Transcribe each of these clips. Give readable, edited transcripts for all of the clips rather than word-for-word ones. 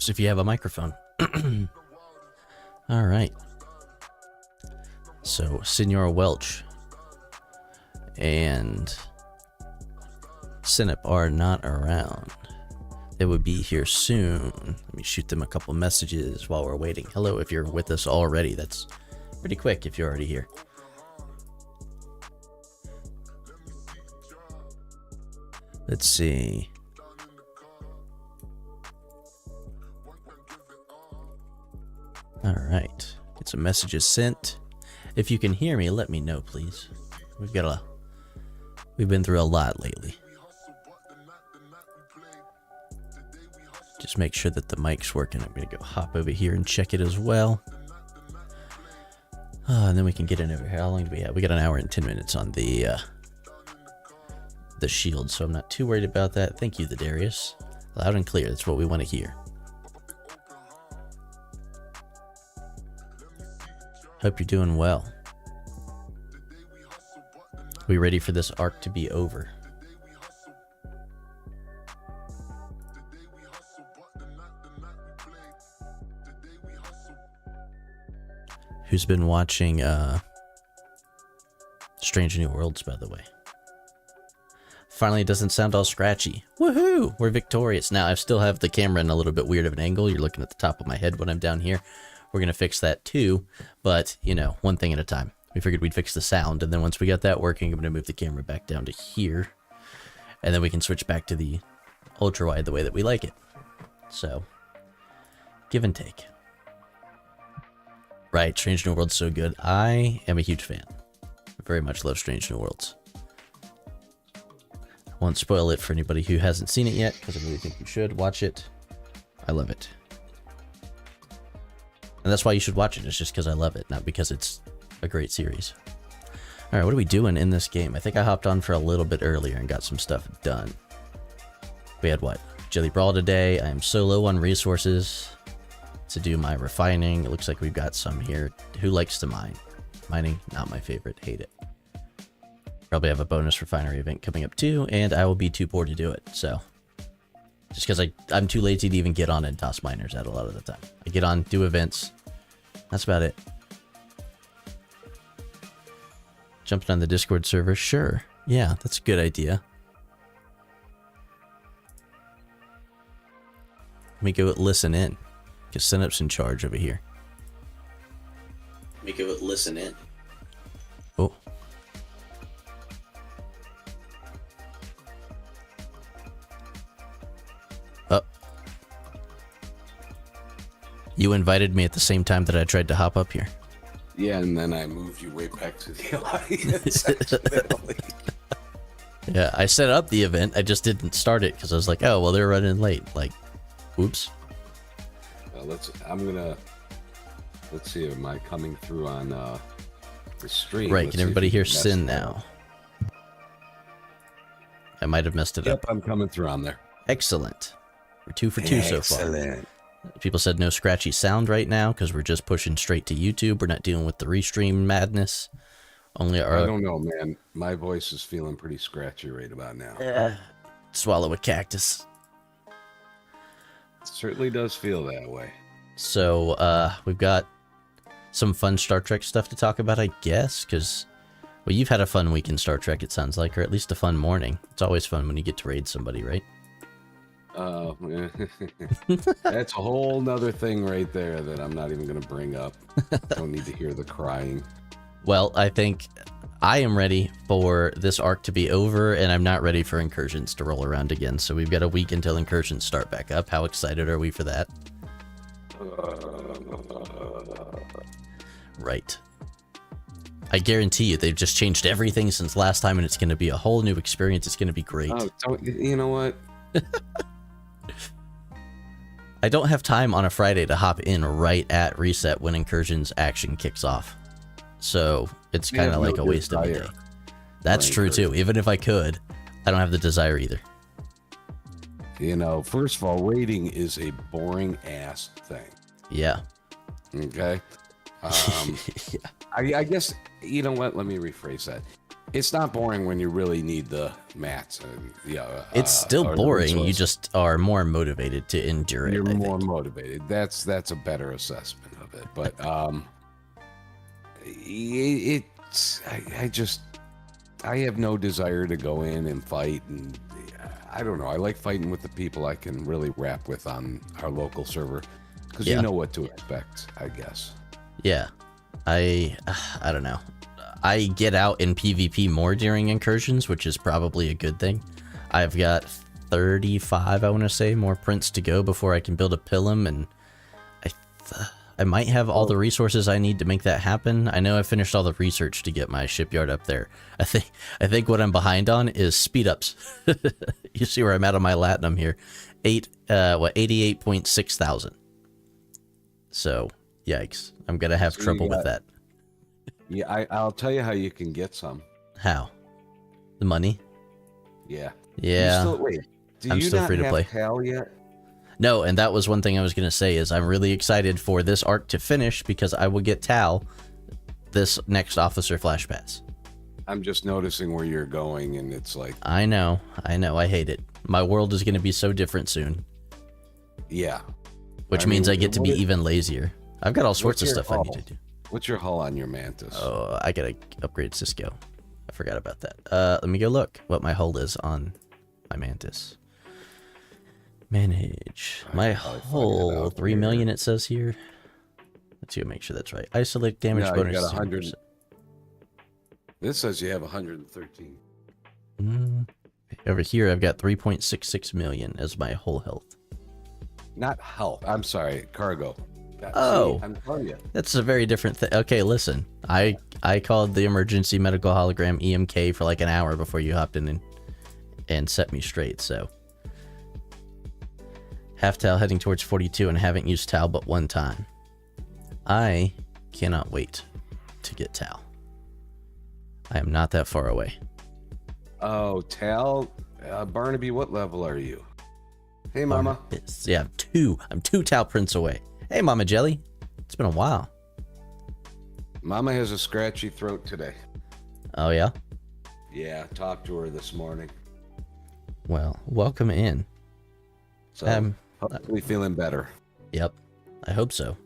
helps if you have a microphone. All right. So, Senora Welch and Synop are not around. They would be here soon. Let me shoot them a couple messages while we're waiting. Hello, if you're with us already. That's pretty quick if you're already here. Let's see. All right. Get some messages sent. If you can hear me, let me know, please. We've been through a lot lately. Just make sure that the mic's working. I'm gonna go hop over here and check it as well. And then we can get in over here. How long do we have? We got an hour and 10 minutes on the shield, so I'm not too worried about that. Thank you, the Darius. Loud and clear. That's what we want to hear. Hope you're doing well. We ready for this arc to be over? Who's been watching Strange New Worlds, by the way? Finally, it doesn't sound all scratchy. Woohoo! We're victorious. Now, I still have the camera in a little bit weird of an angle. You're looking at the top of my head when I'm down here. We're going to fix that too, but, you know, one thing at a time. We figured we'd fix the sound, and then once we got that working, I'm going to move the camera back down to here, and then we can switch back to the ultra-wide the way that we like it. So, give and take. Right, Strange New Worlds so good. I am a huge fan. I very much love Strange New Worlds. I won't spoil it for anybody who hasn't seen it yet, because I really think you should watch it. I love it. And that's why you should watch it. It's just because I love it, not because it's a great series. Alright, what are we doing in this game? I think I hopped on for a little bit earlier and got some stuff done. We had what? Jelly Brawl today. I am so low on resources to do my refining. It looks like we've got some here. Who likes to mine? Mining, not my favorite. Hate it. Probably have a bonus refinery event coming up too, and I will be too poor to do it. So, just because I'm too lazy to even get on and toss miners out a lot of the time. I get on, do events. That's about it. Jumping on the Discord server? Sure. Yeah, that's a good idea. Let me go listen in. Because Synop's in charge over here. Let me go listen in. Oh. Oh. You invited me at the same time that I tried to hop up here. Yeah, and then I moved you way back to the alliance accidentally. Yeah, I set up the event. I just didn't start it because I was like, oh, well, they're running late. Like, oops. Let's see, am I coming through on the stream? Right, can everybody hear Sin now? I might have messed it up. Yep, I'm coming through on there. Excellent. We're 2 for 2 so far. Excellent. People said no scratchy sound right now because we're just pushing straight to YouTube. We're not dealing with the restream madness. Only our... I don't know, man. My voice is feeling pretty scratchy right about now. Swallow a cactus. It certainly does feel that way. So, we've got some fun Star Trek stuff to talk about, I guess, because, well, you've had a fun week in Star Trek, it sounds like, or at least a fun morning. It's always fun when you get to raid somebody, right? That's a whole nother thing right there that I'm not even going to bring up. Don't need to hear the crying. Well, I think I am ready for this arc to be over, and I'm not ready for incursions to roll around again. So we've got a week until incursions start back up. How excited are we for that? Right. I guarantee you they've just changed everything since last time, and it's going to be a whole new experience. It's going to be great. Oh, you know what? I don't have time on a Friday to hop in right at reset when incursions action kicks off. So it's kind of like a waste of a day. That's true too. Even if I could, I don't have the desire either. You know, first of all, raiding is a boring ass thing. Yeah. Okay. Yeah. I guess, you know what? Let me rephrase that. It's not boring when you really need the mats. And, yeah, It's still or the boring. You resources. just are more motivated to endure it. You're I more think. motivated. That's a better assessment of it. But it's I have no desire to go in and fight, and I don't know. I like fighting with the people I can really rap with on our local server because Yeah. you know what to expect, I guess. Yeah, I don't know. I get out in PvP more during incursions, which is probably a good thing. I've got 35, I want to say, more prints to go before I can build a Pilum, and I might have all the resources I need to make that happen. I know I finished all the research to get my shipyard up there. I think what I'm behind on is speed ups. You see where I'm at on my Latinum here. 88.6 thousand. So, yikes. I'm gonna have trouble with that. Yeah, I'll tell you how you can get some. How? The money? Yeah. Yeah. Wait, do I'm you still not free to have play. Cal yet? No, and that was one thing I was going to say is I'm really excited for this arc to finish because I will get Tal this next officer flash pass. I'm just noticing where you're going, and it's like... I know, I hate it. My world is going to be so different soon. Yeah. Which means I get to be even lazier. I've got all sorts of stuff I need to do. What's your hull on your Mantis? Oh, I gotta upgrade Cisco. I forgot about that. Let me go look what my hull is on my Mantis. Manage. My hull, 3 million it says here. Let's go make sure that's right. Isolate damage bonus. You got 100. This says you have 113. Over here, I've got 3.66 million as my whole health. Not health. I'm sorry, cargo. Oh, I'm telling you. That's a very different thing. Okay, listen. I called the emergency medical hologram EMK for like an hour before you hopped in and set me straight, so. Half Tal heading towards 42 and haven't used Tal but one time. I cannot wait to get Tal. I am not that far away. Oh, Tal. Barnaby, what level are you? Hey, Mama. Yeah, I'm two Tal prints away. Hey, Mama Jelly. It's been a while. Mama has a scratchy throat today. Oh, yeah? Yeah, talked to her this morning. Well, welcome in. So, hopefully feeling better. Yep, I hope so.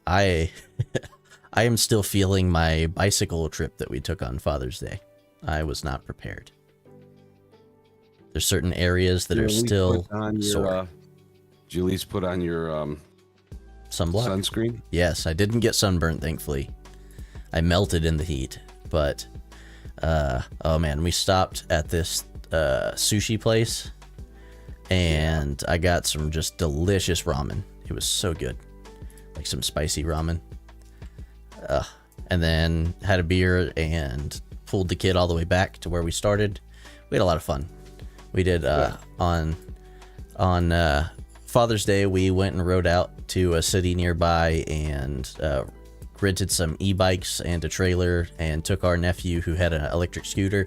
I am still feeling my bicycle trip that we took on Father's Day. I was not prepared. There's certain areas that are still sore. Julie's put on your sunblock? Sunscreen? Yes, I didn't get sunburnt, thankfully. I melted in the heat, but oh man, we stopped at this sushi place and I got some just delicious ramen. It was so good. Like some spicy ramen. And then had a beer and pulled the kid all the way back to where we started. We had a lot of fun. We did on Father's Day, we went and rode out to a city nearby and rented some e-bikes and a trailer and took our nephew who had an electric scooter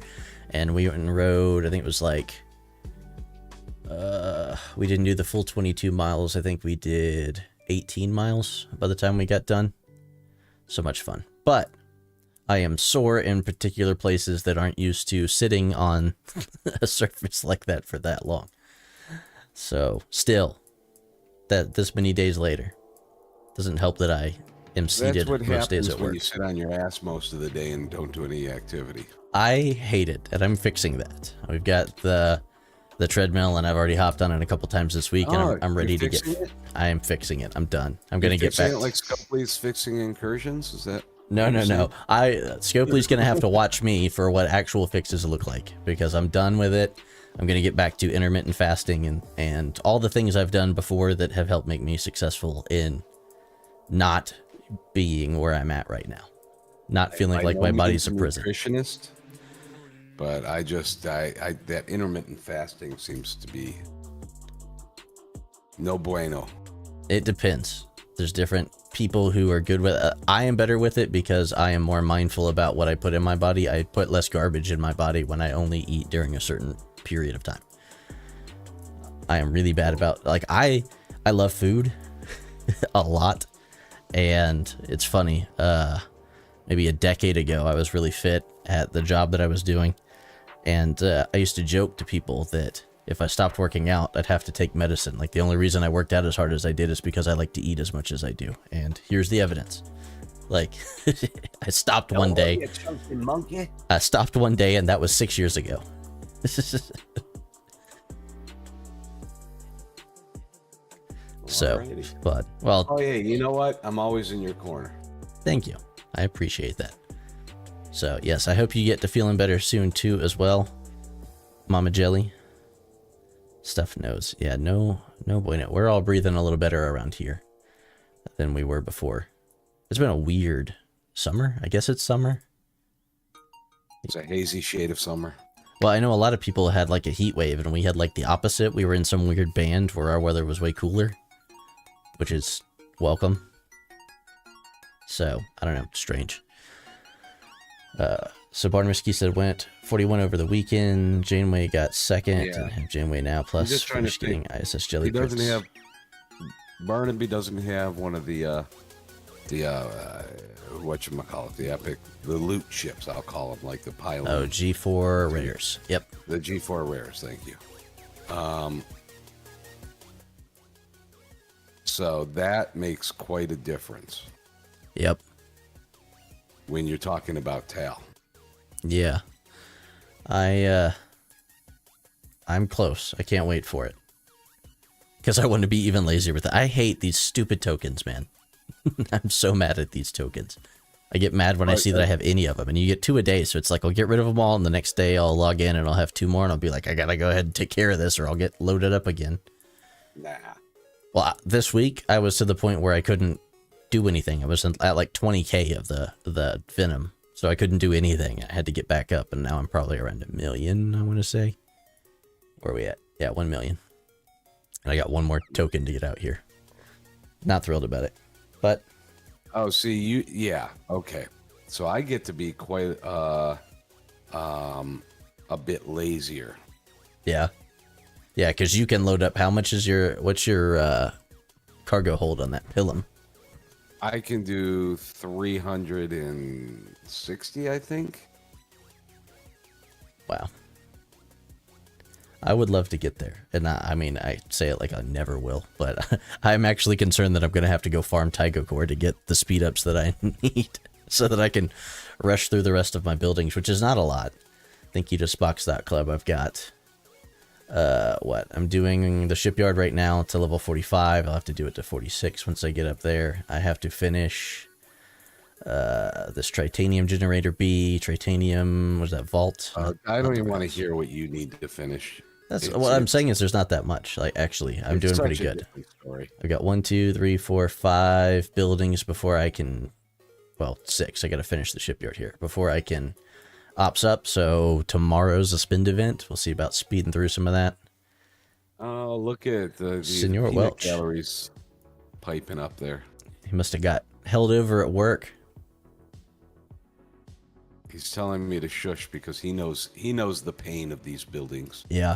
and we went and rode. I think it was like we didn't do the full 22 miles. I think we did 18 miles by the time we got done. So much fun. But I am sore in particular places that aren't used to sitting on a surface like that for that long. So still, that this many days later doesn't help that I am seated most days at work. When you sit on your ass most of the day and don't do any activity. I hate it, and I'm fixing that. We've got the treadmill, and I've already hopped on it a couple times this week, and I'm ready to get. I am fixing it. I'm done. I'm gonna get back. Like SecPlay's fixing incursions? Is that? No. Scopely's gonna have to watch me for what actual fixes look like because I'm done with it. I'm gonna get back to intermittent fasting and all the things I've done before that have helped make me successful in not being where I'm at right now, not feeling like my body's a prison. Nutritionist, but I that intermittent fasting seems to be no bueno. It depends. There's different people who are good with it. I am better with it because I am more mindful about what I put in my body. I put less garbage in my body when I only eat during a certain period of time. I am really bad about, like, I love food a lot, and it's funny. maybe a decade ago, I was really fit at the job that I was doing. And I used to joke to people that if I stopped working out, I'd have to take medicine. Like, the only reason I worked out as hard as I did is because I like to eat as much as I do. And here's the evidence. Like, I stopped one day. You chunky monkey. I stopped one day, and that was 6 years ago. So, Alrighty. but, well, Oh, yeah, you know what? I'm always in your corner. thank you. I appreciate that. So, yes, I hope you get to feeling better soon, too, as well. Mama Jelly. Stuff knows. Yeah, no bueno. We're all breathing a little better around here than we were before. It's been a weird summer. I guess it's summer. It's a hazy shade of summer. Well, I know a lot of people had like a heat wave, and we had like the opposite. We were in some weird band where our weather was way cooler, which is welcome. So, I don't know. Strange. So Barnmisky said went 41 over the weekend. Janeway got second, Yeah. and have Janeway now. Plus, just trying to finish getting think. ISS Jelly. He doesn't have. Barnaby doesn't have one of the whatchamacallit, the loot ships, I'll call them, like the pilot. Oh, G4 Raiders. Yep. The G4 Rares, thank you. So that makes quite a difference Yep. when you're talking about TAL. Yeah. I'm close. I can't wait for it. Because I want to be even lazier with it. I hate these stupid tokens, man. I'm so mad at these tokens. I get mad when I see that I have any of them. And you get 2 a day, so it's like I'll get rid of them all, and the next day I'll log in and I'll have 2 more, and I'll be like, I gotta go ahead and take care of this, or I'll get loaded up again. Nah. Well, this week I was to the point where I couldn't do anything. I was at like 20k of the Venom, so I couldn't do anything. I had to get back up, and now I'm probably around 1 million, I want to say. Where are we at? Yeah, 1 million. And I got 1 more token to get out here. Not thrilled about it, but... Oh, see, yeah, okay. So I get to be quite a bit lazier. Yeah. Yeah, because you can load up. How much is what's your cargo hold on that Pilum? I can do 360, I think. Wow. I would love to get there. And I mean, I say it like I never will, but I'm actually concerned that I'm going to have to go farm Tygo Core to get the speed ups that I need so that I can rush through the rest of my buildings, which is not a lot. Thank you to Spox.club. I've got, I'm doing the shipyard right now to level 45. I'll have to do it to 46 once I get up there. I have to finish this Tritanium Generator B, Tritanium, was that Vault? I don't even want to hear what you need to finish. That's what I'm saying is there's not that much. Like, actually, I'm doing pretty good. Story. I've got 1, 2, 3, 4, 5 buildings before I can, well, 6. I got to finish the shipyard here before I can ops up. So tomorrow's a spend event. We'll see about speeding through some of that. Oh, look at the Senor peanut Welch galleries piping up there. He must have got held over at work. He's telling me to shush because he knows the pain of these buildings. Yeah.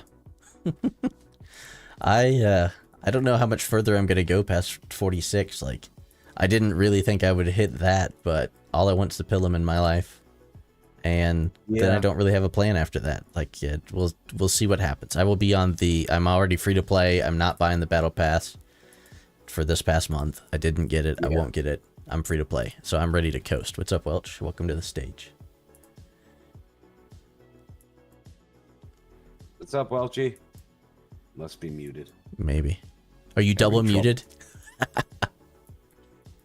I don't know how much further I'm gonna go past 46. Like, I didn't really think I would hit that, but all I want's the Pilum in my life, and then I don't really have a plan after that. Like, we'll see what happens. I will be on I'm already free to play. I'm not buying the battle pass for this past month. I didn't get it. I won't get it. I'm free to play, so I'm ready to coast. What's up, Welch? Welcome to the stage. What's up, Welchie? Must be muted. Maybe. Are you double muted?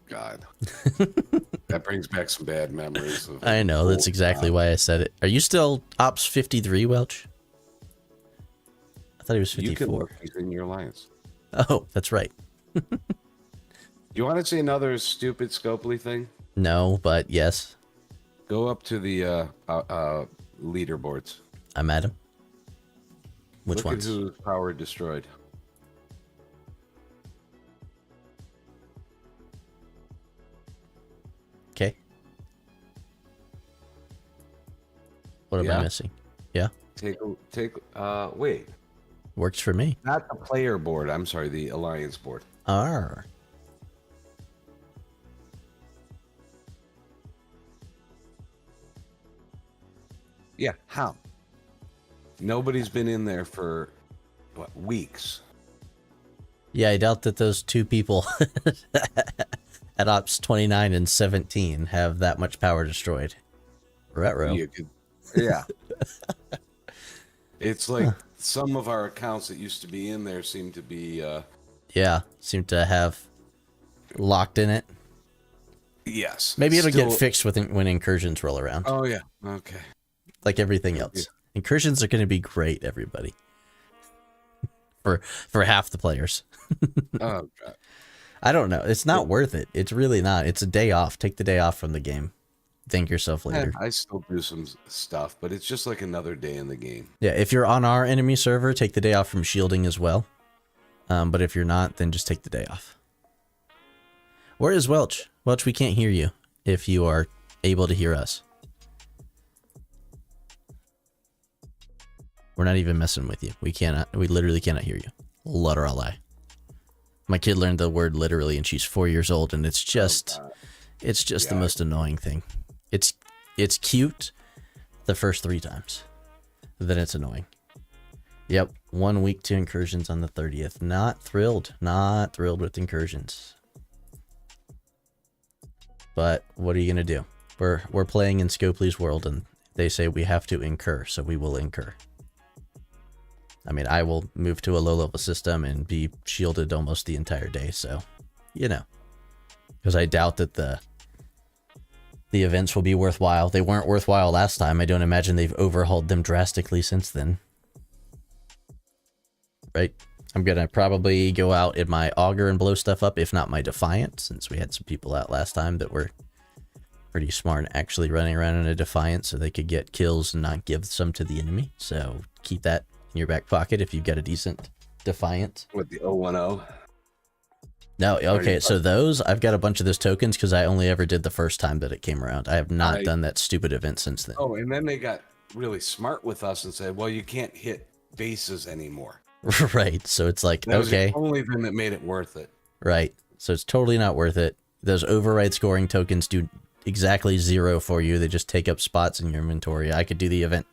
God. That brings back some bad memories. Of I know, that's exactly why I said it. Are you still Ops 53, Welch? I thought he was 54. You can look. He's in your alliance. Oh, that's right. You want to see another stupid Scopely thing? No, but yes. Go up to the leaderboards. I'm at him. Which Look ones? at whose power destroyed. Okay. What am I missing? Yeah. Wait. Works for me. Not the player board. I'm sorry, the alliance board. R. Yeah, how? Nobody's been in there for, what, weeks? Yeah, I doubt that those two people at Ops 29 and 17 have that much power destroyed. Retro. You could, yeah. It's like some of our accounts that used to be in there seem to be... Yeah, seem to have locked in it. Yes. Maybe it'll get fixed when incursions roll around. Oh, yeah. Okay. Like everything else. Yeah. Incursions are going to be great, everybody. For half the players. Oh, God. I don't know. It's not worth it. It's really not. It's a day off. Take the day off from the game. Thank yourself later. I still do some stuff, but it's just like another day in the game. Yeah, if you're on our enemy server, take the day off from shielding as well. But if you're not, then just take the day off. Where is Welch? Welch, we can't hear you if you are able to hear us. We're not even messing with you. We literally cannot hear you. Literally. My kid learned the word literally and she's 4 years old and it's just the most annoying thing. It's cute the first 3 times. Then it's annoying. Yep, 1 week to incursions on the 30th. Not thrilled with incursions. But what are you gonna do? We're playing in Scopely's world and they say we have to incur, so we will incur. I mean, I will move to a low-level system and be shielded almost the entire day, so, you know. Because I doubt that the events will be worthwhile. They weren't worthwhile last time. I don't imagine they've overhauled them drastically since then. Right? I'm going to probably go out in my auger and blow stuff up, if not my Defiant, since we had some people out last time that were pretty smart actually running around in a Defiant so they could get kills and not give some to the enemy. So keep that in your back pocket if you've got a decent Defiant. With the 010? No, okay, so those, I've got a bunch of those tokens because I only ever did the first time that it came around. I have not done that stupid event since then. Oh, and then they got really smart with us and said, well, you can't hit bases anymore. Right, so it's like, that was okay. the only thing that made it worth it. Right, so it's totally not worth it. Those override scoring tokens do exactly 0 for you. They just take up spots in your inventory. I could do the event.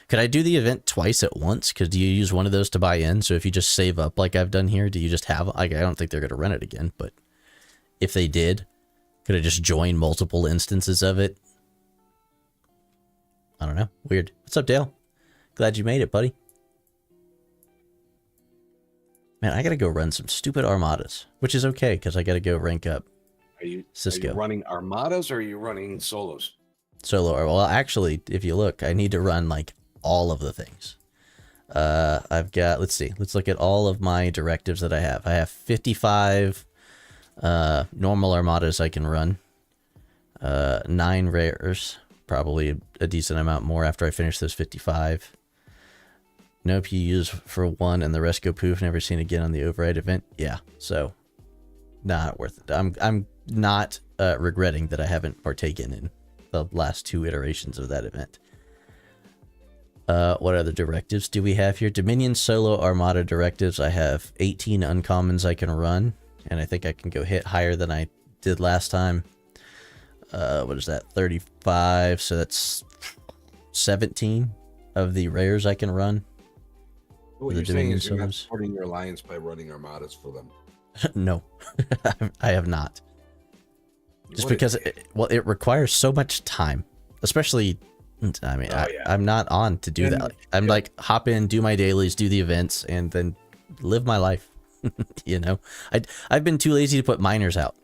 Could I do the event twice at once? Because do you use one of those to buy in? So if you just save up like I've done here, do you just have... Like, I don't think they're going to run it again, but if they did, could I just join multiple instances of it? I don't know. Weird. What's up, Dale? Glad you made it, buddy. Man, I got to go run some stupid armadas, which is okay because I got to go rank up Cisco. Are you running armadas or are you running solos? Solo. Well, actually, if you look, I need to run like all of the things. I've got, let's see, let's look at all of my directives that I have. I have 55 normal armadas I can run, 9 rares, probably a decent amount more after I finish those 55. Nope, you use for 1 and the rest go poof, never seen again on the override event. Yeah, so not worth it. I'm not regretting that I haven't partaken in the last 2 iterations of that event. What other directives do we have here? Dominion Solo Armada directives. I have 18 uncommons I can run, and I think I can go hit higher than I did last time. What is that? 35, so that's 17 of the rares I can run. What you're saying is you're not supporting your alliance by running armadas for them. No, I have not. Just because, it requires so much time, especially, I mean, I'm not on to do that. I'm like, hop in, do my dailies, do the events, and then live my life. You know, I've been too lazy to put miners out.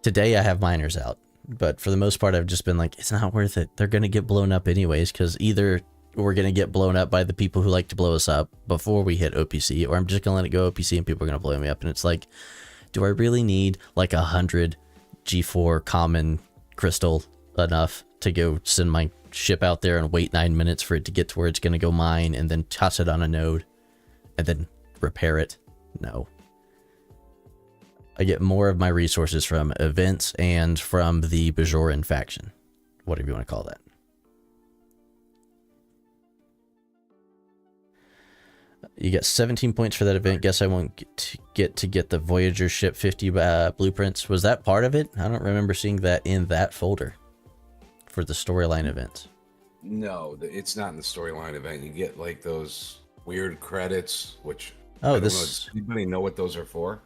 Today I have miners out, but for the most part, I've just been like, it's not worth it. They're going to get blown up anyways, because either we're going to get blown up by the people who like to blow us up before we hit OPC, or I'm just going to let it go OPC and people are going to blow me up. And it's like, do I really need like 100 G4 common crystal enough to go send my ship out there and wait 9 minutes for it to get to where it's going to go mine and then toss it on a node and then repair it? No. I get more of my resources from events and from the Bajoran faction, whatever you want to call that. You get 17 points for that event. Guess I won't get to the Voyager ship 50 blueprints. Was that part of it? I don't remember seeing that in that folder for the storyline event. No, it's not in the storyline event. You get like those weird credits, which I Oh, don't know. this. Does anybody know what those are for?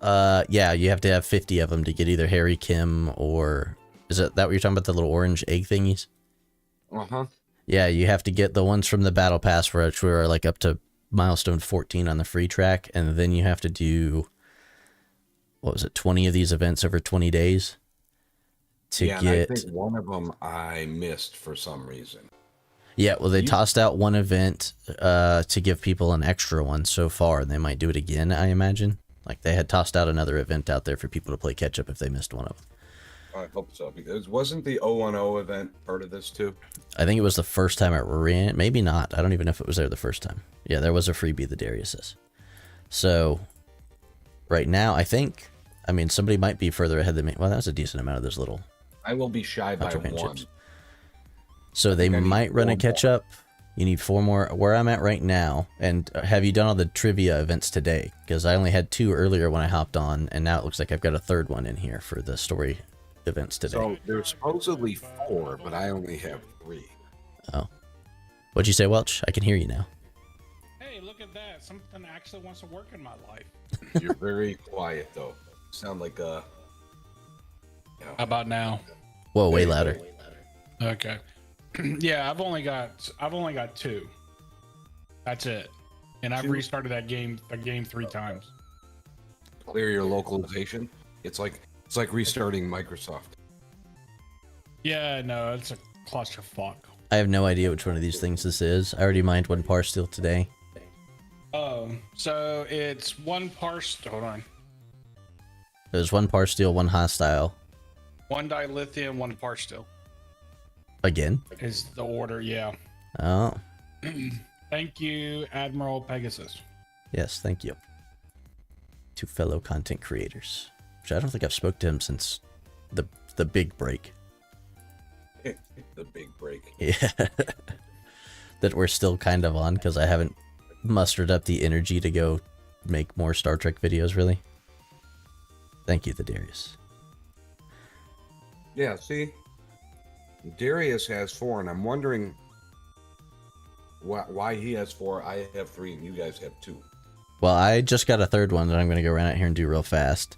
Yeah, you have to have 50 of them to get either Harry Kim or is it that what you're talking about? The little orange egg thingies? Uh-huh. Yeah, you have to get the ones from the battle pass, which are like up to milestone 14 on the free track, and then you have to do what was it, 20 of these events over 20 days to Yeah, and I think get. one of them I missed for some reason. Yeah, well, they You- tossed out one event to give people an extra one so far, and they might do it again, I imagine. Like they had tossed out another event out there for people to play catch up if they missed one of them. I hope so, because wasn't the 010 event part of this too? I think it was the first time it ran. Maybe not. I don't even know if it was there the first time. Yeah, there was a freebie, the Darius is. So, right now, I mean, somebody might be further ahead than me. Well, that was a decent amount of those little I will be shy by Hydro Pan one. chips. So they think I need might run a 4 catch up. You need 4 more. Where I'm at right now, and have you done all the trivia events today? Because I only had 2 earlier when I hopped on, and now it looks like I've got a 3rd one in here for the story events today. So there's supposedly 4, but I only have 3. Oh. What'd you say, Welch? I can hear you now. Hey, look at that. Something actually wants to work in my life. You're very quiet though. Sound like How about now? Whoa, way louder. Okay. Yeah, I've only got 2. That's it. And I've 2? restarted that game 3 times. clear your localization. It's like restarting Microsoft. Yeah, no, it's a clusterfuck. I have no idea which one of these things this is. I already mined 1 par steel today. Oh, so it's 1 parse. Hold on. There's 1 par steel, 1 hostile. 1 dilithium, 1 parse steel Again? is the order. Yeah. Oh, Thank you, Admiral Pegasus. yes, thank you. 2 fellow content creators. Which I don't think I've spoke to him since the big break. The big break. Yeah. That we're still kind of on because I haven't mustered up the energy to go make more Star Trek videos, really. Thank you, the Darius. Yeah, see? Darius has 4, and I'm wondering why he has 4, I have 3, and you guys have 2. Well, I just got a 3rd one that I'm going to go around out here and do real fast.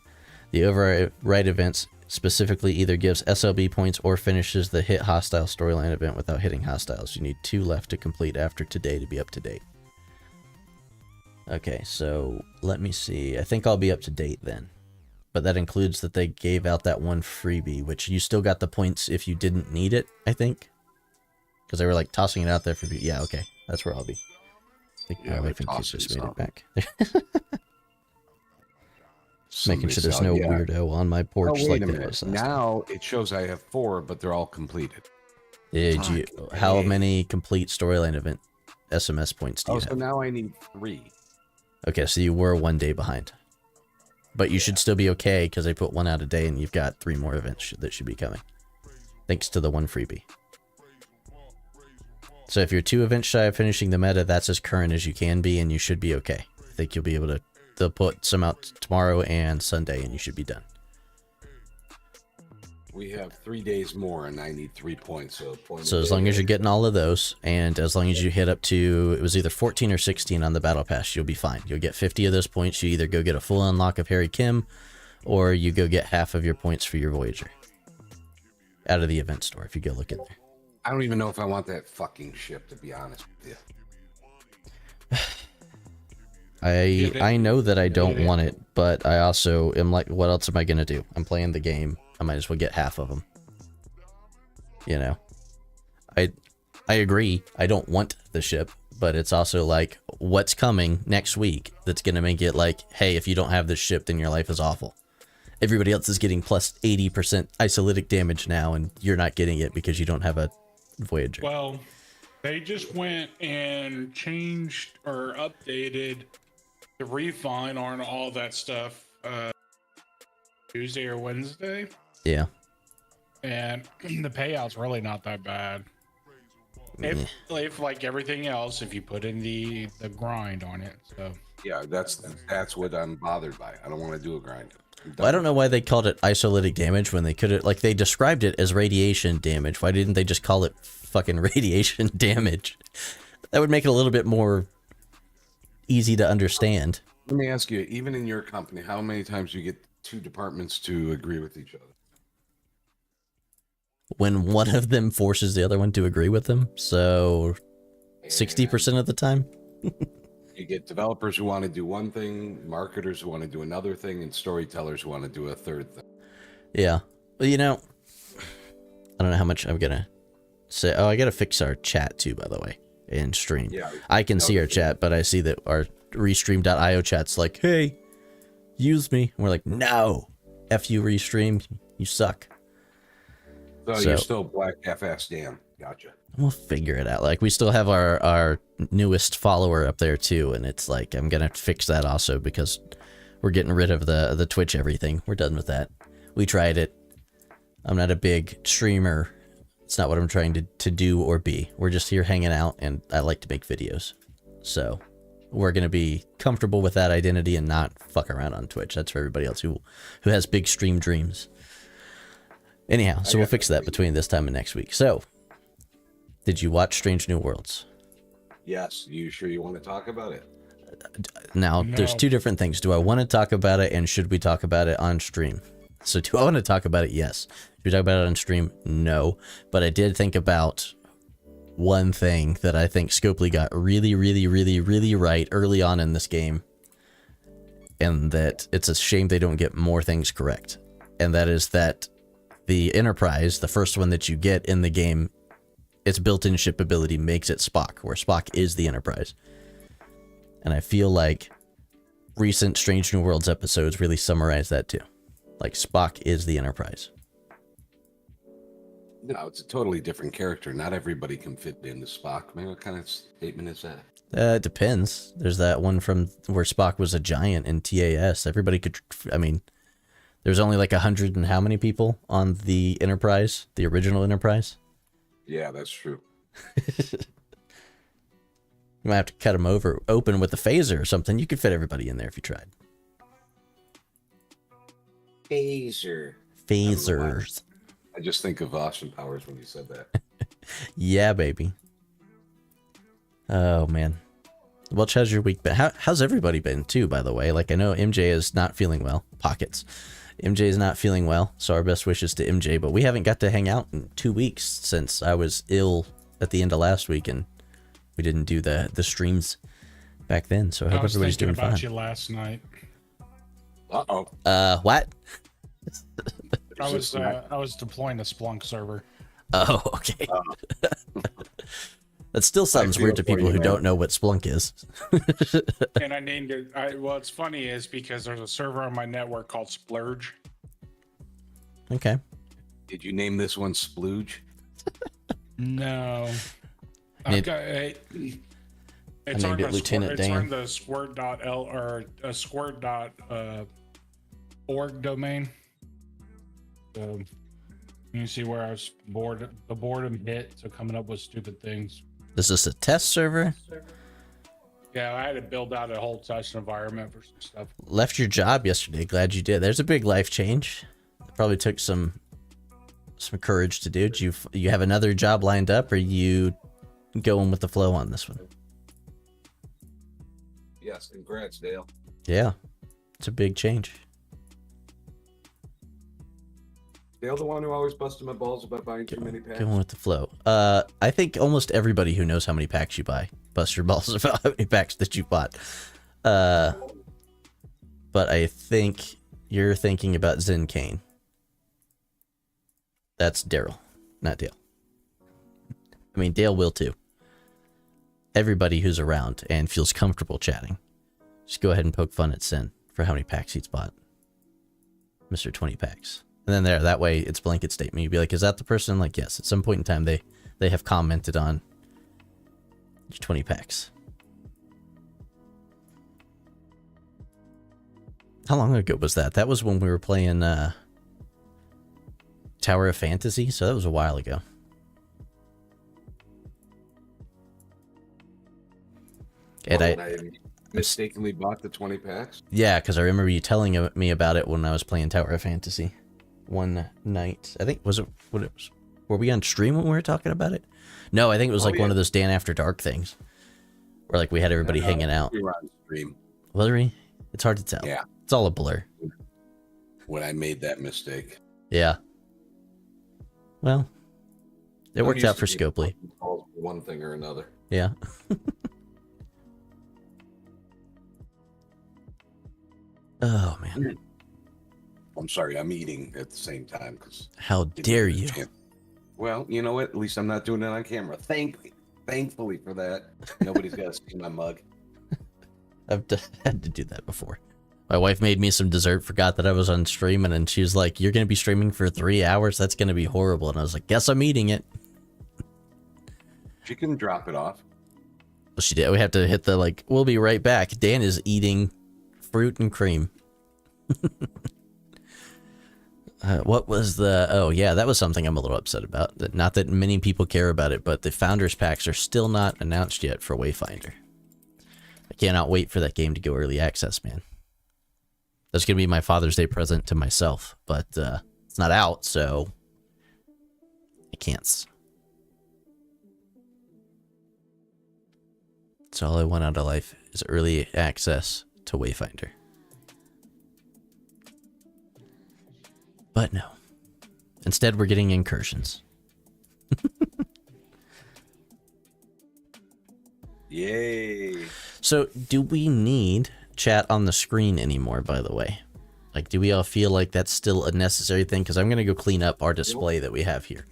The override events specifically either gives SLB points or finishes the hit hostile storyline event without hitting hostiles. You need 2 left to complete after today to be up to date. Okay, so let me see. I think I'll be up to date then. But that includes that they gave out that 1 freebie, which you still got the points if you didn't need it, I think. Because they were like tossing it out there for people. Yeah, okay. That's where I'll be. I think my wife and kids just made it back. Making sure there's no weirdo on my porch wait like a there minute. was last time. Now it shows I have 4, but they're all completed. Yeah, how Fuck. many complete storyline event SMS points do you So have? now I need 3. Okay, so you were 1 day behind. But you should still be okay because they put 1 out a day and you've got 3 more events that should be coming. Thanks to the 1 freebie. So if you're 2 events shy of finishing the meta, that's as current as you can be and you should be okay. I think you'll be able to, they'll put some out tomorrow and Sunday and you should be done. We have 3 days more, and I need 3 points. So as long as you're getting all of those, and as long as you hit up to, it was either 14 or 16 on the battle pass, you'll be fine. You'll get 50 of those points. You either go get a full unlock of Harry Kim, or you go get half of your points for your Voyager out of the event store if you go look in there. I don't even know if I want that fucking ship, to be honest with you. I know that I don't want it, but I also am like, what else am I gonna do? I'm playing the game. I might as well get half of them. You know, I agree. I don't want the ship, but it's also like, what's coming next week that's gonna make it like, hey, if you don't have this ship, then your life is awful. Everybody else is getting plus 80% isolytic damage now, and you're not getting it because you don't have a Voyager. Well, they just went and changed or updated the refund on all that stuff Tuesday or Wednesday, Yeah. and the payout's really not that bad. if like everything else, if you put in the grind on it, so Yeah, that's what I'm bothered by. I don't want to do a grind. Well, I don't know why they called it isolytic damage when they could have, like, they described it as radiation damage. Why didn't they just call it fucking radiation damage? That would make it a little bit more easy to understand. Let me ask you, even in your company, how many times do you get two departments to agree with each other? When one of them forces the other one to agree with them, so 60% of the time. You get developers who want to do one thing, marketers who want to do another thing, and storytellers who want to do a third thing. Yeah. Well, you know, I don't know how much I'm gonna say. Oh, I gotta fix our chat too, by the way, in stream. Yeah, I can see our chat, but I see that our restream.io chat's like, hey, use me. And we're like, no, F you, restream, you suck. So you're still Black Half-Ass Dan. Gotcha. We'll figure it out. Like, we still have our newest follower up there too, and it's like, I'm gonna fix that also because we're getting rid of the Twitch everything. We're done with that. We tried it. I'm not a big streamer. It's not what I'm trying to do or be. We're just here hanging out, and I like to make videos. So we're gonna be comfortable with that identity and not fuck around on Twitch. That's for everybody else who has big stream dreams. Anyhow, so we'll fix that between this time and next week. So, did you watch Strange New Worlds? Yes. You sure you want to talk about it? Now, there's two different things. Do I want to talk about it, and should we talk about it on stream? So, do I want to talk about it? Yes. Should we talk about it on stream? No. But I did think about one thing that I think Scopely got really, really, really, really right early on in this game, and that it's a shame they don't get more things correct. And that is that the Enterprise, the first one that you get in the game, its built-in ship ability makes it Spock, where Spock is the Enterprise. And I feel like recent Strange New Worlds episodes really summarize that too. Like, Spock is the Enterprise. No, it's a totally different character. Not everybody can fit into Spock. Man, what kind of statement is that? It depends. There's that one from where Spock was a giant in TAS. Everybody could, I mean, there's only like 100 and how many people on the Enterprise, the original Enterprise? Yeah, that's true. You might have to cut them open with a phaser or something. You could fit everybody in there if you tried. Phasers. I just think of Austin Powers when you said that. Yeah, baby. Oh, man. Welch, how's your week been? How's everybody been, too, by the way? Like, I know MJ is not feeling well. Pockets. MJ is not feeling well, so our best wishes to MJ, but we haven't got to hang out in 2 weeks since I was ill at the end of last week, and we didn't do the streams back then, so I hope everybody's doing fine. I was thinking about you last night. Uh-oh. What? I was deploying a Splunk server. Oh, okay. That still sounds weird to people who don't know what Splunk is. And I named it. What's funny is because there's a server on my network called Splurge. Okay. Did you name this one Splooge? No. It's on it Lieutenant Dan. It's on the squirt.l or squirt.org domain. So you see where I was bored. The boredom hit, so coming up with stupid things. Is this a test server? Yeah, I had to build out a whole test environment for some stuff. Left your job yesterday. Glad you did. There's a big life change. It probably took some courage to do. Do you have another job lined up, or you going with the flow on this one? Yes, congrats, Dale. Yeah, it's a big change. Dale, the one who always busted my balls about buying too many packs. Going with the flow. I think almost everybody who knows how many packs you buy busts your balls about how many packs that you bought. But I think you're thinking about Zen Kane. That's Daryl, not Dale. I mean, Dale will too. Everybody who's around and feels comfortable chatting, just go ahead and poke fun at Sin for how many packs he's bought. Mr. 20 packs. And then that way it's blanket statement. You'd be like, is that the person? Like, yes, at some point in time they have commented on your 20 packs. How long ago was that? That was when we were playing Tower of Fantasy, so that was a while ago. And I mistakenly bought the 20 packs. Yeah, because I remember you telling me about it when I was playing Tower of Fantasy one night. I think, was it, what it was? Were we on stream when we were talking about it? No, I think it was like one of those Dan After Dark things. Where like we had everybody hanging out. We were on stream. Was we? It's hard to tell. Yeah. It's all a blur. When I made that mistake. Yeah. Well, it worked out for Scopely. One thing or another. Yeah. Oh, man. I'm sorry, I'm eating at the same time. Cause how dare you? Well, you know what? At least I'm not doing it on camera. Thankfully for that. Nobody's got to see my mug. I've had to do that before. My wife made me some dessert, forgot that I was on stream, and then she was like, "You're going to be streaming for 3 hours? That's going to be horrible." And I was like, "Guess I'm eating it." She can drop it off. Well, she did. We have to hit the, like, we'll be right back. Dan is eating fruit and cream. What was the... Oh, yeah, that was something I'm a little upset about. Not that many people care about it, but the Founders Packs are still not announced yet for Wayfinder. I cannot wait for that game to go early access, man. That's going to be my Father's Day present to myself, but it's not out, so I can't. That's all I want out of life is early access to Wayfinder. But no. Instead, we're getting incursions. Yay. So, do we need chat on the screen anymore, by the way? Like, do we all feel like that's still a necessary thing? Because I'm going to go clean up our display that we have here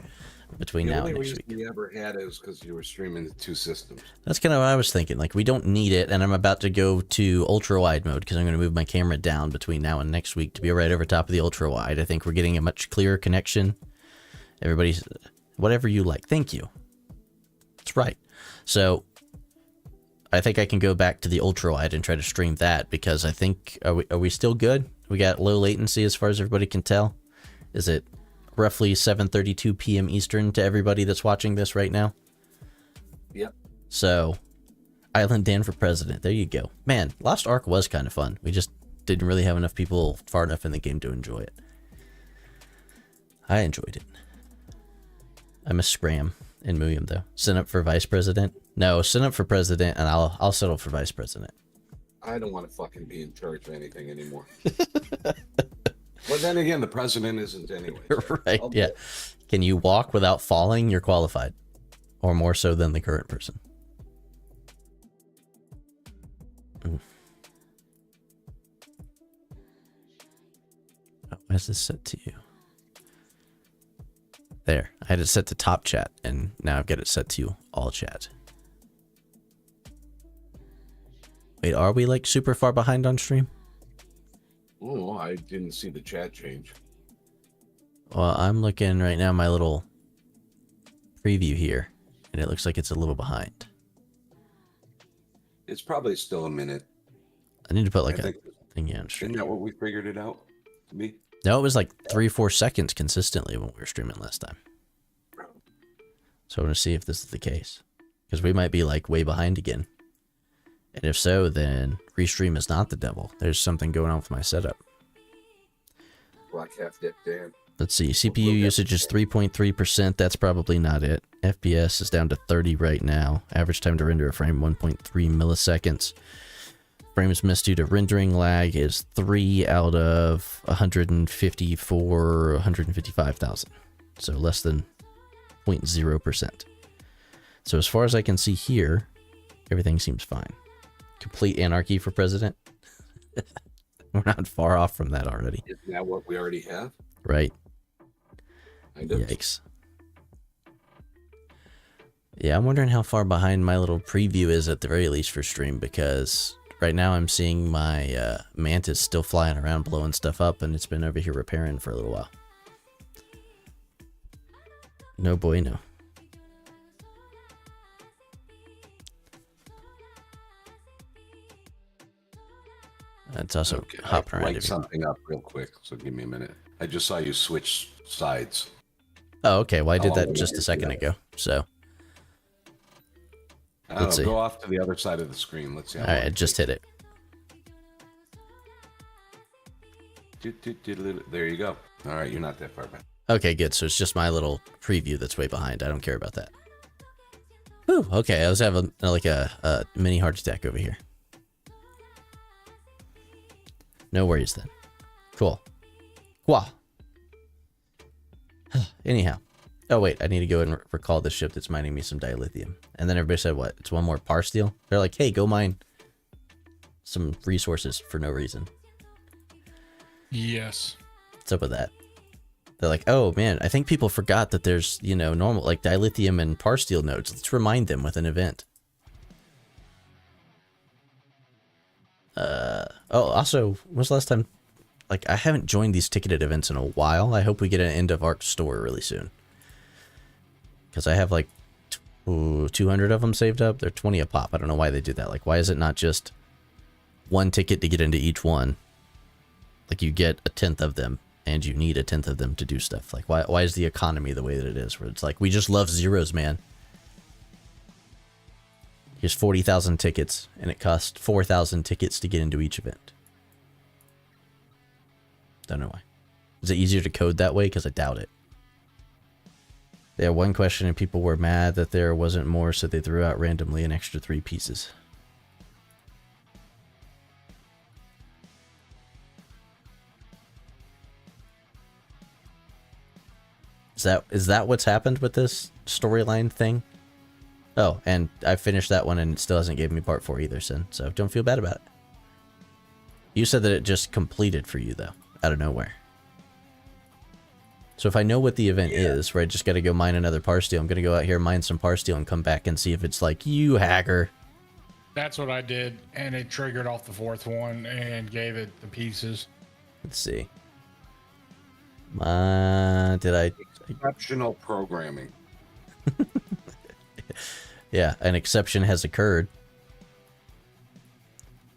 between now and next week. The only reason we ever had it was because you were streaming the 2 systems. That's kind of what I was thinking. Like, we don't need it, and I'm about to go to ultra-wide mode because I'm going to move my camera down between now and next week to be right over top of the ultra-wide. I think we're getting a much clearer connection. Everybody's... Whatever you like. Thank you. That's right. So... I think I can go back to the ultra-wide and try to stream that because I think... Are we still good? We got low latency as far as everybody can tell. Is it roughly 7:32 p.m. Eastern to everybody that's watching this right now? Yep. So, Island Dan for President. There you go. Man, Lost Ark was kind of fun. We just didn't really have enough people far enough in the game to enjoy it. I enjoyed it. I miss Scram and William, though. Sign up for Vice President? No, sign up for President, and I'll settle for Vice President. I don't want to fucking be in charge of anything anymore. But then again, the president isn't anyway. So right, yeah. Can you walk without falling? You're qualified. Or more so than the current person. Ooh. Oh, why is this set to you? There. I had it set to top chat, and now I've got it set to all chat. Wait, are we like super far behind on stream? Oh, I didn't see the chat change. Well, I'm looking right now my little preview here, and it looks like it's a little behind. It's probably still a minute. I need to put like a thing on stream. Isn't that what we figured it out to be? No, it was like 3 or 4 seconds consistently when we were streaming last time. So I want to see if this is the case. Because we might be like way behind again. And if so, then restream is not the devil. There's something going on with my setup. Black half dip Dan. Let's see. CPU usage is 3.3%. That's probably not it. FPS is down to 30 right now. Average time to render a frame, 1.3 milliseconds. Frames missed due to rendering lag is 3 out of 155,000. So less than 0.0%. So as far as I can see here, everything seems fine. Complete anarchy for president. We're not far off from that already. Isn't that what we already have? Right. Kind of. Yikes. Yeah, I'm wondering how far behind my little preview is at the very least for stream, because right now I'm seeing my Mantis still flying around blowing stuff up, and it's been over here repairing for a little while. No bueno. It's also Okay, hopping around. Light something up real quick, so give me a minute. I just saw you switch sides. Oh, okay. Well, I did that just a second ago. So, Let's see. Go off to the other side of the screen. Let's see. All right, I just hit it. There you go. All right, you're not that far back. Okay, good. So it's just my little preview that's way behind. I don't care about that. Whew, okay, I was having like a mini heart attack over here. No worries then. Cool. Wow. Anyhow. Oh wait, I need to go and recall the ship that's mining me some dilithium. And then everybody said what? It's one more par steel? They're like, hey, go mine some resources for no reason. Yes. What's up with that? They're like, oh man, I think people forgot that there's, you know, normal like dilithium and par steel nodes. Let's remind them with an event. Oh, also, when was the last time? Like, I haven't joined these ticketed events in a while. I hope we get an end of arc store really soon. Because I have like 200 of them saved up. They're 20 a pop. I don't know why they do that. Like, why is it not just one ticket to get into each one? Like, you get a 10th of them, and you need a 10th of them to do stuff. Like, why is the economy the way that it is? Where it's like, we just love zeros, man. Here's 40,000 tickets, and it costs 4,000 tickets to get into each event. Don't know why. Is it easier to code that way? Because I doubt it. They had one question, and people were mad that there wasn't more, so they threw out randomly an extra 3 pieces. Is that what's happened with this storyline thing? Oh, and I finished that one and it still hasn't given me part 4 either, Sin. So don't feel bad about it. You said that it just completed for you, though, out of nowhere. So if I know what the event is, where I just got to go mine another par steel, I'm going to go out here, mine some par steel, and come back and see if it's like, you hacker. That's what I did, and it triggered off the 4th one and gave it the pieces. Let's see. Did I... Exceptional programming. Yeah, an exception has occurred.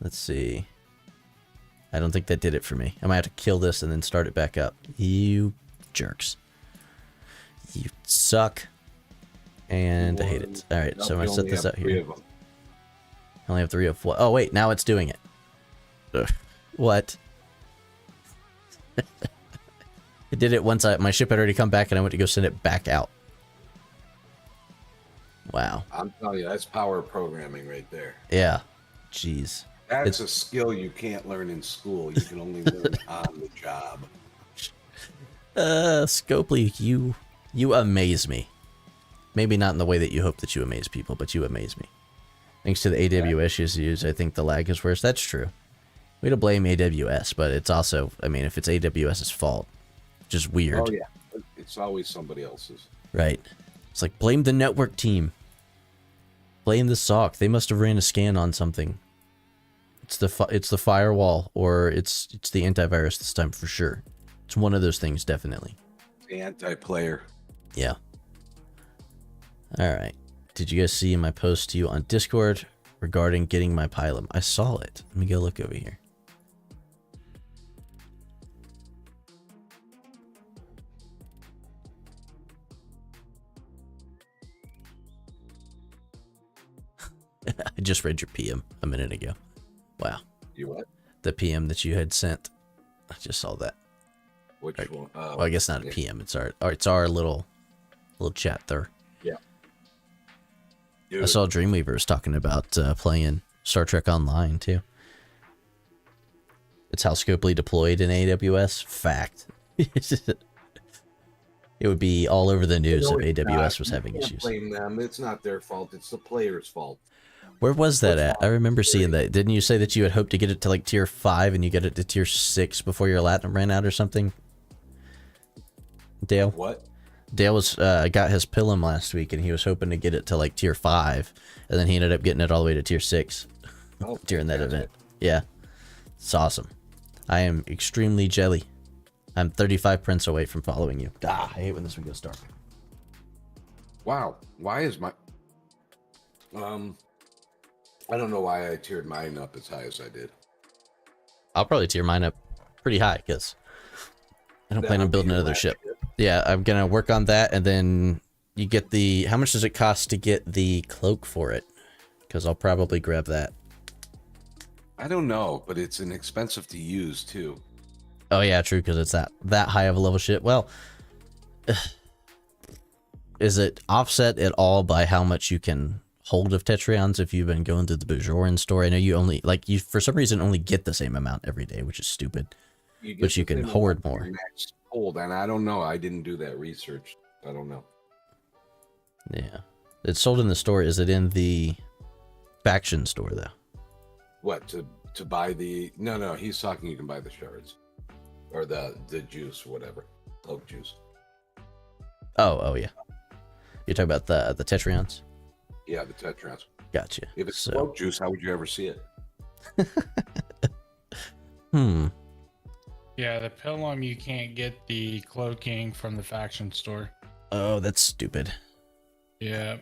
Let's see. I don't think that did it for me. I might have to kill this and then start it back up. You jerks. You suck. And I hate it. Alright, so I'm going to set this out here. I only have 3 of 4. Oh, wait, now it's doing it. Ugh. What? It did it once my ship had already come back and I went to go send it back out. Wow. I'm telling you, that's power programming right there. Yeah. Jeez. That's a skill you can't learn in school. You can only learn on the job. Scopely, you amaze me. Maybe not in the way that you hope that you amaze people, but you amaze me. Thanks to the AWS issues, I think the lag is worse. That's true. We don't blame AWS, but it's also, I mean, if it's AWS's fault, just weird. Oh, yeah. It's always somebody else's. Right. It's like, blame the network team. Blame the SOC. They must have ran a scan on something. It's the firewall, or it's the antivirus this time for sure. It's one of those things, definitely. The anti-player. Yeah. All right. Did you guys see my post to you on Discord regarding getting my pylum? I saw it. Let me go look over here. I just read your PM a minute ago. Wow. You what? The PM that you had sent. I just saw that. Which one? Well, I guess not a PM. It's our little chat there. Yeah. I saw Dreamweaver was talking about playing Star Trek Online too. It's how Scopely deployed in AWS. Fact. It would be all over the news if AWS was having issues. Blame them. It's not their fault. It's the player's fault. Where was that at? I remember seeing that. Didn't you say that you had hoped to get it to like tier 5 and you got it to tier 6 before your Latin ran out or something? Dale? What? Dale was got his Pilum last week and he was hoping to get it to like tier 5 and then he ended up getting it all the way to tier 6 during that event. Yeah. It's awesome. I am extremely jelly. I'm 35 prints away from following you. Ah, I hate when this one goes dark. Wow. Why is my... I don't know why I tiered mine up as high as I did. I'll probably tier mine up pretty high because I don't plan on building another ship. Yeah, I'm going to work on that and then you get the... How much does it cost to get the cloak for it? because I'll probably grab that. I don't know, but it's inexpensive to use too. Oh yeah, true, because it's that high of a level shit. Well, is it offset at all by how much you can hold of Tetrions if you've been going to the Bajoran store? I know you only you for some reason only get the same amount every day, which is stupid. But you can hoard more. Hold, and I don't know. I didn't do that research. I don't know. Yeah, it's sold in the store. Is it in the faction store though? What to buy the? No. He's talking. You can buy the shards, or the juice, whatever, cloak juice. Oh yeah. You're talking about the Tetrions? Yeah, the Tetrions. Gotcha. If it's cloak juice, how would you ever see it? Yeah, the Pilum, you can't get the cloaking from the faction store. Oh, that's stupid. Yeah.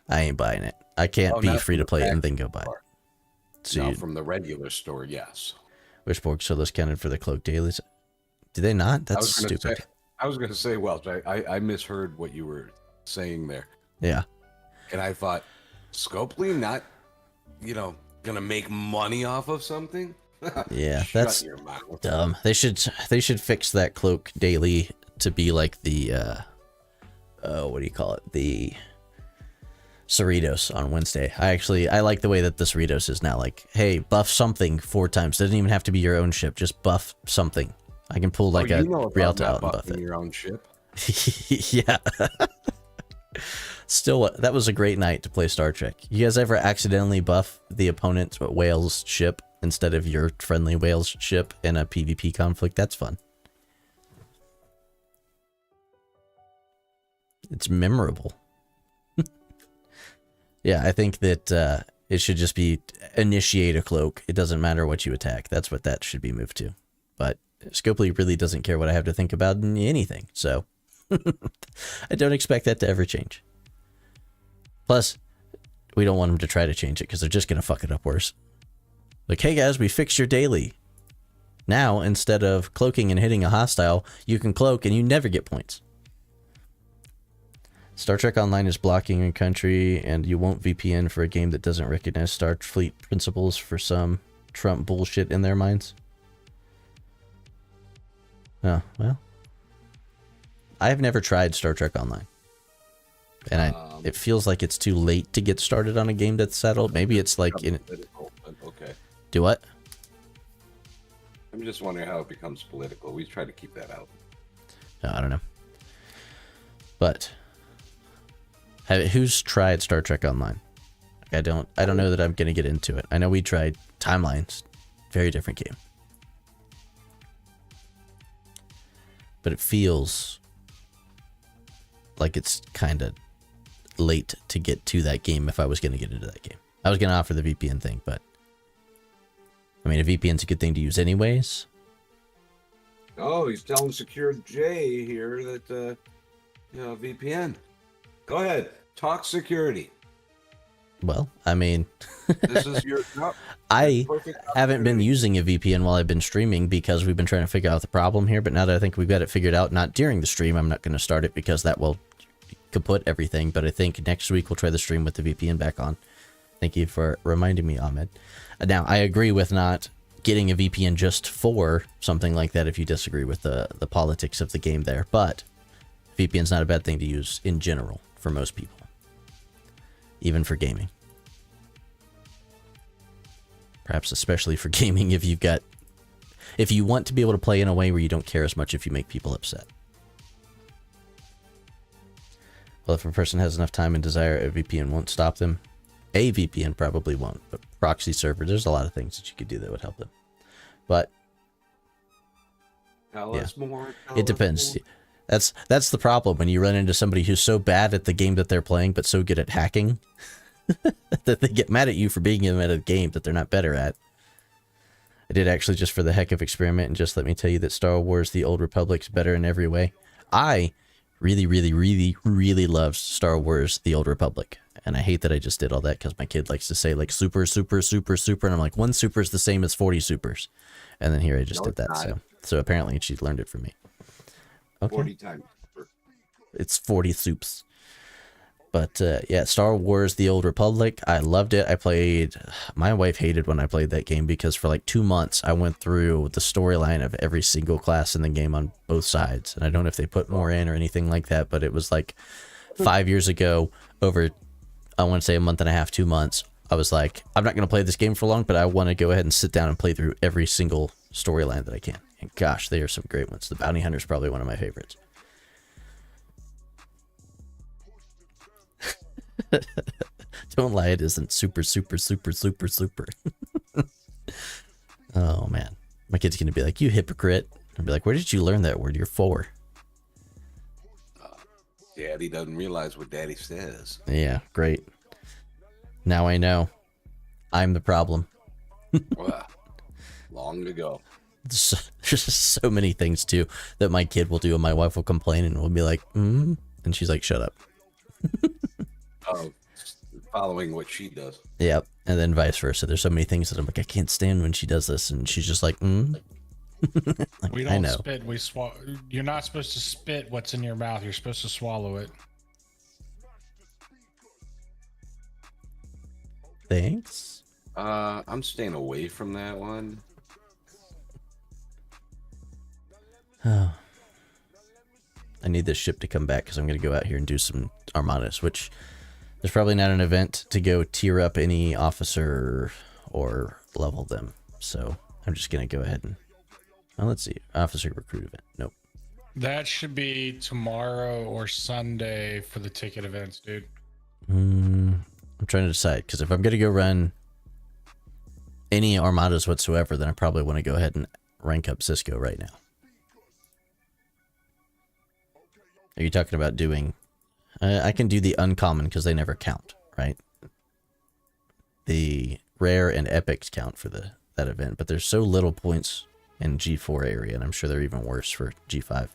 I ain't buying it. I can't be free to play and then go buy it. So no, from the regular store, yes. Wishborg Solos counted for the cloak dailies. Do they not? That's stupid. I was going to say, Welch, I misheard what you were saying there. Yeah. And I thought, Scopely not, going to make money off of something? Yeah, that's your mouth. Dumb. They should fix that cloak daily to be like the, what do you call it? The Cerritos on Wednesday. I like the way that the Cerritos is now. Like, hey, buff something 4 times. Doesn't even have to be your own ship. Just buff something. I can pull like a Rialto out and buff it. Your own ship. Yeah. Still, that was a great night to play Star Trek. You guys ever accidentally buff the opponent's whale's ship instead of your friendly whale's ship in a PvP conflict? That's fun. It's memorable. Yeah, I think that it should just be initiate a cloak. It doesn't matter what you attack. That's what that should be moved to. But Scopely really doesn't care what I have to think about in anything, so I don't expect that to ever change. Plus, we don't want them to try to change it because they're just going to fuck it up worse. Like, hey guys, we fixed your daily. Now, instead of cloaking and hitting a hostile, you can cloak and you never get points. Star Trek Online is blocking in country, and you won't VPN for a game that doesn't recognize Starfleet principles for some Trump bullshit in their minds. Oh, well. I've never tried Star Trek Online. And it feels like it's too late to get started on a game that's settled. Maybe it's like in... Okay. Do what? I'm just wondering how it becomes political. We try to keep that out. No, I don't know. But... who's tried Star Trek Online? I don't know that I'm going to get into it. I know we tried Timelines. Very different game. But it feels like it's kind of late to get to that game if I was going to get into that game. I was going to offer the VPN thing, but... I mean, a VPN's a good thing to use anyways. Oh, he's telling Secure J here that, VPN. Go ahead. Talk security. Well, I mean... This is your... No, I haven't been using a VPN while I've been streaming because we've been trying to figure out the problem here, but now that I think we've got it figured out, not during the stream, I'm not going to start it because that will kaput everything, but I think next week we'll try the stream with the VPN back on. Thank you for reminding me, Ahmed. Now, I agree with not getting a VPN just for something like that if you disagree with the politics of the game there, but VPN's not a bad thing to use in general for most people. Even for gaming. Perhaps especially for gaming if you want to be able to play in a way where you don't care as much if you make people upset. Well, if a person has enough time and desire, a VPN won't stop them. A VPN probably won't, but proxy server, there's a lot of things that you could do that would help them. But tell us more. It depends. That's the problem when you run into somebody who's so bad at the game that they're playing, but so good at hacking that they get mad at you for being in at a game that they're not better at. I did actually just for the heck of experiment, and just let me tell you that Star Wars: The Old Republic's better in every way. I really, really, really, really love Star Wars: The Old Republic, and I hate that I just did all that because my kid likes to say like super, super, super, super, and I'm like, one super is the same as 40 supers, and then here I just did that. So apparently she learned it from me. Okay. 40 times. It's 40 soups. But yeah, Star Wars: The Old Republic. I loved it. My wife hated when I played that game because for like 2 months I went through the storyline of every single class in the game on both sides. And I don't know if they put more in or anything like that, but it was like 5 years ago, over, I want to say a month and a half, 2 months. I was like, I'm not going to play this game for long, but I want to go ahead and sit down and play through every single storyline that I can. And gosh, they are some great ones. The Bounty Hunter is probably one of my favorites. Don't lie, it isn't super. Oh man, my kid's gonna be like, you hypocrite. I'll be like, where did you learn that word? You're 4. Daddy doesn't realize what Daddy says. Yeah, great. Now I know. I'm the problem. Well, long ago. There's just so many things too that my kid will do, and my wife will complain, and we'll be like, and she's like, shut up. Oh, following what she does. Yep, and then vice versa. There's so many things that I'm like, I can't stand when she does this, and she's just like, Like, We I don't know. spit. We swallow. You're not supposed to spit what's in your mouth. You're supposed to swallow it. Thanks. I'm staying away from that one. Oh. I need this ship to come back because I'm going to go out here and do some armadas, which there's probably not an event to go tier up any officer or level them. So I'm just going to go ahead and, well, let's see, officer recruit event. Nope. That should be tomorrow or Sunday for the ticket events, dude. I'm trying to decide because if I'm going to go run any armadas whatsoever, then I probably want to go ahead and rank up Cisco right now. Are you talking about doing... I can do the uncommon because they never count, right? The rare and epics count for that event, but there's so little points in G4 area, and I'm sure they're even worse for G5.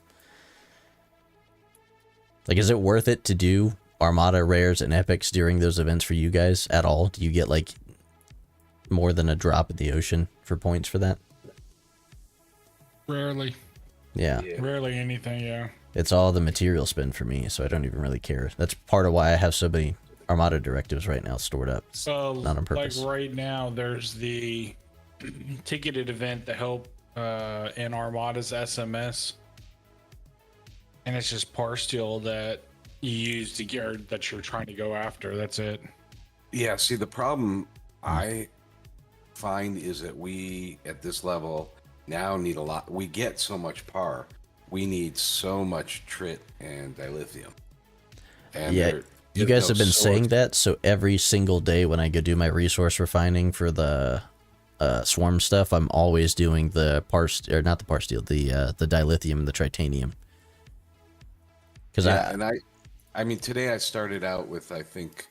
Like, is it worth it to do Armada, rares, and epics during those events for you guys at all? Do you get, like, more than a drop in the ocean for points for that? Rarely. Yeah. Rarely anything, yeah. It's all the material spend for me, so I don't even really care. That's part of why I have so many Armada directives right now stored up. It's So, not on purpose. like right now, there's the ticketed event to help in Armada's SMS. And it's just par steel that you use to get, or that you're trying to go after. That's it. Yeah, see, the problem I find is that we, at this level, now need a lot. We get so much par. We need so much trit and dilithium. And Yeah, you guys have been saying that, so every single day when I go do my resource refining for the swarm stuff, I'm always doing the not the parsteel, the dilithium and the tritanium. Because I mean, today I started out with, I think,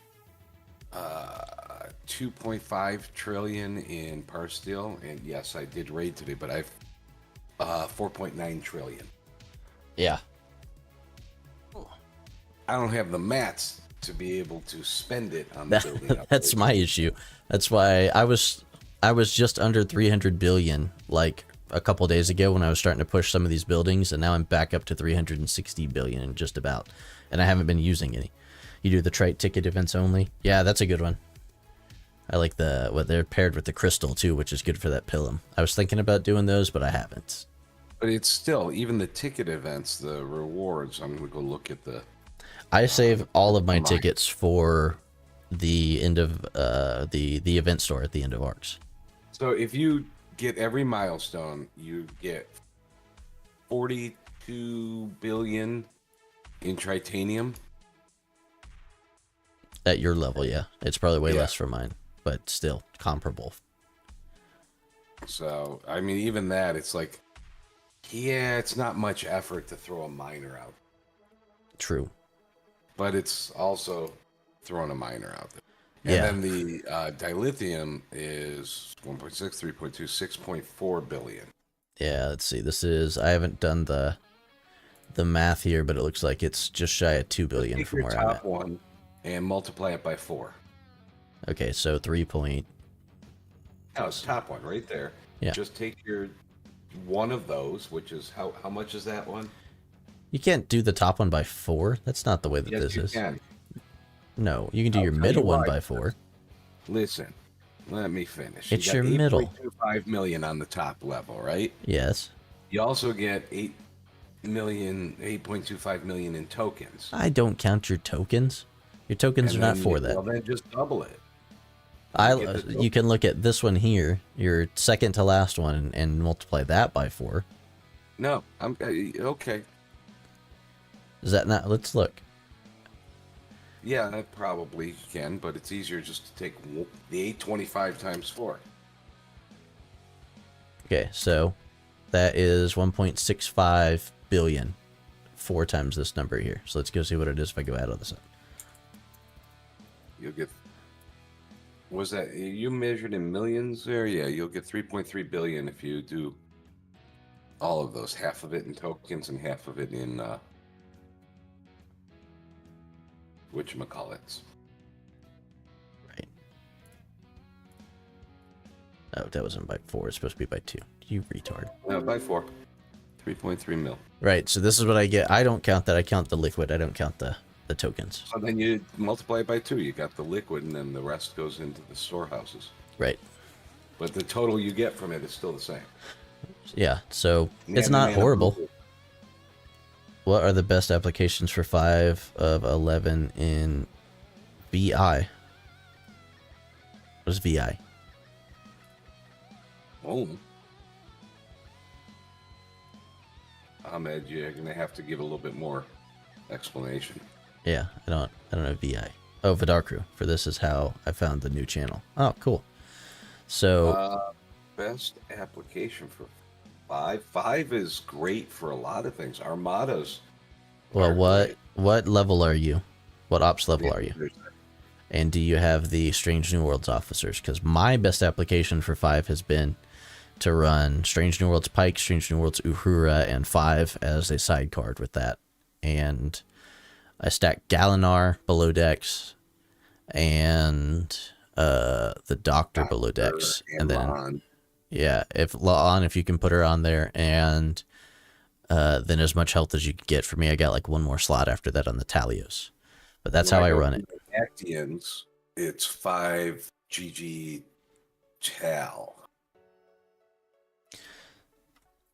2.5 trillion in parsteel, and yes, I did raid today, but I've 4.9 trillion. Yeah. I don't have the mats to be able to spend it on the building. That's my issue. That's why I was just under 300 billion like a couple days ago when I was starting to push some of these buildings, and now I'm back up to 360 billion just about, and I haven't been using any. You do the trite ticket events only? Yeah, that's a good one. I like what they're paired with the crystal too, which is good for that pilum. I was thinking about doing those, but I haven't. But it's still, even the ticket events, the rewards, I'm going to go look at the... I save all of my tickets for the end of the event store at the end of arcs. So if you get every milestone, you get 42 billion in tritanium. At your level, yeah. It's probably way less for mine, but still comparable. So, I mean, even that, it's like, yeah, it's not much effort to throw a miner out. True. But it's also throwing a miner out there. Yeah. And then the dilithium is 1.6, 3.2, 6.4 billion. Yeah, let's see. This is, I haven't done the math here, but it looks like it's just shy of 2 billion Take from your where I'm top at. one and multiply it by 4. Okay, so 3 point. No, it's top one right there. Yeah. Just take your one of those, which is how much is that one? You can't do the top one by 4. That's not the way that Yes, this you is. can. No, you can do I'll your tell middle you one why. by 4. Listen, let me finish. It's you got your middle. 8.25 million on the top level, right? Yes. You also get 8.25 million in tokens. I don't count your tokens. Your tokens are not for that. Well, then just double it. You can look at this one here, your second to last one, and multiply that by 4. No, I'm okay. Is that not? Let's look. Yeah, I probably can, but it's easier just to take the 825 times 4. Okay, so that is 1.65 billion. 4 times this number here. So let's go see what it is if I go add all this up. You'll get. Was that you measured in millions there? Yeah, you'll get 3.3 billion if you do all of those. Half of it in tokens and half of it in whatchamacallits. Right. Oh, that wasn't by 4. It's supposed to be by 2. You retard. No, by 4. 3.3 mil. Right, so this is what I get. I don't count that. I count the liquid. I don't count the tokens. So then you multiply it by 2. You got the liquid, and then the rest goes into the storehouses. Right. But the total you get from it is still the same. Yeah, so it's Yeah, not man, horrible. What are the best applications for 5 of 11 in VI? What is VI? Oh. Ahmed, you're gonna have to give a little bit more explanation. Yeah, I don't know VI. Oh, Vidarkru. For this is how I found the new channel. Oh, cool. So Best application for 5. 5 is great for a lot of things. Armadas. well, are great. what level are you? What ops level are you? There's- And do you have the Strange New Worlds officers? Because my best application for 5 has been to run Strange New Worlds Pike, Strange New Worlds Uhura, and 5 as a side card with that. And I stacked Dalinar below decks and the Doctor below decks. And then, La'an. yeah, if La'an, if you can put her on there, and then as much health as you can get. For me, I got like one more slot after that on the Talios. But that's how I run it. Actians, it's 5 GG Tal.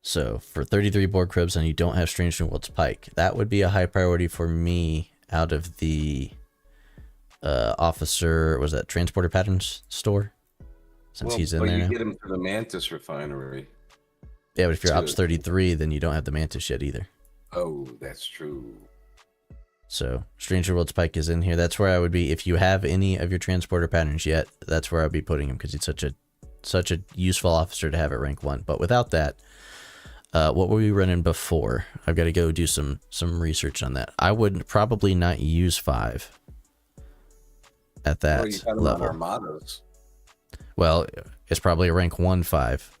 So for 33 board cribs and you don't have Strange New Worlds Pike, that would be a high priority for me out of the officer, was that Transporter Patterns store? Since he's in there you now. get him for the Mantis refinery. Yeah, but if you're So- Ops 33, then you don't have the Mantis yet either. Oh, that's true. So Strange New Worlds Pike is in here. That's where I would be. If you have any of your Transporter Patterns yet, that's where I'd be putting him because he's such a useful officer to have at rank 1. But without that, what were we running before? I've got to go do some research on that. I would probably not use 5 at that You got him level. on Armadas. Well, it's probably a rank 1 5.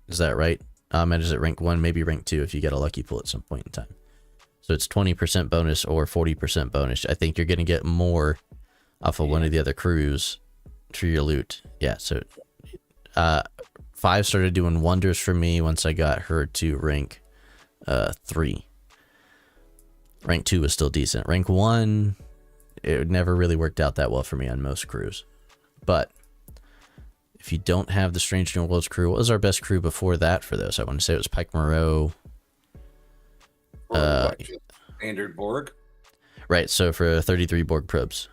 Is that right? And is it rank 1, maybe rank 2 if you get a lucky pull at some point in time. So it's 20% bonus or 40% bonus. I think you're going to get more off of one of the other crews for your loot. Yeah, so 5 started doing wonders for me once I got her to rank 3. Rank 2 was still decent. Rank 1, it never really worked out that well for me on most crews. But if you don't have the Strange New Worlds crew, what was our best crew before that for those? I want to say it was Pike Moreau. Standard Borg. Right, so for 33 Borg probes.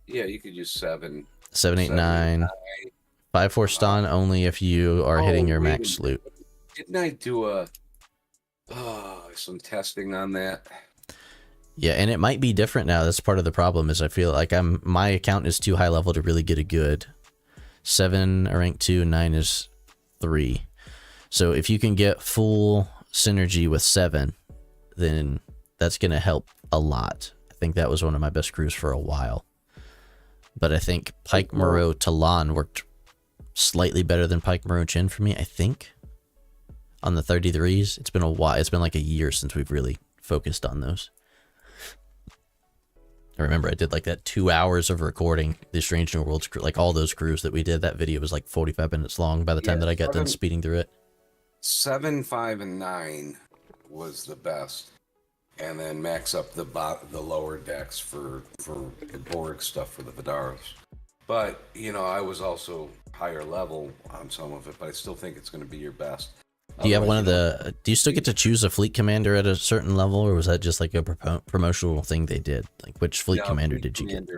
Yeah, you could use 7. 7, 8, 9. 5, 4 stun only if you are hitting your max loot. Didn't I do some testing on that? Yeah, and it might be different now. That's part of the problem is I feel like my account is too high level to really get a good 7 or rank 2, 9 is 3. So if you can get full synergy with 7, then that's going to help a lot. I think that was one of my best crews for a while. But I think Pike Moreau Talon worked slightly better than Pike Moreau Chin for me, I think. On the 33s, it's been a while. It's been like a year since we've really focused on those. I remember I did like that 2 hours of recording the Strange New Worlds crew, like all those crews that we did. That video was like 45 minutes long by the time that I got done speeding through it. 7, 5, and 9 was the best. and then max up the lower decks for Borg stuff for the Vidaros. But I was also higher level on some of it, but I still think it's going to be your best. Do you have one of the? Do you still get to choose a fleet commander at a certain level, or was that just like a promotional thing they did? Like, which fleet commander did you get?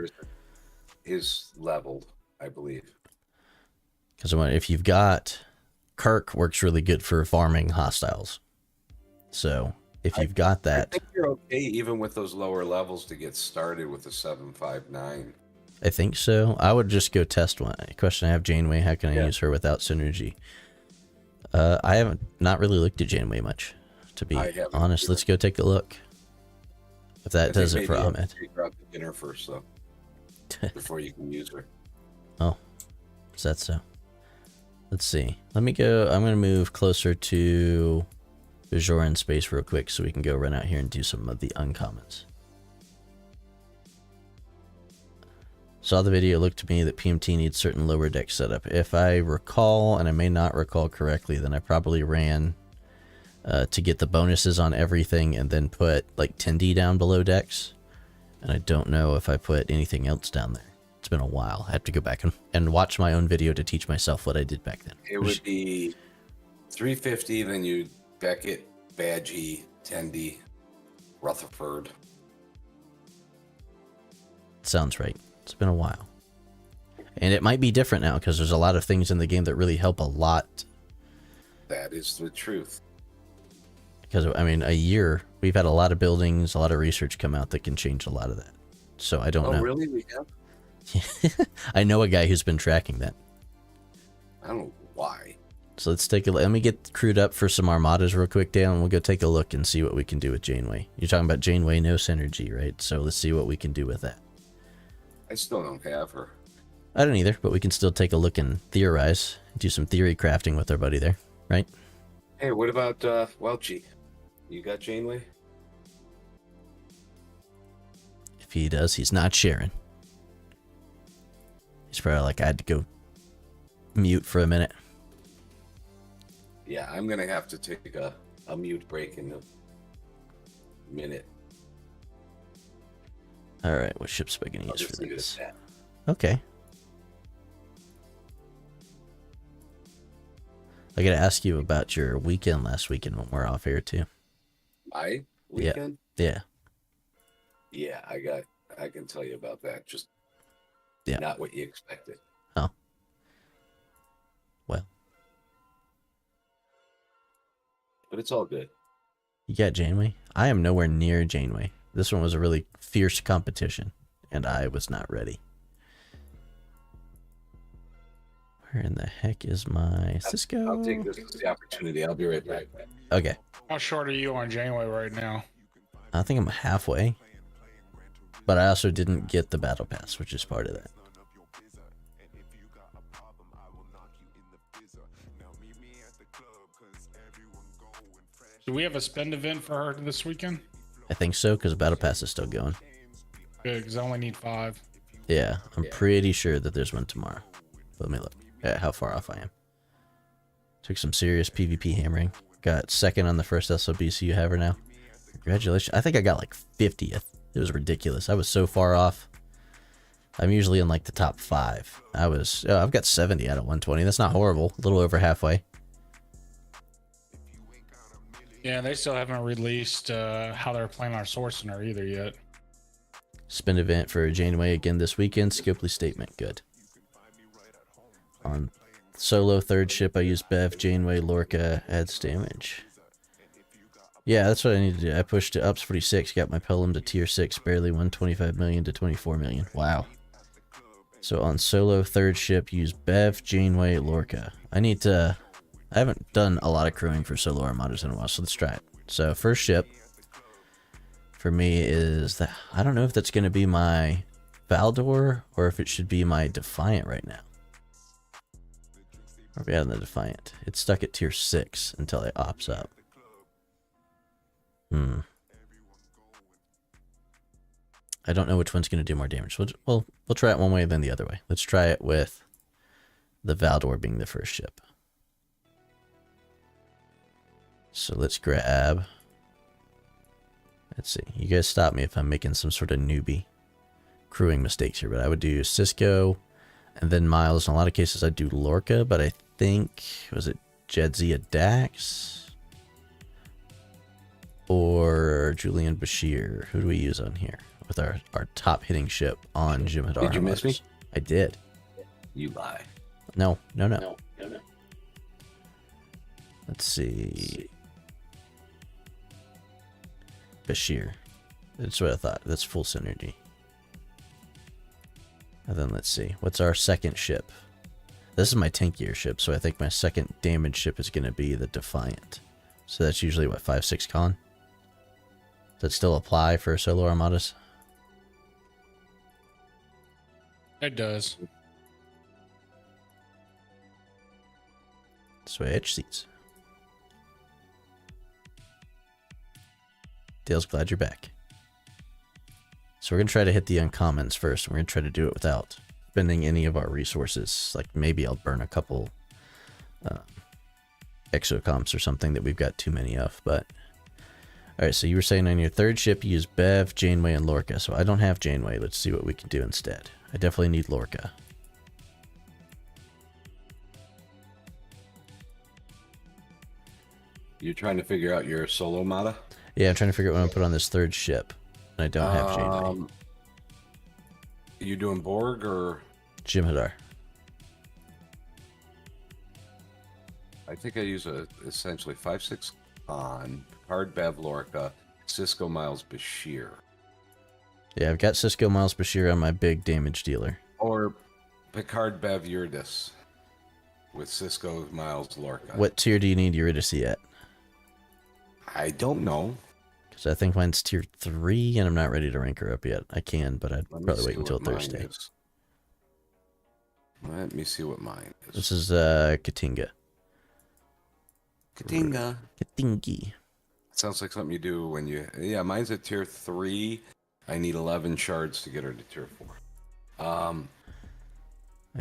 Is leveled, I believe. Because if you've got Kirk, works really good for farming hostiles. So if you've got that, I think you're okay even with those lower levels to get started with the 759. I think so. I would just go test one. Question I have: Janeway. How can I use her without synergy? I haven't not really looked at Janeway much, to be honest. Let's go take a look. If that does it for Ahmed. Figure out the dinner first, though, before you can use her. Oh, is that so? Let's see. Let me go. I'm going to move closer to Bajoran space real quick so we can go run out here and do some of the uncommons. Saw the video, looked to me that PMT needs certain lower deck setup. If I recall, and I may not recall correctly, then I probably ran to get the bonuses on everything and then put like 10D down below decks. And I don't know if I put anything else down there. It's been a while. I have to go back and watch my own video to teach myself what I did back then. It would be 350, then you Beckett, Badgie, 10D, Rutherford. Sounds right. It's been a while. And it might be different now because there's a lot of things in the game that really help a lot. That is the truth. Because, I mean, a year, we've had a lot of buildings, a lot of research come out that can change a lot of that. So I don't know. Oh, really? We have? I know a guy who's been tracking that. I don't know why. So let's take a look. Let me get crewed up for some armadas real quick, Dale, and we'll go take a look and see what we can do with Janeway. You're talking about Janeway, no synergy, right? So let's see what we can do with that. I still don't have her. I don't either, but we can still take a look and theorize, do some theory crafting with our buddy there, right? Hey, what about Welchie? You got Janeway? If he does, he's not sharing. He's probably like, I had to go mute for a minute. Yeah, I'm going to have to take a mute break in a minute. All right, what ships am I going to use for this? That. Okay. I got to ask you about your weekend last weekend when we're off air too. My weekend? Yeah. Yeah, I can tell you about that. Just not what you expected. Oh. Well. But it's all good. You got Janeway? I am nowhere near Janeway. This one was a really fierce competition, and I was not ready. Where in the heck is my Cisco? I'll take this as the opportunity. I'll be right back. Okay. How short are you on Janeway right now? I think I'm halfway. But I also didn't get the battle pass, which is part of that. Do we have a spend event for her this weekend? I think so, because the battle pass is still going. Good, because I only need 5. Yeah, I'm pretty sure that there's one tomorrow. Let me look at how far off I am. Took some serious PvP hammering. Got second on the first SLBC you have her now. Congratulations. I think I got like 50th. It was ridiculous. I was so far off. I'm usually in like the top 5. I've got 70 out of 120. That's not horrible. A little over halfway. Yeah, they still haven't released how they're planning on sourcing her either yet. Spin event for Janeway again this weekend. Scopely statement. Good. On solo third ship, I use Bev, Janeway, Lorca, adds damage. Yeah, that's what I need to do. I pushed to ups 46, got my Pelham to tier 6, barely 125 million to 24 million. Wow. So on solo third ship, use Bev, Janeway, Lorca. I haven't done a lot of crewing for solo armadas in a while, so let's try it. So first ship for me is that I don't know if that's going to be my Valdor or if it should be my Defiant right now. Where are we at on the Defiant? It's stuck at tier 6 until it opts up. I don't know which one's going to do more damage. We'll try it one way, then the other way. Let's try it with the Valdor being the first ship. So let's grab Let's see. You guys stop me if I'm making some sort of newbie crewing mistakes here, but I would do Cisco and then Miles. In a lot of cases, I'd do Lorca, but I think, was it Jedzia Dax or Julian Bashir? Who do we use on here with our top hitting ship on Jim'Hadar? Did you miss me? I did. You lie. No. Let's see. Bashir. That's what I thought. That's full synergy. And then let's see. What's our second ship? This is my tankier ship, so I think my second damage ship is going to be the Defiant. So that's usually, what, 5-6 con? Does that still apply for solo armadas? It does. Switch seats. Dale's glad you're back. So we're going to try to hit the uncommons first. We're going to try to do it without spending any of our resources. Like maybe I'll burn a couple exocomps or something that we've got too many of. But alright, so you were saying on your third ship you use Bev, Janeway, and Lorca. So I don't have Janeway. Let's see what we can do instead. I definitely need Lorca. You're trying to figure out your solo mata? Yeah, I'm trying to figure out what I'm going to put on this third ship. And I don't have Janeway. You doing Borg or? Jim'Hadar. I think I use essentially 5-6 on Picard, Bev, Lorca, Cisco, Miles, Bashir. Yeah, I've got Cisco, Miles, Bashir on my big damage dealer. Or Picard, Bev, Eurydice with Cisco, Miles, Lorca. What tier do you need Eurydice at? I don't know. Because I think mine's tier 3 and I'm not ready to rank her up yet. I can, but I'd probably wait until Thursday. Let me see what mine is. This is Katinga. Katingi. Sounds like something you do when you... Yeah, mine's at tier 3. I need 11 shards to get her to tier 4. I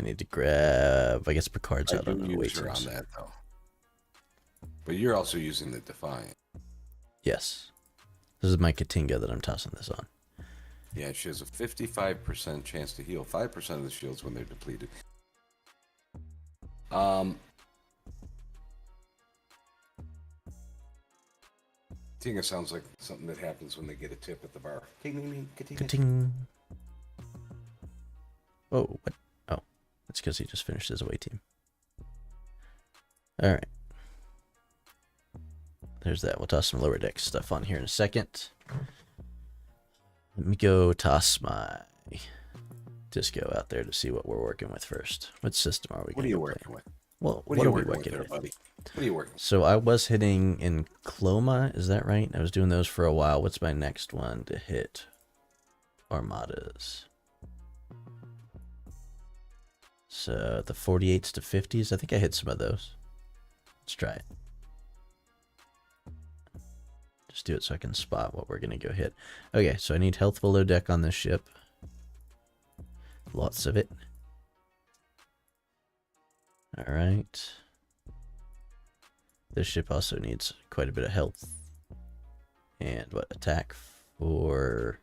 need to grab... I guess Picard's I out on do the use her on that, though. But you're also using the Defiant. Yes. This is my Katinga that I'm tossing this on. Yeah, she has a 55% chance to heal 5% of the shields when they're depleted. Katinga sounds like something that happens when they get a tip at the bar. Kating. Oh, what? Oh, that's because he just finished his away team. Alright. There's that. We'll toss some lower deck stuff on here in a second. Let me go toss my disco out there to see what we're working with first. What system are we What are you working with? Well, What are we working with, buddy? What are you working with? So I was hitting in Cloma, is that right? I was doing those for a while. What's my next one to hit armadas? So the 48s to 50s, I think I hit some of those. Let's try it. Just do it so I can spot what we're going to go hit. Okay, so I need health below deck on this ship. Lots of it. Alright. This ship also needs quite a bit of health. And what? Attack for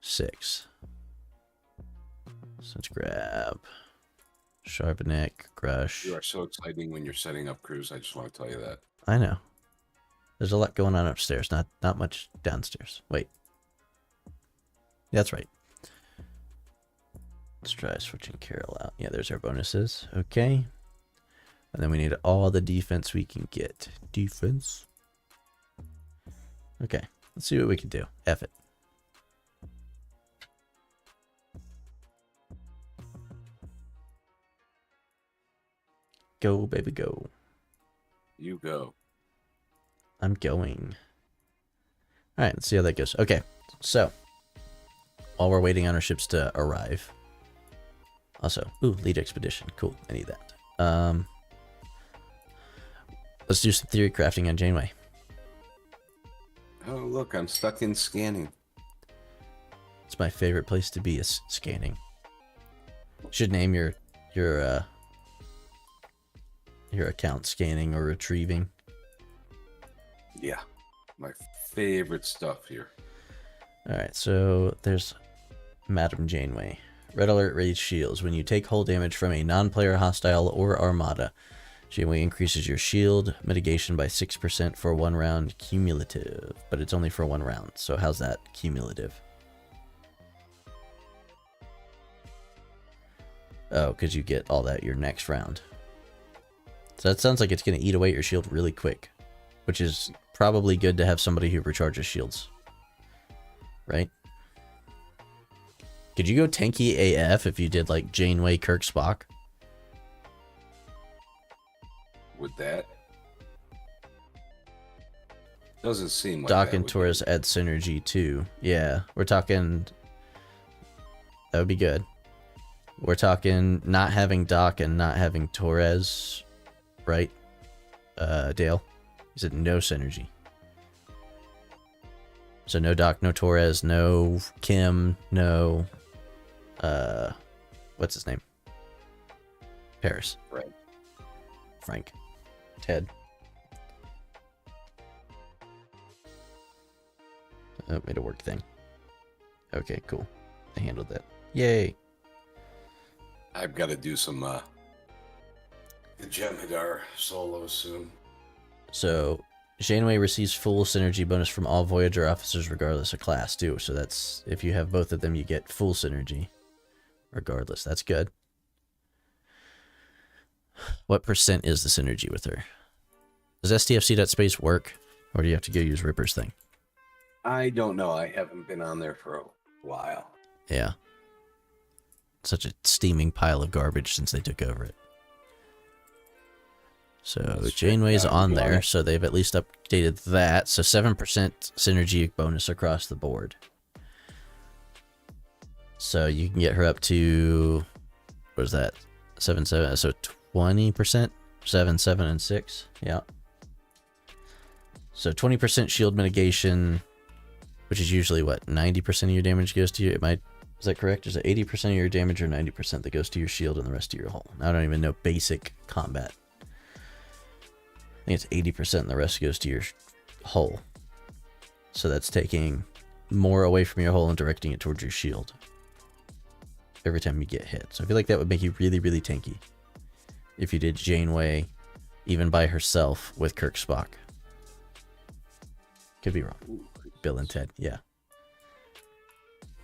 6. So let's grab Sharpeneck, Crush. You are so exciting when you're setting up crews. I just want to tell you that. I know. There's a lot going on upstairs, not much downstairs. Wait. Yeah, that's right. Let's try switching Carol out. Yeah, there's our bonuses. Okay. And then we need all the defense we can get. Defense. Okay. Let's see what we can do. F it. Go, baby, go. You go. I'm going. Alright, let's see how that goes. Okay, so while we're waiting on our ships to arrive. Also, ooh, lead expedition. Cool, I need that. Let's do some theory crafting on Janeway. Oh, look, I'm stuck in scanning. It's my favorite place to be, is scanning. Should name your account scanning or retrieving. Yeah, my favorite stuff here. Alright, so there's Madam Janeway. Red alert raised shields. When you take hull damage from a non-player hostile or armada, Janeway increases your shield mitigation by 6% for 1 round cumulative. But it's only for 1 round, so how's that cumulative? Oh, because you get all that your next round. So that sounds like it's going to eat away at your shield really quick. Which is probably good to have somebody who recharges shields. Right? Could you go tanky AF if you did like Janeway, Kirk, Spock? With that? Doesn't seem like Doc that and would Torres add synergy too. Yeah, we're talking... That would be good. We're talking not having Doc and not having Torres, right? Dale? You said no synergy. So no Doc, no Torres, no Kim, no... what's his name? Paris. Right. Frank. Ted. Oh, made a work thing. Okay, cool. I handled that. Yay. I've got to do some Jem'Hadar solos soon. So, Janeway receives full synergy bonus from all Voyager officers regardless of class, too. So that's, if you have both of them, you get full synergy. Regardless. That's good. What percent is the synergy with her? Does STFC.space work? Or do you have to go use Ripper's thing? I don't know. I haven't been on there for a while. Yeah. Such a steaming pile of garbage since they took over it. So Janeway's on there, so they've at least updated that. So 7% synergy bonus across the board. So you can get her up to, what is that? 7, so 20%? 7, 7, and 6. Yeah. So 20% shield mitigation, which is usually what, 90% of your damage goes to you? Is that correct? Is it 80% of your damage or 90% that goes to your shield and the rest of your hull? I don't even know basic combat. I think it's 80% and the rest goes to your hull. So that's taking more away from your hull and directing it towards your shield every time you get hit. So I feel like that would make you really, really tanky if you did Janeway even by herself with Kirk Spock. Could be wrong. Bill and Ted, yeah.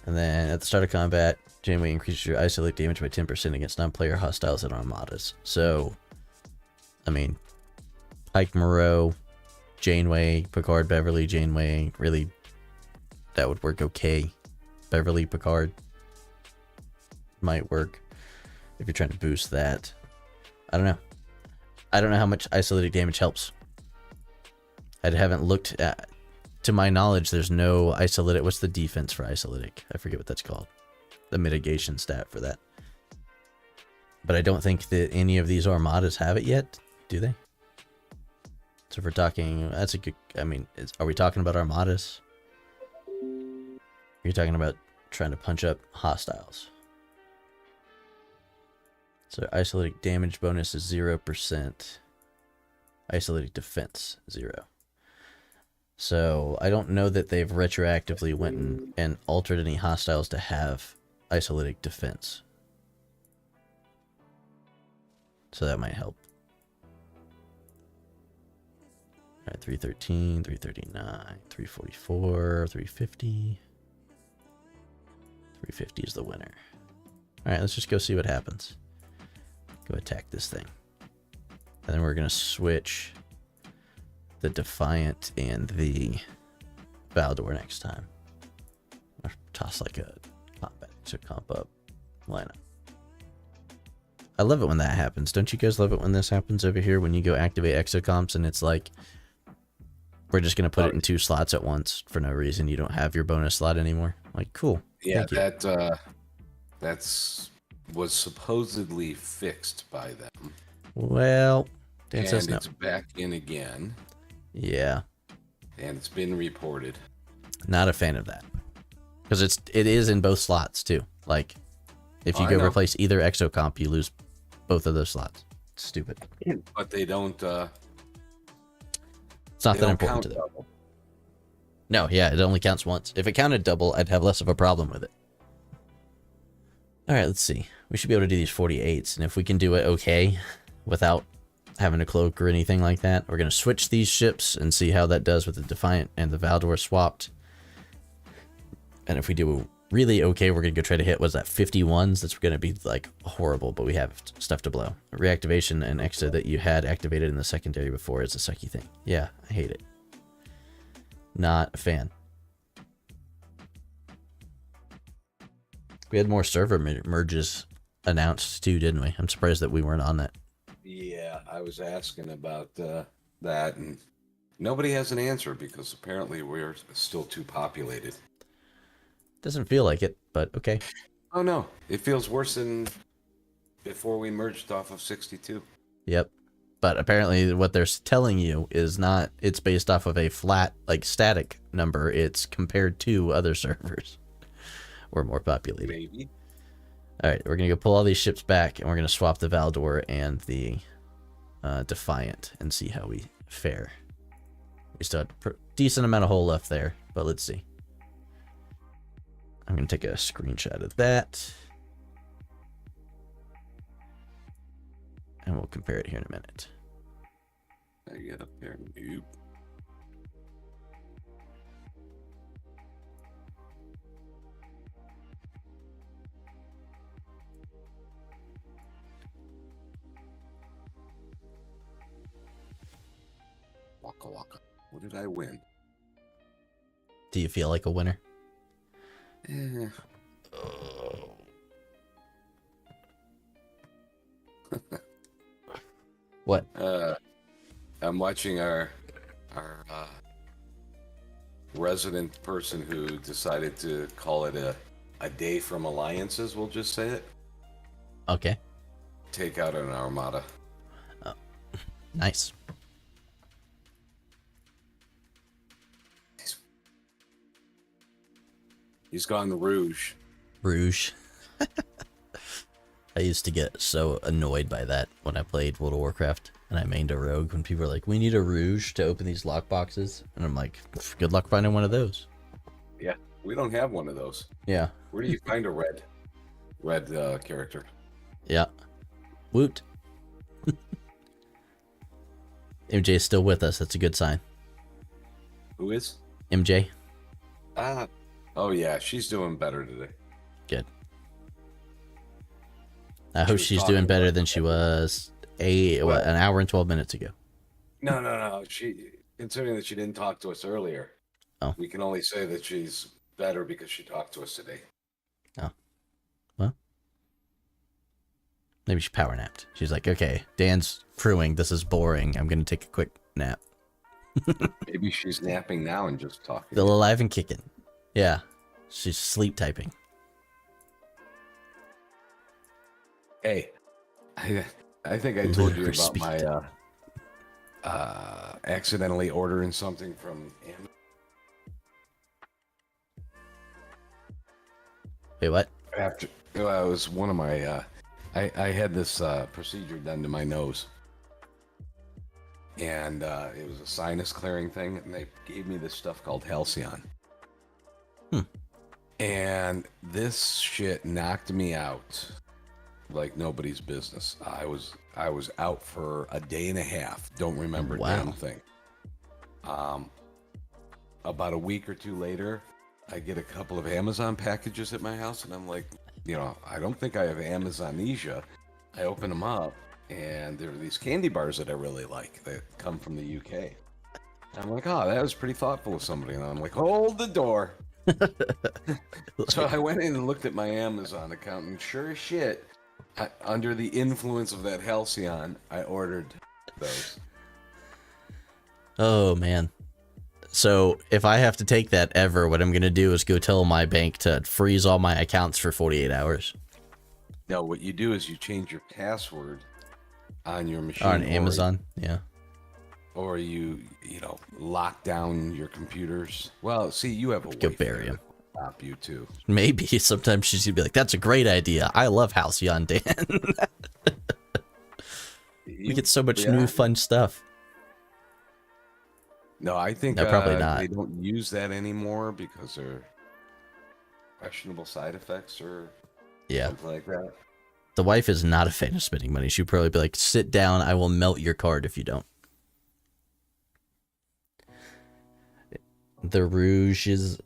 And then at the start of combat, Janeway increases your isolate damage by 10% against non-player hostiles and armadas. So, I mean, Pike, Moreau, Janeway, Picard, Beverly, Janeway, really, that would work okay. Beverly, Picard might work if you're trying to boost that. I don't know. I don't know how much isolated damage helps. I haven't looked at... To my knowledge, there's no isolated... What's the defense for isolatic? I forget what that's called. The mitigation stat for that. But I don't think that any of these armadas have it yet, do they? So if we're talking... That's a good... I mean, are we talking about armadas? You're talking about trying to punch up hostiles. So isolated damage bonus is 0%. Isolated defense, 0. So I don't know that they've retroactively went and altered any hostiles to have isolated defense. So that might help. Alright, 313, 339, 344, 350. 350 is the winner. Alright, let's just go see what happens. Go attack this thing. And then we're going to switch the Defiant and the Valdor next time. Or toss like a combat to comp up lineup. I love it when that happens. Don't you guys love it when this happens over here? When you go activate exocomps and it's like, we're just going to put it in 2 slots at once for no reason. You don't have your bonus slot anymore. Like, cool. Yeah, that's was supposedly fixed by them. Well, Dan says no. And it's back in again. Yeah. And it's been reported. Not a fan of that. Because it is in both slots too. Like, if you go replace either exocomp, you lose both of those slots. It's stupid. But they don't... it's not that important to them. No, yeah, it only counts once. If it counted double, I'd have less of a problem with it. Alright, let's see. We should be able to do these 48s, and if we can do it okay, without having a cloak or anything like that, we're going to switch these ships and see how that does with the Defiant and the Valdor swapped. And if we do really okay, we're going to go try to hit, what's that, 51s? That's going to be, like, horrible, but we have stuff to blow. Reactivation and extra that you had activated in the secondary before is a sucky thing. Yeah, I hate it. Not a fan. We had more server merges announced too, didn't we? I'm surprised that we weren't on that. Yeah, I was asking about that, and nobody has an answer because apparently we're still too populated. Doesn't feel like it, but okay. Oh no, it feels worse than before we merged off of 62. Yep. But apparently what they're telling you is not, it's based off of a flat, like, static number. It's compared to other servers. We're more populated. Maybe. Alright, we're going to go pull all these ships back, and we're going to swap the Valdor and the Defiant and see how we fare. We still have a decent amount of hull left there, but let's see. I'm going to take a screenshot of that. And we'll compare it here in a minute. I get up there. Nope. Waka waka. What did I win? Do you feel like a winner? Eh. What? I'm watching our resident person who decided to call it a day from alliances. We'll just say it. Okay. Take out an armada. Oh, nice. He's gone to Rouge. Rouge. I used to get so annoyed by that when I played World of Warcraft and I mained a rogue when people were like, we need a Rouge to open these lockboxes. And I'm like, good luck finding one of those. Yeah, we don't have one of those. Yeah. Where do you find a red character? Yeah. Woot. MJ is still with us. That's a good sign. Who is? MJ. Oh yeah, she's doing better today. Good. I hope she's doing better than she was an hour and 12 minutes ago. No. Considering that she didn't talk to us earlier, we can only say that she's better because she talked to us today. Oh. Well. Maybe she power napped. She's like, okay, Dan's crewing. This is boring. I'm going to take a quick nap. Maybe she's napping now and just talking. Still alive and kicking. Yeah. She's sleep typing. Hey, I think I told you about my accidentally ordering something from Amazon. Wait, what? After it was one of my, I had this procedure done to my nose, and it was a sinus clearing thing, and they gave me this stuff called Halcyon. And this shit knocked me out like nobody's business. I was out for a day and a half. Don't remember a damn thing. About a week or two later, I get a couple of Amazon packages at my house, and I'm like, I don't think I have Amazonesia. I open them up, and there are these candy bars that I really like that come from the UK. I'm like, oh, that was pretty thoughtful of somebody. And I'm like, hold the door. So I went in and looked at my Amazon account, and sure as shit, under the influence of that Halcyon, I ordered those. Oh, man. So if I have to take that ever, what I'm going to do is go tell my bank to freeze all my accounts for 48 hours. No, what you do is you change your password on your machine. On Amazon, yeah. Or you lock down your computers. Well, see, you have a Go wife bury there him. to stop you too. Maybe sometimes she's gonna be like, "That's a great idea. I love Halcyon, Dan." We get so much new fun stuff. No, I think No, probably not. they don't use that anymore because they're questionable side effects or something like that. The wife is not a fan of spending money. She'd probably be like, sit down, I will melt your card if you don't. The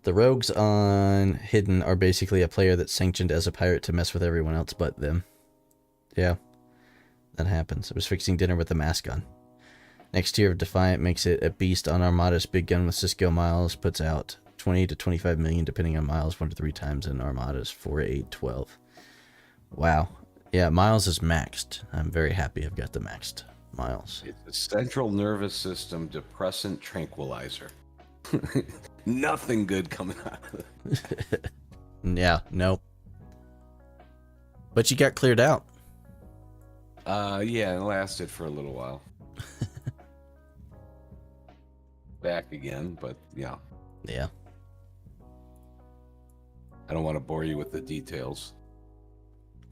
rogues on Hidden are basically a player that's sanctioned as a pirate to mess with everyone else but them. Yeah, that happens. I was fixing dinner with the mask on. Next tier of Defiant makes it a beast on Armada's big gun with Cisco Miles, puts out 20 to 25 million depending on Miles 1 to 3 times, and Armada's 4, 8, 12. Wow. Yeah, Miles is maxed. I'm very happy I've got the maxed Miles. It's a central nervous system depressant tranquilizer. Nothing good coming out of it. Yeah, nope. But you got cleared out. Yeah, it lasted for a little while. Back again, but yeah. Yeah. I don't want to bore you with the details.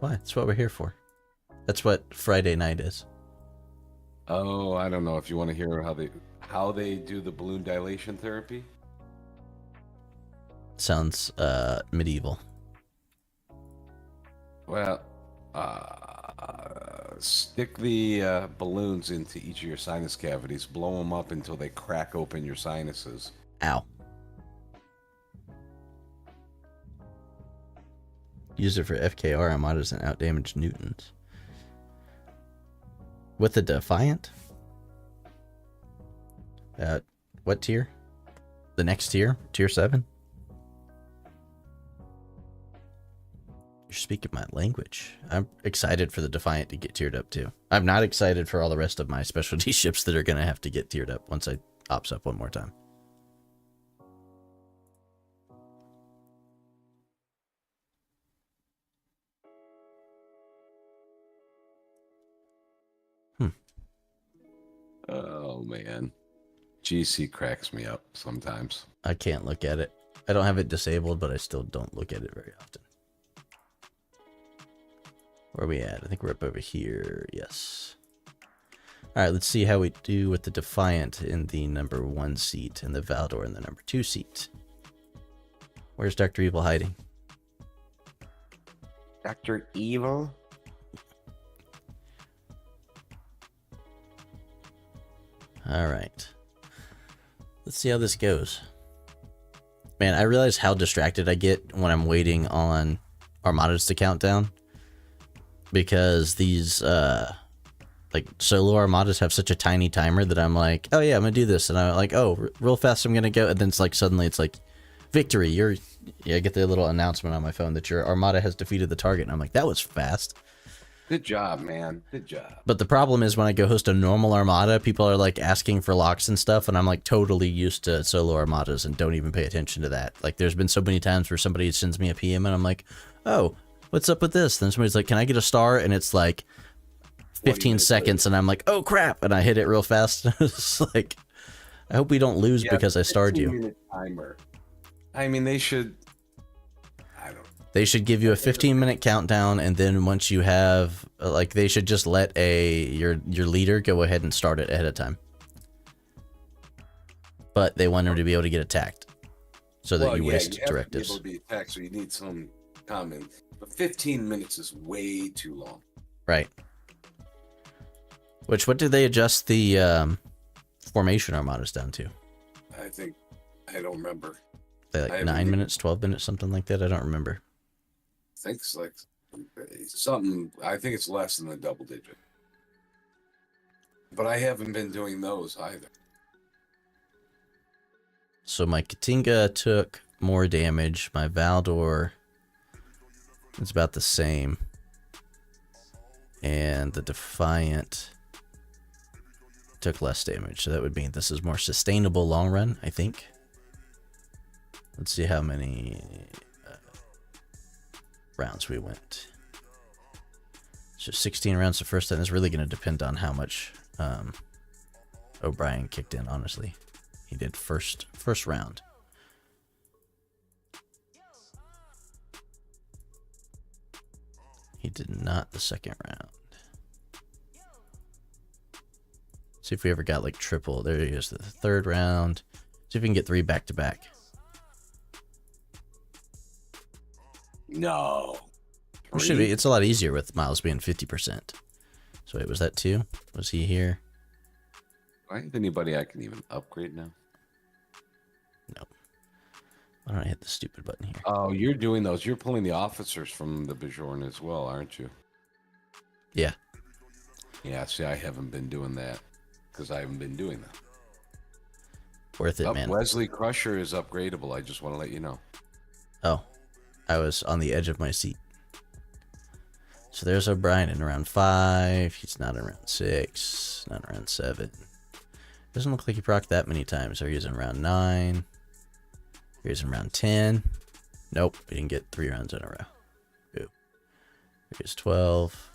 Why? That's what we're here for. That's what Friday night is. Oh, I don't know if you want to hear how they do the balloon dilation therapy. Sounds medieval. Well, stick the balloons into each of your sinus cavities, blow them up until they crack open your sinuses. Ow. Use it for FKR Armadas and outdamaged Newtons. With the Defiant? What tier? The next tier? Tier 7? You're speaking my language. I'm excited for the Defiant to get tiered up too. I'm not excited for all the rest of my specialty ships that are going to have to get tiered up once I ops up one more time. Oh man, GC cracks me up sometimes. I can't look at it. I don't have it disabled, but I still don't look at it very often. Where are we at? I think we're up over here. Yes. All right, let's see how we do with the Defiant in the number 1 seat and the Valdor in the number 2 seat. Where's Dr. Evil hiding? Dr. Evil? All right. Let's see how this goes. Man, I realize how distracted I get when I'm waiting on Armadas to count down. Because these, like, solo Armadas have such a tiny timer that I'm like, oh yeah, I'm going to do this. And I'm like, oh, real fast I'm going to go. And then it's like, suddenly it's like, victory. I get the little announcement on my phone that your Armada has defeated the target. And I'm like, that was fast. Good job, man. Good job. But the problem is when I go host a normal Armada, people are like asking for locks and stuff, and I'm like totally used to solo Armadas and don't even pay attention to that. Like there's been so many times where somebody sends me a PM and I'm like, oh, what's up with this? Then somebody's like, can I get a star? And it's like 15 seconds and I'm like, oh crap. And I hit it real fast. It's like, I hope we don't lose because I starred you. Timer. I mean, they should give you a 15-minute countdown, and then once you have, like, they should just let your leader go ahead and start it ahead of time. But they want him to be able to get attacked, so that you waste directives. You have to be able to be attacked, so you need some comment. But 15 minutes is way too long. Right. What did they adjust the formation Armadas down to? I don't remember. They like 9 minutes, 12 minutes, something like that. I don't remember. I think it's like something. I think it's less than a double digit. But I haven't been doing those either. So my Katinga took more damage. My Valdor is about the same. And the Defiant took less damage. So that would mean this is more sustainable long run, I think. Let's see how many rounds we went. So 16 rounds the first time. Is really going to depend on how much O'Brien kicked in, honestly. He did first round. He did not the second round. See if we ever got like triple. There he is, the third round. See if we can get 3 back to back. No. It should be. It's a lot easier with Miles being 50%. So wait, was that 2? Was he here? Do I have anybody I can even upgrade now? No. Why don't I hit the stupid button here? Oh, you're doing those. You're pulling the officers from the Bajorn as well, aren't you? Yeah. Yeah, see, I haven't been doing that because I haven't been doing that. Worth it, man. Wesley Crusher is upgradable. I just want to let you know. Oh, I was on the edge of my seat. So there's O'Brien in round 5. He's not in round 6. Not in round 7. Doesn't look like he procced that many times. So he's in round 9. Here's in round 10. Nope, we didn't get 3 rounds in a row. Ooh. Here's 12.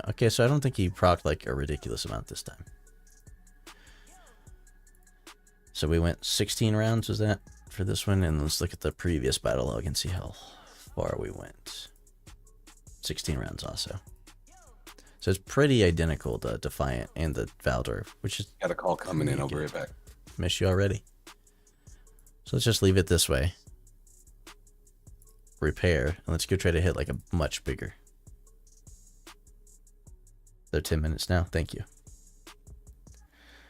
Okay, so I don't think he procced like a ridiculous amount this time. So we went 16 rounds, was that, for this one? And let's look at the previous battle log and see how far we went. 16 rounds also. So it's pretty identical to Defiant and the Valdor, which is... Got a call coming in. I'll be right back. Miss you already. So let's just leave it this way. Repair. And let's go try to hit like a much bigger. They're 10 minutes now. Thank you.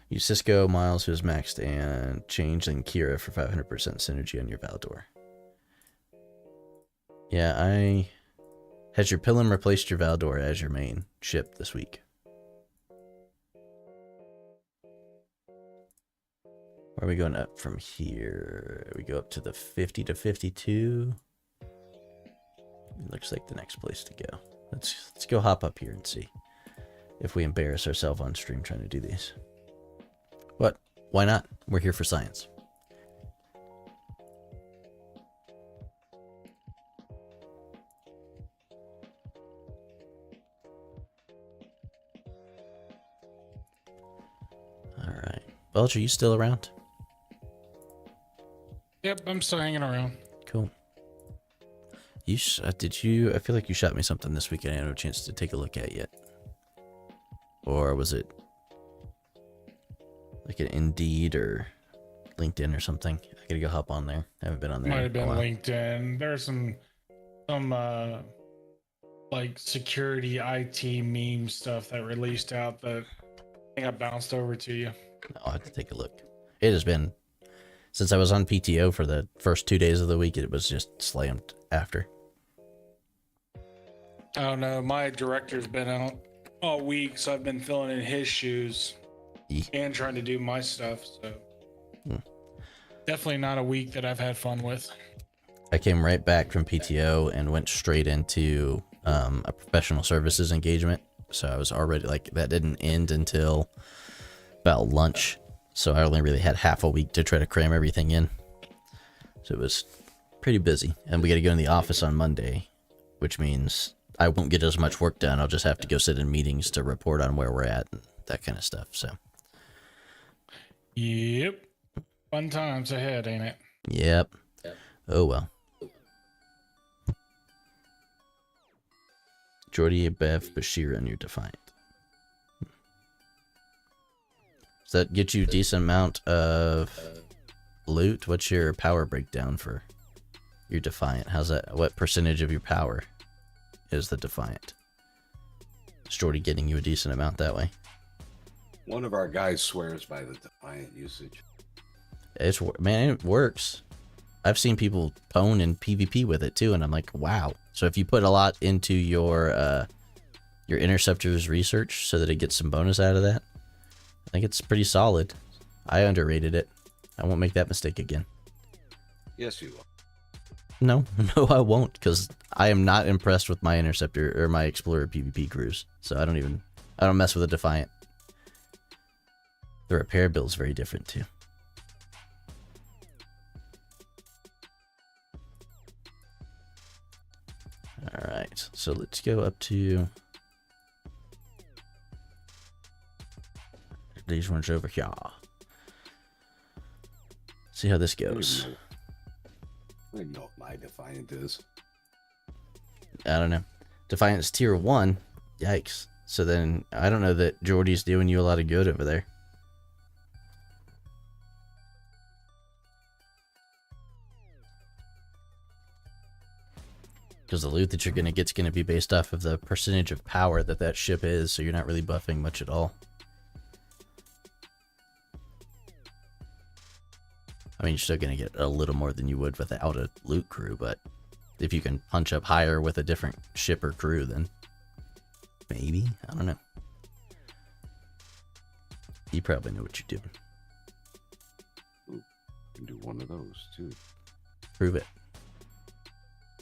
Use Cisco, Miles, who's maxed, and change in Kira for 500% synergy on your Valdor. Yeah, Has your Pillim replaced your Valdor as your main ship this week? Where are we going up from here? We go up to the 50 to 52. It looks like the next place to go. Let's go hop up here and see if we embarrass ourselves on stream trying to do these. What? Why not? We're here for science. Alright. Belch, are you still around? Yep, I'm still hanging around. Cool. You did you? I feel like you shot me something this weekend. I had no chance to take a look at yet. Or was it like an Indeed or LinkedIn or something? I gotta go hop on there. I haven't been on there. Might have been in a while. LinkedIn. There's some like security IT meme stuff that released out that I think I bounced over to you. I'll have to take a look. It has been since I was on PTO for the first 2 days of the week. It was just slammed after. Oh no, my director's been out all week, so I've been filling in his shoes and trying to do my stuff. So definitely not a week that I've had fun with. I came right back from PTO and went straight into a professional services engagement. So I was already like, that didn't end until about lunch. So I only really had half a week to try to cram everything in. So it was pretty busy. And we got to go in the office on Monday, which means I won't get as much work done. I'll just have to go sit in meetings to report on where we're at and that kind of stuff. So. Yep. Fun times ahead, ain't it? Yep. Oh well. Jordy, Bev, Bashir on your Defiant. Does that get you a decent amount of loot? What's your power breakdown for your Defiant? How's that? What percentage of your power is the Defiant? Is Jordy getting you a decent amount that way? One of our guys swears by the Defiant usage. Man, it works. I've seen people pwn and PvP with it too, and I'm like, wow. So if you put a lot into your interceptor's research so that it gets some bonus out of that, I think it's pretty solid. I underrated it. I won't make that mistake again. Yes, you will. No, I won't, because I am not impressed with my interceptor or my explorer PvP crews. So I don't mess with a Defiant. The repair build is very different too. Alright, so let's go up to these ones over here. See how this goes. I don't even know what my Defiant is. I don't know. Defiant's tier 1. Yikes. So then, I don't know that Jordy's doing you a lot of good over there. Because the loot that you're going to get is going to be based off of the percentage of power that that ship is, so you're not really buffing much at all. I mean, you're still going to get a little more than you would without a loot crew, but if you can punch up higher with a different ship or crew, then maybe? I don't know. You probably know what you're doing. Ooh, can do one of those, too. Prove it.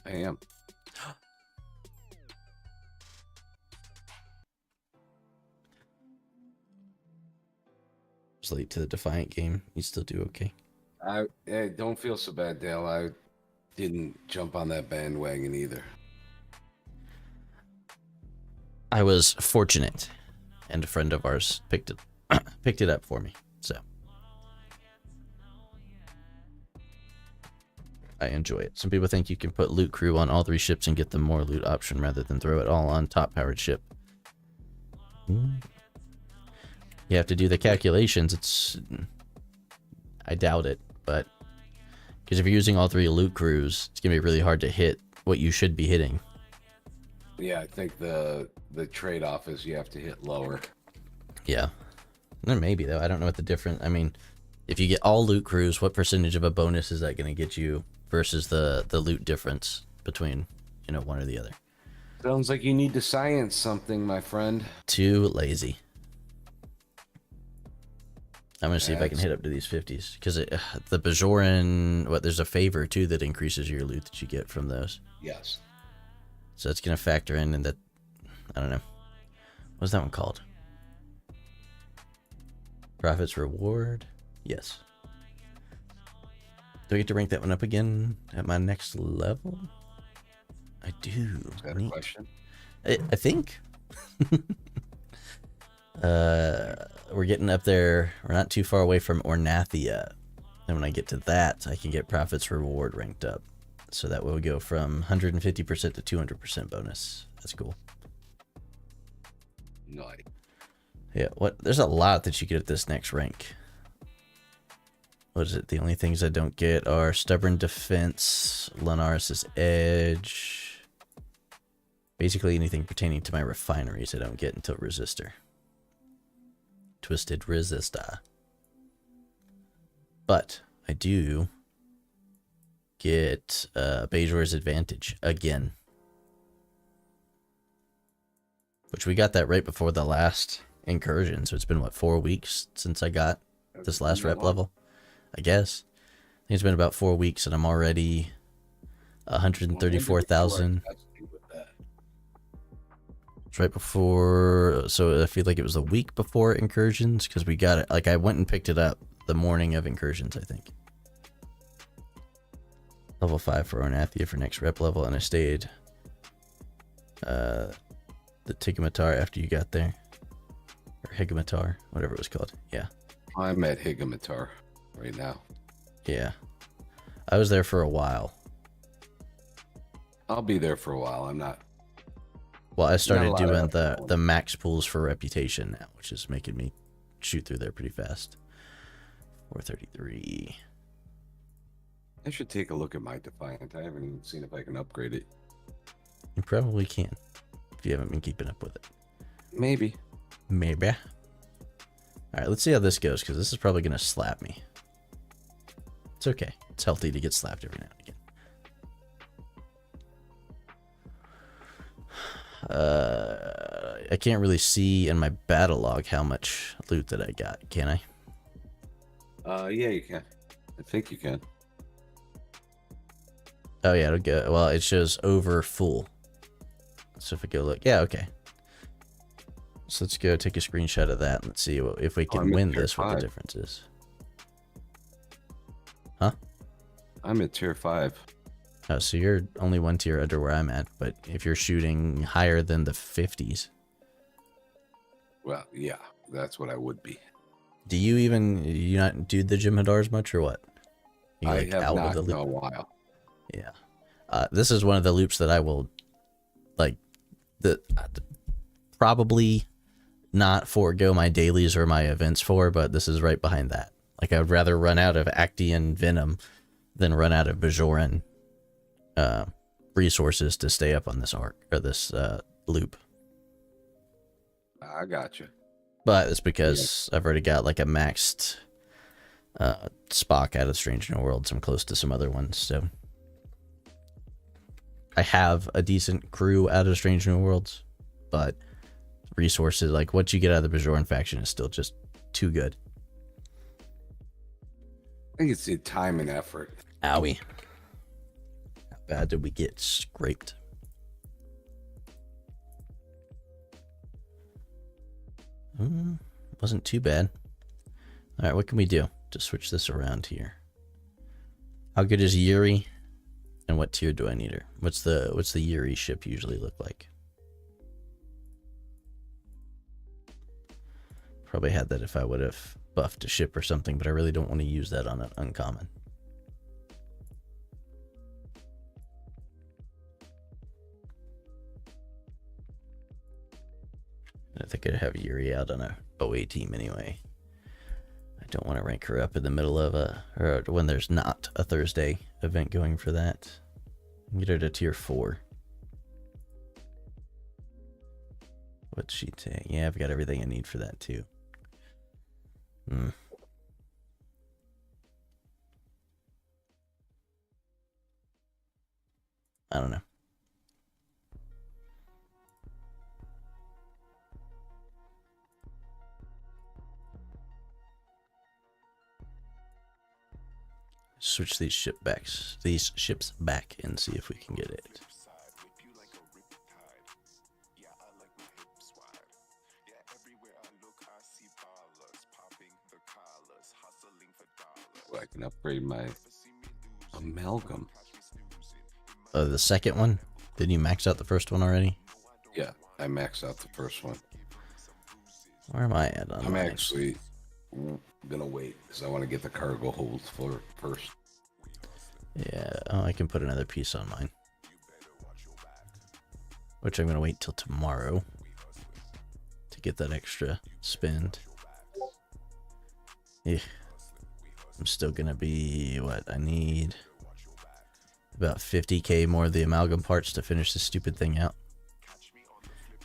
I am. Just late to the Defiant game. You still do okay. I don't feel so bad, Dale. I didn't jump on that bandwagon either. I was fortunate, and a friend of ours picked it up for me. So I enjoy it. Some people think you can put loot crew on all 3 ships and get the more loot option rather than throw it all on top powered ship. You have to do the calculations. I doubt it, but because if you're using all 3 loot crews, it's gonna be really hard to hit what you should be hitting. Yeah, I think the trade-off is you have to hit lower. Yeah, then maybe though. I don't know what the difference. I mean, if you get all loot crews, what percentage of a bonus is that going to get you versus the loot difference between one or the other? Sounds like you need to science something, my friend. Too lazy. I'm gonna see if I can hit up to these 50s because the Bajoran. There's a favor too that increases your loot that you get from those. Yes. So it's gonna factor in that. I don't know. What's that one called? Profits reward. Yes. Do I get to rank that one up again at my next level? I do. Is that a question? I think. We're getting up there. We're not too far away from Ornathia. And when I get to that, I can get Profits Reward ranked up. So that will go from 150% to 200% bonus. That's cool. Nice. Yeah, there's a lot that you get at this next rank. What is it? The only things I don't get are Stubborn Defense, Lunaris' Edge. Basically anything pertaining to my refineries I don't get until Resistor. Twisted Resistor. But I do get Bajor's Advantage again. Which we got that right before the last incursion, so it's been, 4 weeks since I got this last rep level? I guess. I think it's been about 4 weeks, and I'm already 134,000. It's right before, so I feel like it was the week before incursions, because we got it, I went and picked it up the morning of incursions, I think. Level 5 for Ornathia for next rep level, and I stayed the Tigamatar after you got there. Or Higamatar, whatever it was called. Yeah. I'm at Higamatar right now. Yeah. I was there for a while. I'll be there for a while. I'm not. Well, I started doing the max pools for reputation now, which is making me shoot through there pretty fast. 433. I should take a look at my Defiant. I haven't even seen if I can upgrade it. You probably can, if you haven't been keeping up with it. Maybe. Maybe. Alright, let's see how this goes, because this is probably going to slap me. It's okay. It's healthy to get slapped every now and again. I can't really see in my battle log how much loot that I got, can I? Yeah, you can. I think you can. Oh yeah, it'll go. Well, it shows over full. So if I go look, yeah, okay. So let's go take a screenshot of that and let's see if we can win this. What the difference is? Huh? I'm at tier 5. Oh, so you're only 1 tier under where I'm at, but if you're shooting higher than the 50s. Well, yeah, that's what I would be. Do you not do the Jim'Hadars much or what? I have not in a while. Yeah. This is one of the loops that I will, probably not forego my dailies or my events for, but this is right behind that. Like, I would rather run out of Actian Venom than run out of Bajoran resources to stay up on this arc, or this loop. I got you. But it's because I've already got like a maxed Spock out of Strange New Worlds. I'm close to some other ones, so I have a decent crew out of Strange New Worlds, but resources, like what you get out of the Bajoran faction, is still just too good. I think it's the time and effort. Owie. How bad did we get scraped? Wasn't too bad. Alright, what can we do to switch this around here? How good is Yuri? And what tier do I need her? What's the Yuri ship usually look like? Probably had that if I would have buffed a ship or something, but I really don't want to use that on an uncommon. I think I'd have Yuri out on a OA team anyway. I don't want to rank her up in the middle of or when there's not a Thursday event going for that. Get her to tier 4. What's she take? Yeah, I've got everything I need for that too. I don't know. Switch these ships back and see if we can get it. So I can upgrade my amalgam. The second one? Did you max out the first one already? Yeah, I maxed out the first one. Where am I at on I'm mine? actually gonna wait because I want to get the cargo hold for first. Yeah, I can put another piece on mine. Which I'm gonna wait till tomorrow to get that extra spend. Yeah. I'm still gonna be, what, I need about 50k more of the amalgam parts to finish this stupid thing out.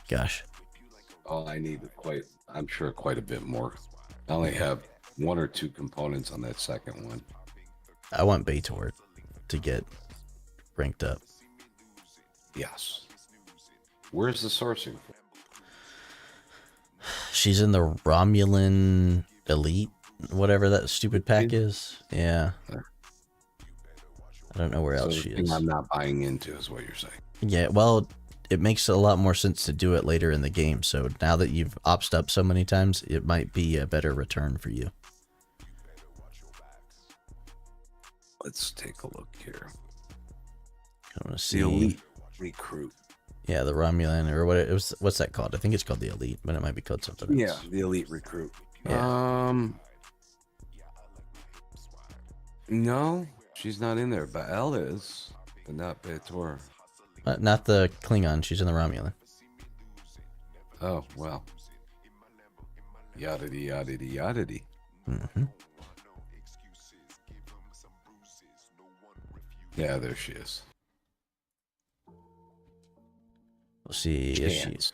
Gosh. Oh, I need I'm sure quite a bit more. I only have 1 or 2 components on that second one. I want Baitor to get ranked up. Yes. Where's the sourcing? She's in the Romulan Elite, whatever that stupid pack is. Yeah. I don't know where else she is. I'm not buying into is what you're saying. Yeah, well, it makes a lot more sense to do it later in the game. So now that you've opted up so many times, it might be a better return for you. Let's take a look here. I want to see. The elite recruit. Yeah, the Romulan, or what's that called? I think it's called the Elite, but it might be called something else. Yeah, the elite recruit. Yeah. No, she's not in there. Bael is, but not Baitor. Not the Klingon. She's in the Romulan. Oh, well. Yadity, yadity, yadity. Mm-hmm. Yeah, there she is. We'll see if she's...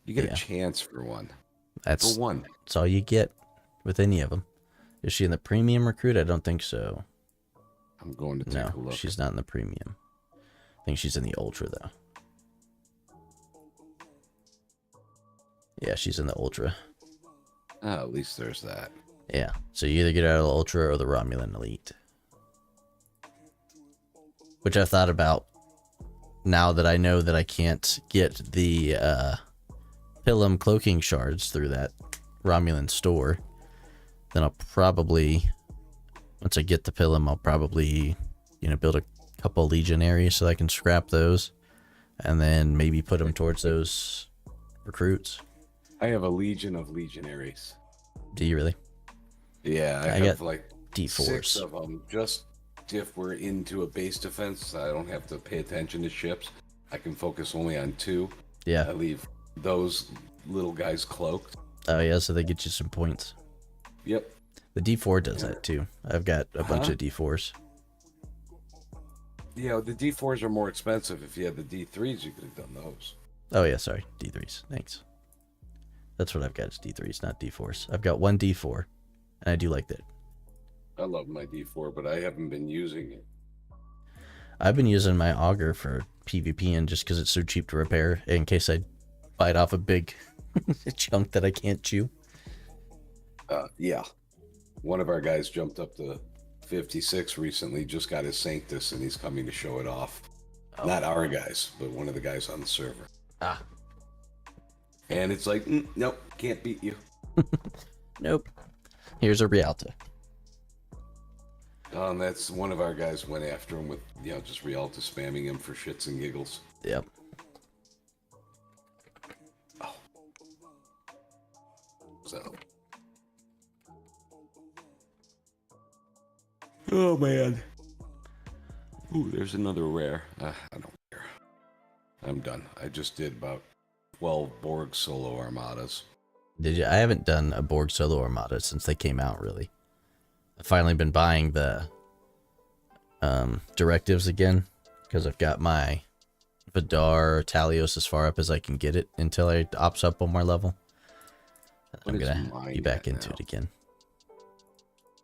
You get a chance for one. That's For one. That's all you get with any of them. Is she in the premium recruit? I don't think so. I'm going to take a No, look. she's not in the premium. I think she's in the ultra though. Yeah, she's in the ultra. Oh, at least there's that. Yeah, so you either get out of the ultra or the Romulan Elite. Which I've thought about now that I know that I can't get the Pilum cloaking shards through that Romulan store. Then I'll probably, once I get the Pilum, I'll probably, build a couple legionaries so I can scrap those. And then maybe put them towards those recruits. I have a legion of legionaries. Do you really? Yeah, I got have like D4s. 6 of them. Just if we're into a base defense, I don't have to pay attention to ships. I can focus only on 2. Yeah. I leave those little guys cloaked. Oh yeah, so they get you some points. Yep. The D4 does that too. I've got a bunch of D4s. You know, the D4s are more expensive. If you had the D3s, you could have done those. Oh yeah, sorry, D3s. Thanks. That's what I've got is D3s, not D4s. I've got one D4, and I do like that. I love my D4, but I haven't been using it. I've been using my auger for PvP and just because it's so cheap to repair in case I bite off a big chunk that I can't chew. Yeah. One of our guys jumped up to 56 recently, just got his Sanctus, and he's coming to show it off. Oh. Not our guys, but one of the guys on the server. Ah. And it's like, nope, can't beat you. Nope. Here's a Rialta. That's one of our guys went after him with, just Rialta spamming him for shits and giggles. Yep. Oh. So. Oh, man. Ooh, there's another rare. I don't care. I'm done. I just did about 12 Borg solo armadas. Did you? I haven't done a Borg solo armada since they came out, really. I've finally been buying the directives again because I've got my Vidar Talios as far up as I can get it until I ops up one more level. I'm gonna be back into it again.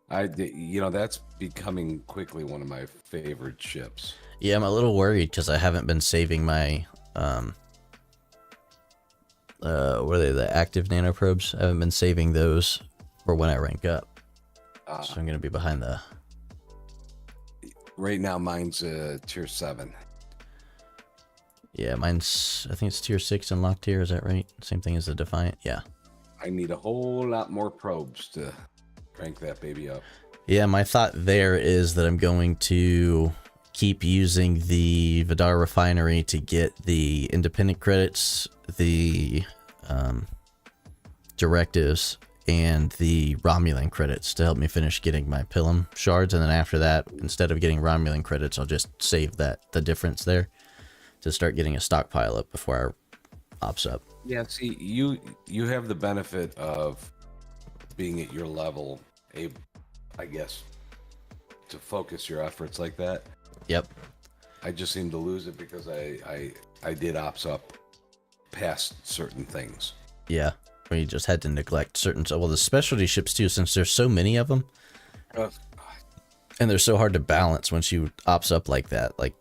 That's becoming quickly one of my favorite ships. Yeah, I'm a little worried because I haven't been saving my what are they, the active nanoprobes? I haven't been saving those for when I rank up. So I'm gonna be behind the. Right now, mine's tier 7. Yeah, mine's, I think it's tier 6 in lock tier. Is that right? Same thing as the Defiant. Yeah. I need a whole lot more probes to crank that baby up. Yeah, my thought there is that I'm going to keep using the Vidar refinery to get the independent credits, the directives, and the Romulan credits to help me finish getting my Pilum shards, and then after that, instead of getting Romulan credits, I'll just save the difference there to start getting a stockpile up before I ops up. Yeah, see, you have the benefit of being at your level, I guess, to focus your efforts like that. Yep. I just seem to lose it because I did ops up past certain things. Yeah. Where you just had to neglect certain, well, the specialty ships too, since there's so many of them, and they're so hard to balance once you ops up like that. Like,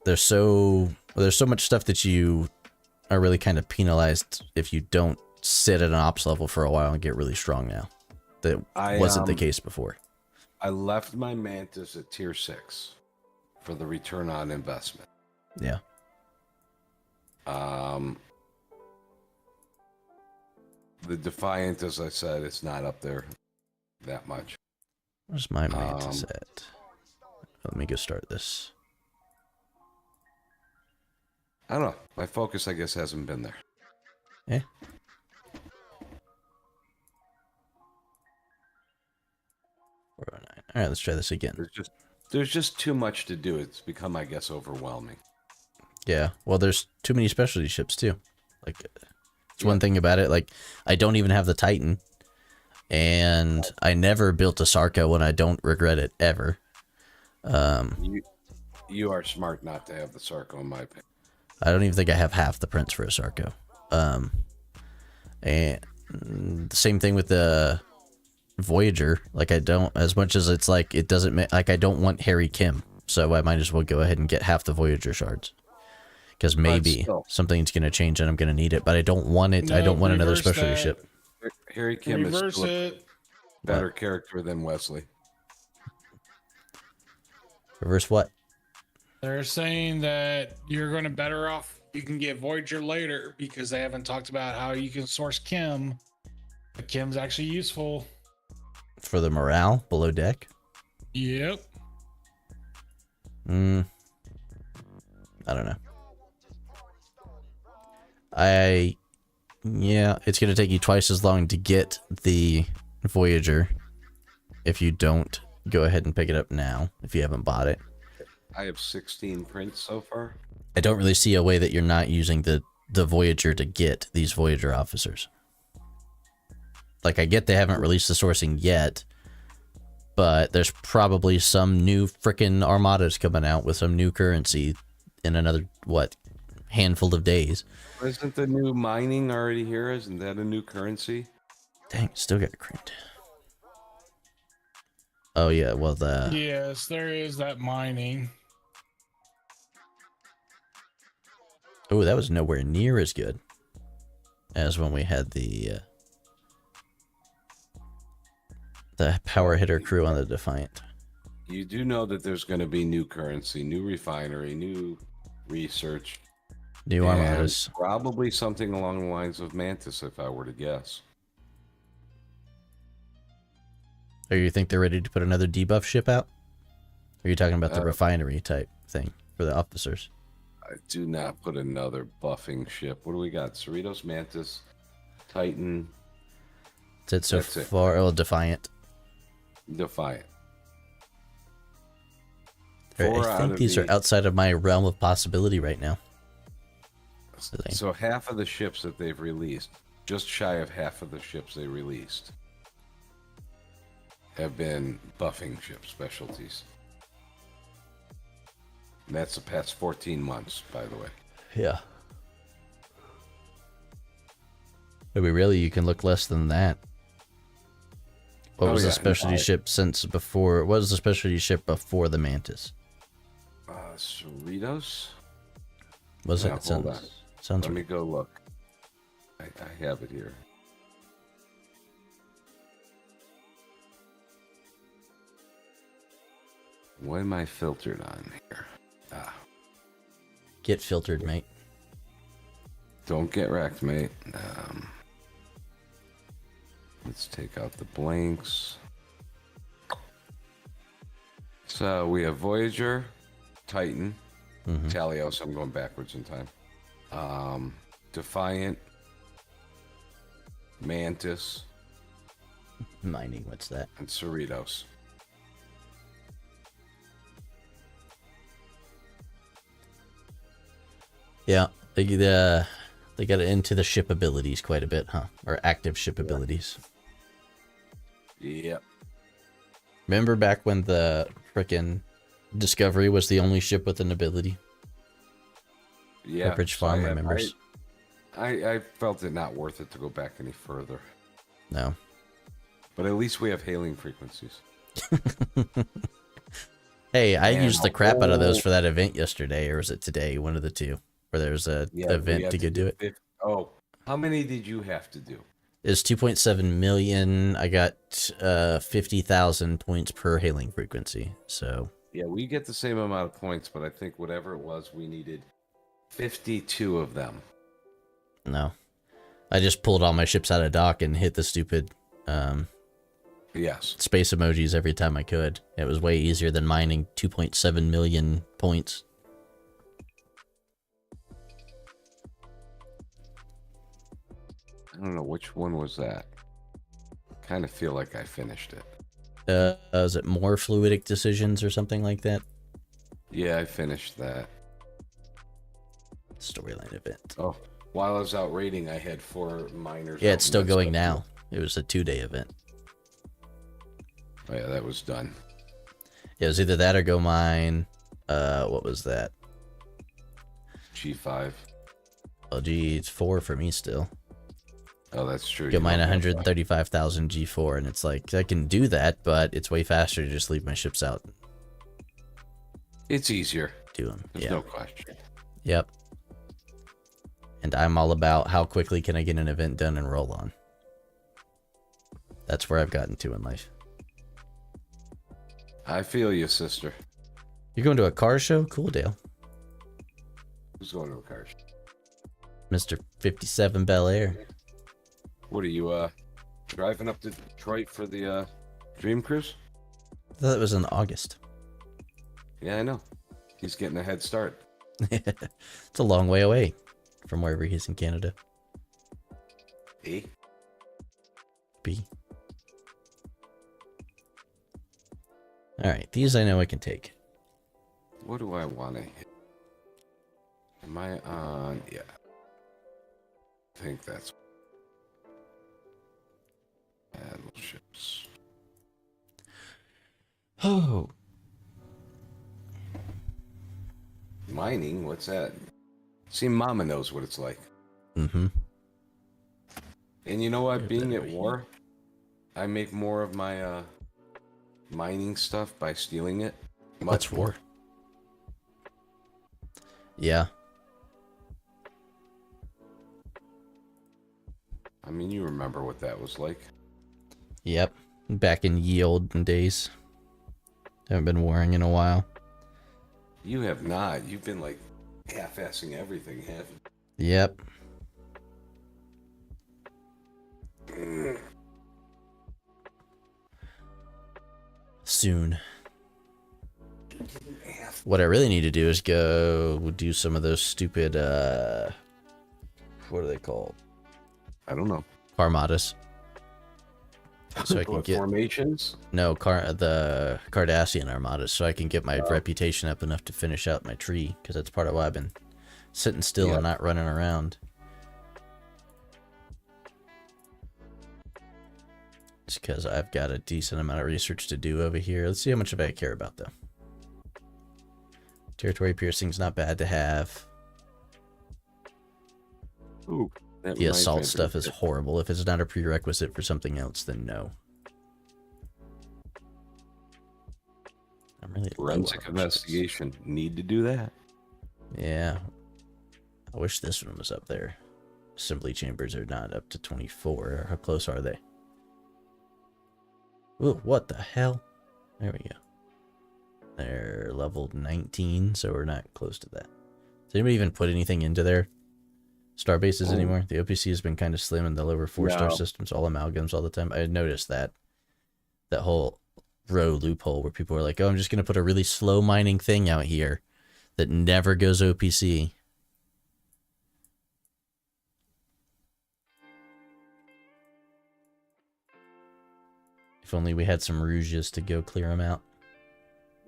there's so much stuff that you are really kind of penalized if you don't sit at an ops level for a while and get really strong now. That wasn't the case before. I left my Mantis at tier 6 for the return on investment. Yeah. The Defiant, as I said, it's not up there that much. Where's my Mantis at? Let me go start this. I don't know. My focus, I guess, hasn't been there. Yeah. All right, let's try this again. There's just too much to do. It's become, I guess, overwhelming. Yeah. Well, there's too many specialty ships too. Like, it's one thing about it. Like, I don't even have the Titan, and I never built a Sarko, and I don't regret it ever. You are smart not to have the Sarko, in my opinion. I don't even think I have half the prints for a Sarko. And the same thing with the Voyager. Like, I don't, as much as it's like, it doesn't like, I don't want Harry Kim, so I might as well go ahead and get half the Voyager shards. Because maybe something's going to change and I'm going to need it, but I don't want it. No, I don't want another specialty ship. Harry Kim is still a better character than Wesley. Reverse what? They're saying that you're going to better off. You can get Voyager later because they haven't talked about how you can source Kim. But Kim's actually useful. For the morale below deck? Yep. I don't know. Yeah, it's going to take you twice as long to get the Voyager if you don't go ahead and pick it up now, if you haven't bought it. I have 16 prints so far. I don't really see a way that you're not using the the Voyager to get these Voyager officers. Like, I get they haven't released the sourcing yet, but there's probably some new frickin' armadas coming out with some new currency in another, what, handful of days. Isn't the new mining already here? Isn't that a new currency? Dang, still got crimped. Oh yeah, well Yes, there is that mining. Oh, that was nowhere near as good as when we had the power hitter crew on the Defiant. You do know that there's going to be new currency, new refinery, new research. New and armadas. probably something along the lines of Mantis, if I were to guess. Or you think they're ready to put another debuff ship out? Or are you talking about the refinery type thing for the officers? I do not put another buffing ship. What do we got? Cerritos, Mantis, Titan. That's it so That's far. Oh, Defiant. Defiant. I think these are outside of my realm of possibility right now. So half of the ships that they've released, just shy of half of the ships they released, have been buffing ship specialties. And that's the past 14 months, by the way. Yeah. I mean, really, you can look less than that. What was the specialty ship since before? What was the specialty ship before the Mantis? Cerritos? Was yeah, it? Hold on. Sounds Let me go look. I have it here. What am I filtered on here? Get filtered, mate. Don't get wrecked, mate. Let's take out the blanks. So we have Voyager, Titan, Talios. I'm going backwards in time. Defiant, Mantis, Mining, what's that? and Cerritos. Yeah, they got into the ship abilities quite a bit, huh? Or active ship abilities. Yep. Remember back when the frickin' Discovery was the only ship with an ability? Yeah. Pepperidge Farm remembers. I felt it not worth it to go back any further. No. But at least we have hailing frequencies. Hey, I used the crap out of those for that event yesterday, or was it today? One of the two. Where there's a event to go do it. Oh, how many did you have to do? It's 2.7 million. I got 50,000 points per hailing frequency. So yeah, we get the same amount of points, but I think whatever it was, we needed 52 of them. No, I just pulled all my ships out of dock and hit the stupid yes space emojis every time I could. It was way easier than mining 2.7 million points. I don't know which one was that. Kind of feel like I finished it. Is it more fluidic decisions or something like that? Yeah, I finished that. Storyline event. Oh, while I was out raiding, I had 4 miners. Yeah, it's still going now. It was a 2-day event. Oh yeah, that was done. Yeah, it was either that or go mine. What was that? G5. Oh, gee, it's 4 for me still. Oh, that's true. Get mine 135,000 G4, and it's like, I can do that, but it's way faster to just leave my ships out. It's easier. Do them. There's Yeah. no question. Yep. And I'm all about how quickly can I get an event done and roll on. That's where I've gotten to in life. I feel you, sister. You're going to a car show? Cool, Dale. Who's going to a car show? Mr. 57 Bel Air. What are you, driving up to Detroit for the, Dream Cruise? I thought it was in August. Yeah, I know. He's getting a head start. It's a long way away from wherever he's in Canada. E? B. Alright, these I know I can take. What do I want to hit? Am I on? Yeah. think that's battleships. Oh. Mining? What's that? See, Mama knows what it's like. Mm-hmm. And you know what? Get Being that at over war, I make more of my mining stuff by stealing it. What's war? Yeah. I mean, you remember what that was like. Yep. Back in ye olden days. Haven't been warring in a while. You have not. You've been like half-assing everything, haven't you? Yep. Soon. What I really need to do is go do some of those stupid, what are they called? I don't know. Armadas. So I can What, get formations? no the Cardassian armadas, so I can get my reputation up enough to finish out my tree, because that's part of why I've been sitting still and not running around. It's because I've got a decent amount of research to do over here. Let's see how much of it I care about, though. Territory piercing's not bad to have. Ooh, The assault stuff is horrible. If it's not a prerequisite for something else, then no. I'm really forensic investigation. Need to do that. Yeah. I wish this one was up there. Assembly chambers are not up to 24. How close are they? Ooh, what the hell? There we go. They're leveled 19, so we're not close to that. Does anybody even put anything into their star bases anymore? The OPC has been kind of slim in the lower 4-star systems, all amalgams all the time. I noticed that whole row loophole where people are like, oh, I'm just going to put a really slow mining thing out here that never goes OPC. If only we had some rouges to go clear them out.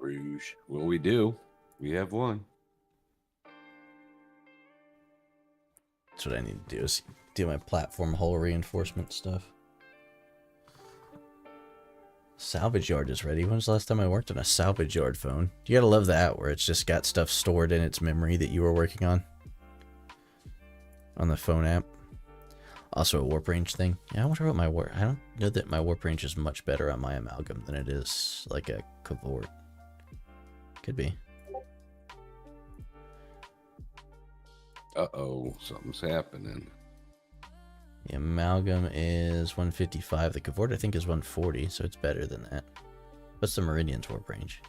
Rouge. Well, we do. We have one. That's what I need to do, is do my platform hull reinforcement stuff. Salvage yard is ready. When was the last time I worked on a salvage yard phone? You gotta love that, where it's just got stuff stored in its memory that you were working on the phone app. Also a warp range thing. Yeah, I wonder what my warp... I don't know that my warp range is much better on my amalgam than it is like a cavort. Could be. Uh-oh, something's happening. The amalgam is 155. The cavort I think is 140, so it's better than that. What's the Meridian's warp range?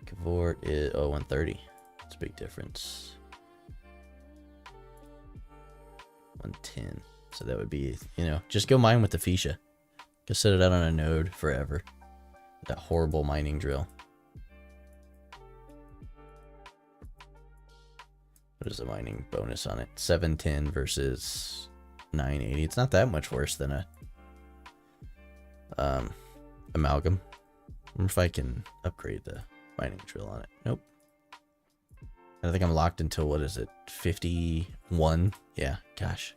Cavort is 130. It's a big difference. 110. So that would be, just go mine with the Fuchsia. Go set it out on a node forever. That horrible mining drill. What is the mining bonus on it? 710 versus 980. It's not that much worse than a amalgam. I wonder if I can upgrade the mining drill on it. Nope. I think I'm locked until, what is it, 51? Yeah, gosh.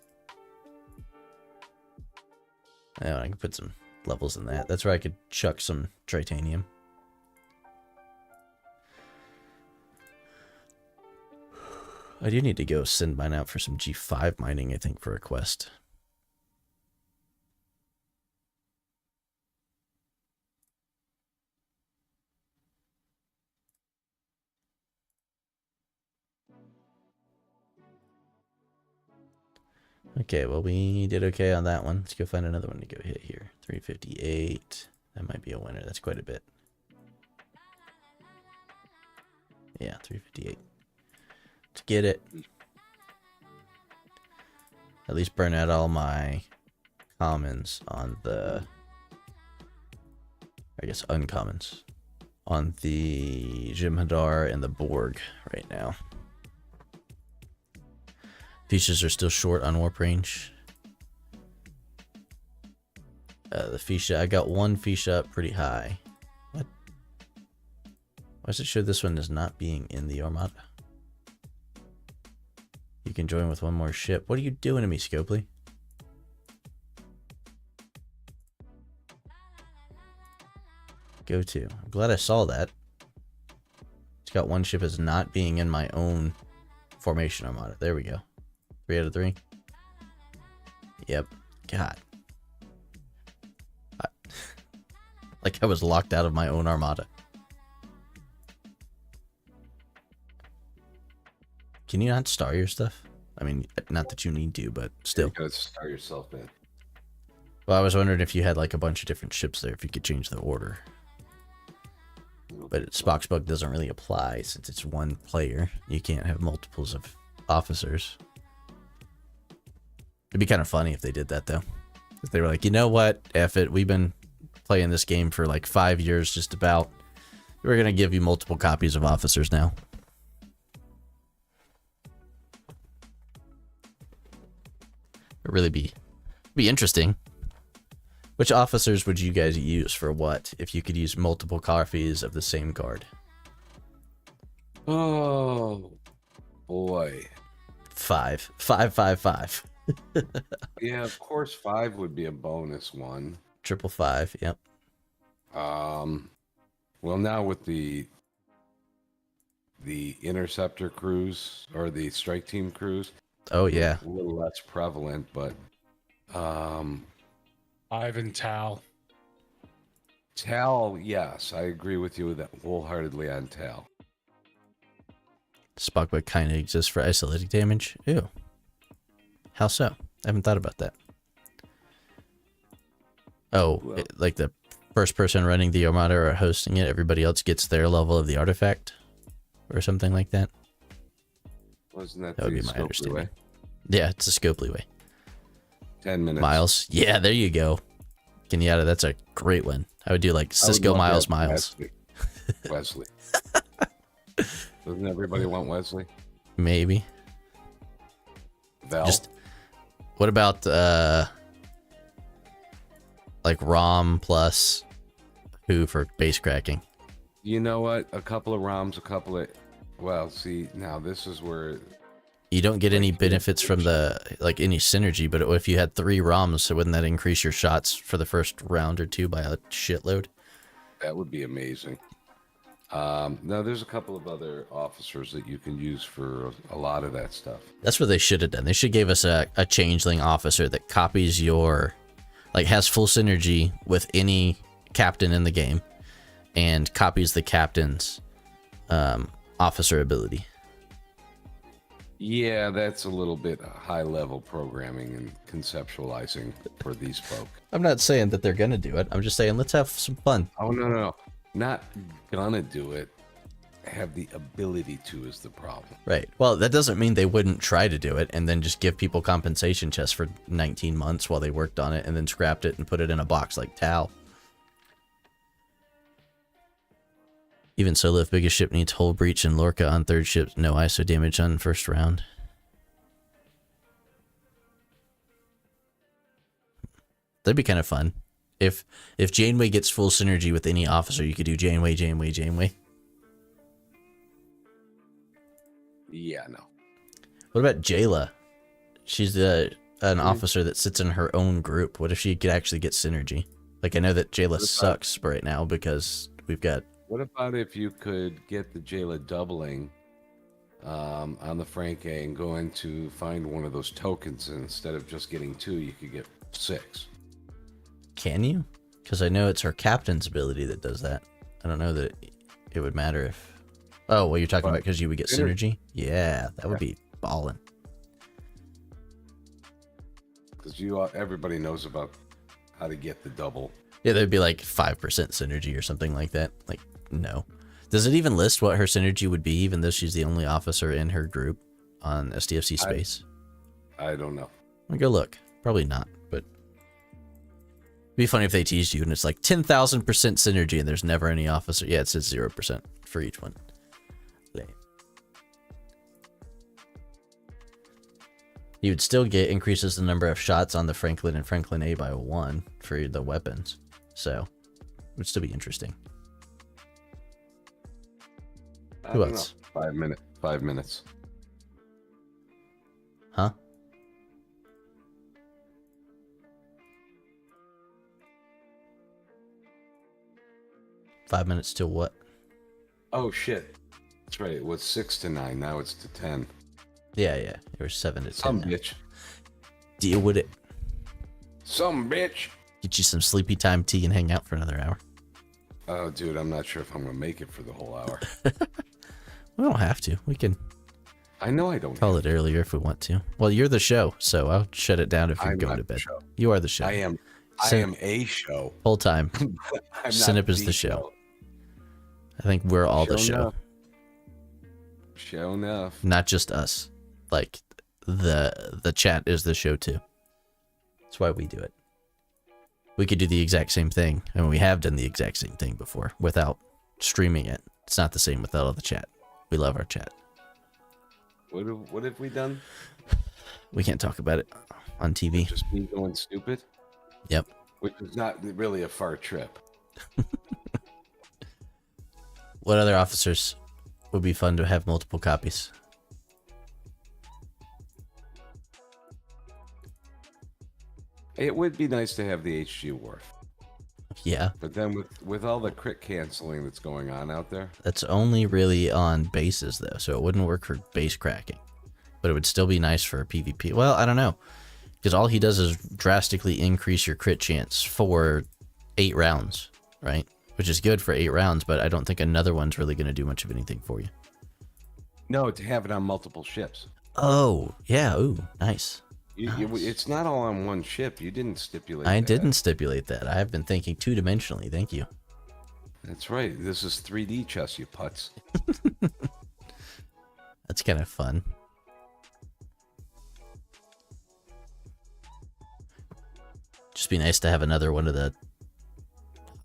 Oh, I can put some levels in that. That's where I could chuck some titanium. I do need to go send mine out for some G5 mining, I think, for a quest. Okay, well, we did okay on that one. Let's go find another one to go hit here. 358. That might be a winner. That's quite a bit. Yeah, 358. Let's get it. At least burn out all my commons on the... I guess uncommons. On the Jem'Hadar and the Borg right now. Fiches are still short on warp range. The Ficha, I got one Ficha up pretty high. What? Why does it show this one as not being in the Armada? can join with one more ship. What are you doing to me, Scopely? Go to. I'm glad I saw that. It's got one ship as not being in my own formation armada. There we go. 3 out of 3. Yep. God. Like I was locked out of my own armada. Can you not star your stuff? I mean, not that you need to, but still. You gotta star yourself in. Well, I was wondering if you had like a bunch of different ships there, if you could change the order. But Spock's bug doesn't really apply since it's one player. You can't have multiples of officers. It'd be kind of funny if they did that, though. If they were like, you know what? F it. We've been playing this game for like 5 years, just about. We're going to give you multiple copies of officers now. It'd really be interesting. Which officers would you guys use for what if you could use multiple copies of the same card? Oh, boy. 5. 5, 5, 5. Yeah, of course, 5 would be a bonus one. 555, yep. Well, now with the interceptor crews or the strike team crews. Oh yeah, a little less prevalent, but 5 and Tal. Tal, yes, I agree with you that wholeheartedly on Tal. Spock bug kind of exists for isolating damage. Ew. How so? I haven't thought about that. Oh, Well, like the first person running the armada or hosting it, everybody else gets their level of the artifact, or something like that. Wasn't that That would the be my Scopely understanding. way? Yeah, it's a Scopely way. 10 minutes. Miles. Yeah, there you go. Kenyatta, that's a great one. I would do like Cisco Miles. Wesley. Doesn't everybody want Wesley? Maybe. Val? Just what about like ROM plus who for base cracking? You know what? A couple of ROMs, a couple of... Well, see, now this is where... You don't get any benefits from the, like, any synergy, but if you had 3 ROMs, so wouldn't that increase your shots for the first round or 2 by a shitload? That would be amazing. Now, there's a couple of other officers that you can use for a lot of that stuff. That's what they should have done. They should give us a changeling officer that copies your, like, has full synergy with any captain in the game and copies the captain's officer ability. Yeah, that's a little bit high-level programming and conceptualizing for these folk. I'm not saying that they're going to do it. I'm just saying let's have some fun. Oh, no. Not gonna do it. Have the ability to is the problem. Right. Well, that doesn't mean they wouldn't try to do it and then just give people compensation chests for 19 months while they worked on it and then scrapped it and put it in a box like Tal. Even solo, if biggest ship needs hull breach and Lorca on 3rd ship, no ISO damage on 1st round. That'd be kind of fun. If Janeway gets full synergy with any officer, you could do Janeway. Yeah, no. What about Jayla? She's an officer that sits in her own group. What if she could actually get synergy? Like, I know that Jayla sucks right now because we've got... What about if you could get the Jayla doubling on the Franke and go in to find one of those tokens, and instead of just getting 2, you could get 6? Can you? Because I know it's her captain's ability that does that. I don't know that it would matter if... Oh, well, you're talking about because you would get synergy? Yeah, that would be ballin'. Because everybody knows about how to get the double. Yeah, there'd be like 5% synergy or something like that. Like, no. Does it even list what her synergy would be, even though she's the only officer in her group on SDFC space? I don't know. I'll go look. Probably not, but... It'd be funny if they teased you and it's like 10,000% synergy and there's never any officer. Yeah, it says 0% for each one. You would still get increases the number of shots on the Franklin and Franklin A by 1 for the weapons. So, it would still be interesting. Who else? Know. 5 minutes. Huh? $5 till what? Oh shit. That's right. It was 6 to 9. Now it's to 10. Yeah. It was 7 to 10. Some now. bitch. Deal with it. Some bitch. Get you some sleepy time tea and hang out for another hour. Oh, dude, I'm not sure if I'm gonna make it for the whole hour. We don't have to. We can I know I don't. call it earlier if we want to. Well, you're the show, so I'll shut it down if you're I'm going not to the bed. show. You are the show. I am a show. Full time. I'm not Synip is the show. I think we're all the show. enough. Show enough. Not just us. Like the chat is the show too. That's why we do it. We could do the exact same thing, and we have done the exact same thing before without streaming it. It's not the same without all the chat. We love our chat. What have we done? We can't talk about it on TV. Just me going stupid? Yep. Which is not really a far trip. What other officers would be fun to have multiple copies? It would be nice to have the HG Wharf. Yeah, But then with all the crit canceling that's going on out there, that's only really on bases though, so it wouldn't work for base cracking. But it would still be nice for a PvP. Well, I don't know. Because all he does is drastically increase your crit chance for 8 rounds, right? Which is good for 8 rounds, but I don't think another one's really going to do much of anything for you. no, to have it on multiple ships. Oh, yeah. Ooh, nice. It's not all on one ship. You didn't stipulate I that. didn't stipulate that. I have been thinking 2-dimensionally. Thank you. That's right. This is 3D chess, you putz. That's kind of fun. Just be nice to have another one of the...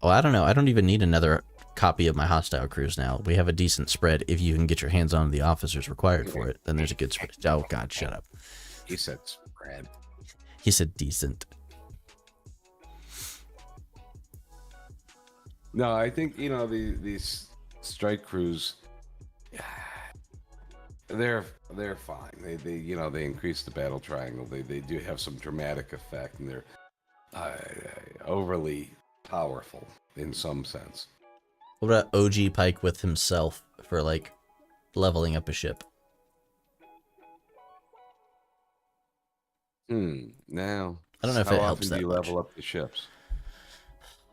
Oh, I don't know. I don't even need another copy of my hostile crews now. We have a decent spread. If you can get your hands on the officers required for it, then there's a good spread. Oh, God, shut up. He said spread. He said decent. No, I think, these strike crews, they're fine. They increase the battle triangle. They do have some dramatic effect, and they're overly powerful in some sense. What about OG Pike with himself for, like, leveling up a ship? Now, I don't know if how it often helps do that you much. level up the ships?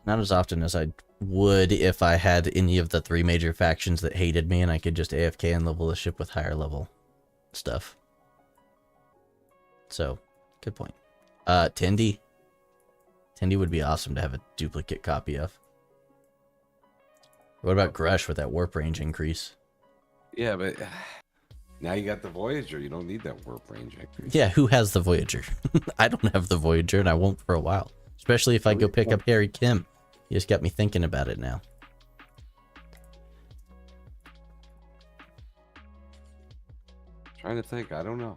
Not as often as I would if I had any of the 3 major factions that hated me and I could just AFK and level the ship with higher level stuff. So, good point. Tindy. Tindy would be awesome to have a duplicate copy of. What about Grush with that warp range increase? Yeah, but now you got the Voyager. You don't need that warp range increase. Yeah, who has the Voyager? I don't have the Voyager and I won't for a while. Especially if I go pick up Harry Kim. You just got me thinking about it now. Trying to think. I don't know.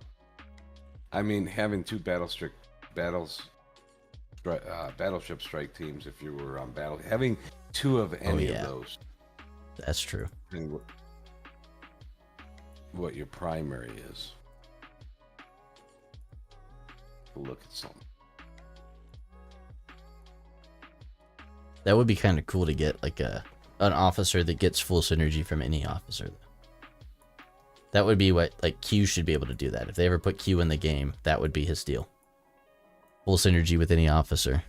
I mean, having 2 battleship strike teams, if you were on battle, having 2 of any of those. That's true. And what your primary is. Look at something. That would be kind of cool to get, like, an officer that gets full synergy from any officer. That would be what, like, Q should be able to do that. If they ever put Q in the game, that would be his deal. Full synergy with any officer.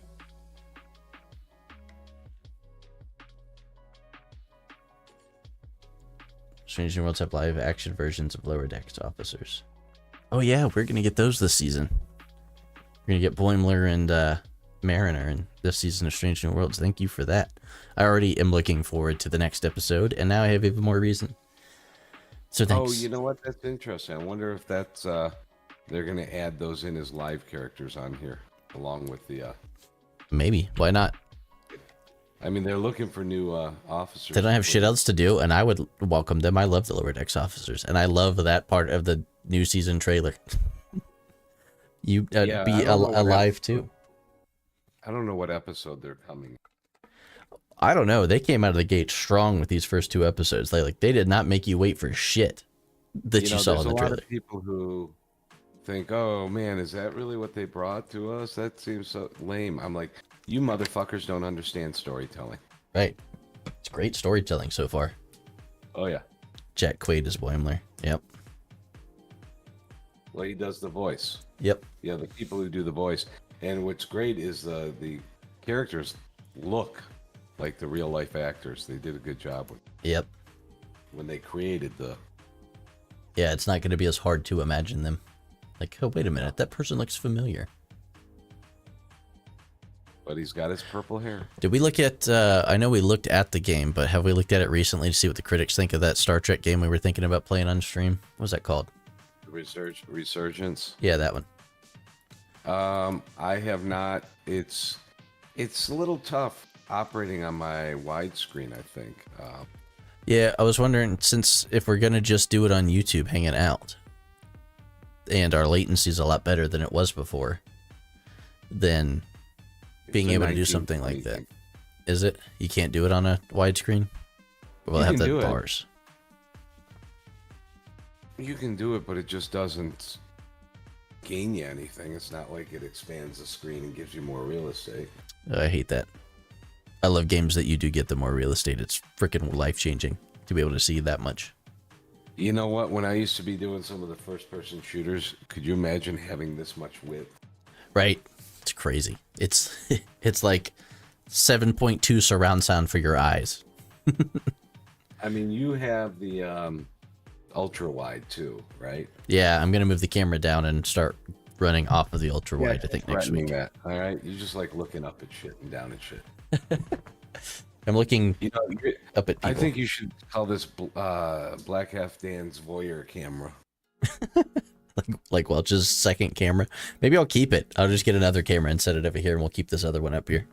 Strange New Worlds have live action versions of lower decks officers. Oh yeah, we're gonna get those this season. We're gonna get Boimler and Mariner in this season of Strange New Worlds. Thank you for that. I already am looking forward to the next episode, and now I have even more reason. So thanks. Oh, you know what? That's interesting. I wonder if that's they're gonna add those in as live characters on here, along with the. Maybe. Why not? I mean, they're looking for new officers. They don't have shit else to do, and I would welcome them. I love the lower decks officers, and I love that part of the new season trailer. You be alive too. I don't know what episode they're coming. I don't know. They came out of the gate strong with these first 2 episodes. They did not make you wait for shit that you saw in the there's a trailer. lot of people who think, oh man, is that really what they brought to us? That seems so lame. I'm like, you motherfuckers don't understand storytelling. Right. It's great storytelling so far. Oh yeah. Jack Quaid is Boimler. Yep. Well, he does the voice. Yep. Yeah, the people who do the voice. And what's great is the characters look like the real life actors. They did a good job with Yep. when they created the. Yeah, it's not going to be as hard to imagine them. Like, oh, wait a minute, that person looks familiar. But he's got his purple hair. Did we look at, I know we looked at the game, but have we looked at it recently to see what the critics think of that Star Trek game we were thinking about playing on stream? What was that called? Resurgence. Yeah, that one. I have not. It's a little tough operating on my widescreen, I think. Yeah, I was wondering, since if we're going to just do it on YouTube hanging out, and our latency is a lot better than it was before, then being able to do something like that. Is it? You can't do it on a widescreen? We'll have the bars. You can do it, but it just doesn't gain you anything. It's not like it expands the screen and gives you more real estate. I hate that. I love games that you do get the more real estate. It's freaking life-changing to be able to see that much. You know what? When I used to be doing some of the first-person shooters, could you imagine having this much width? Right. It's crazy. It's it's like 7.2 surround sound for your eyes. I mean, you have the ultra wide too, right? Yeah, I'm gonna move the camera down and start running off of the ultra wide. I think next week. That, all right, you're just like looking up at shit and down at shit. I'm looking up at people. I think you should call this Black Half Dan's voyeur camera. like Welch's second camera. Maybe I'll keep it. I'll just get another camera and set it over here, and we'll keep this other one up here.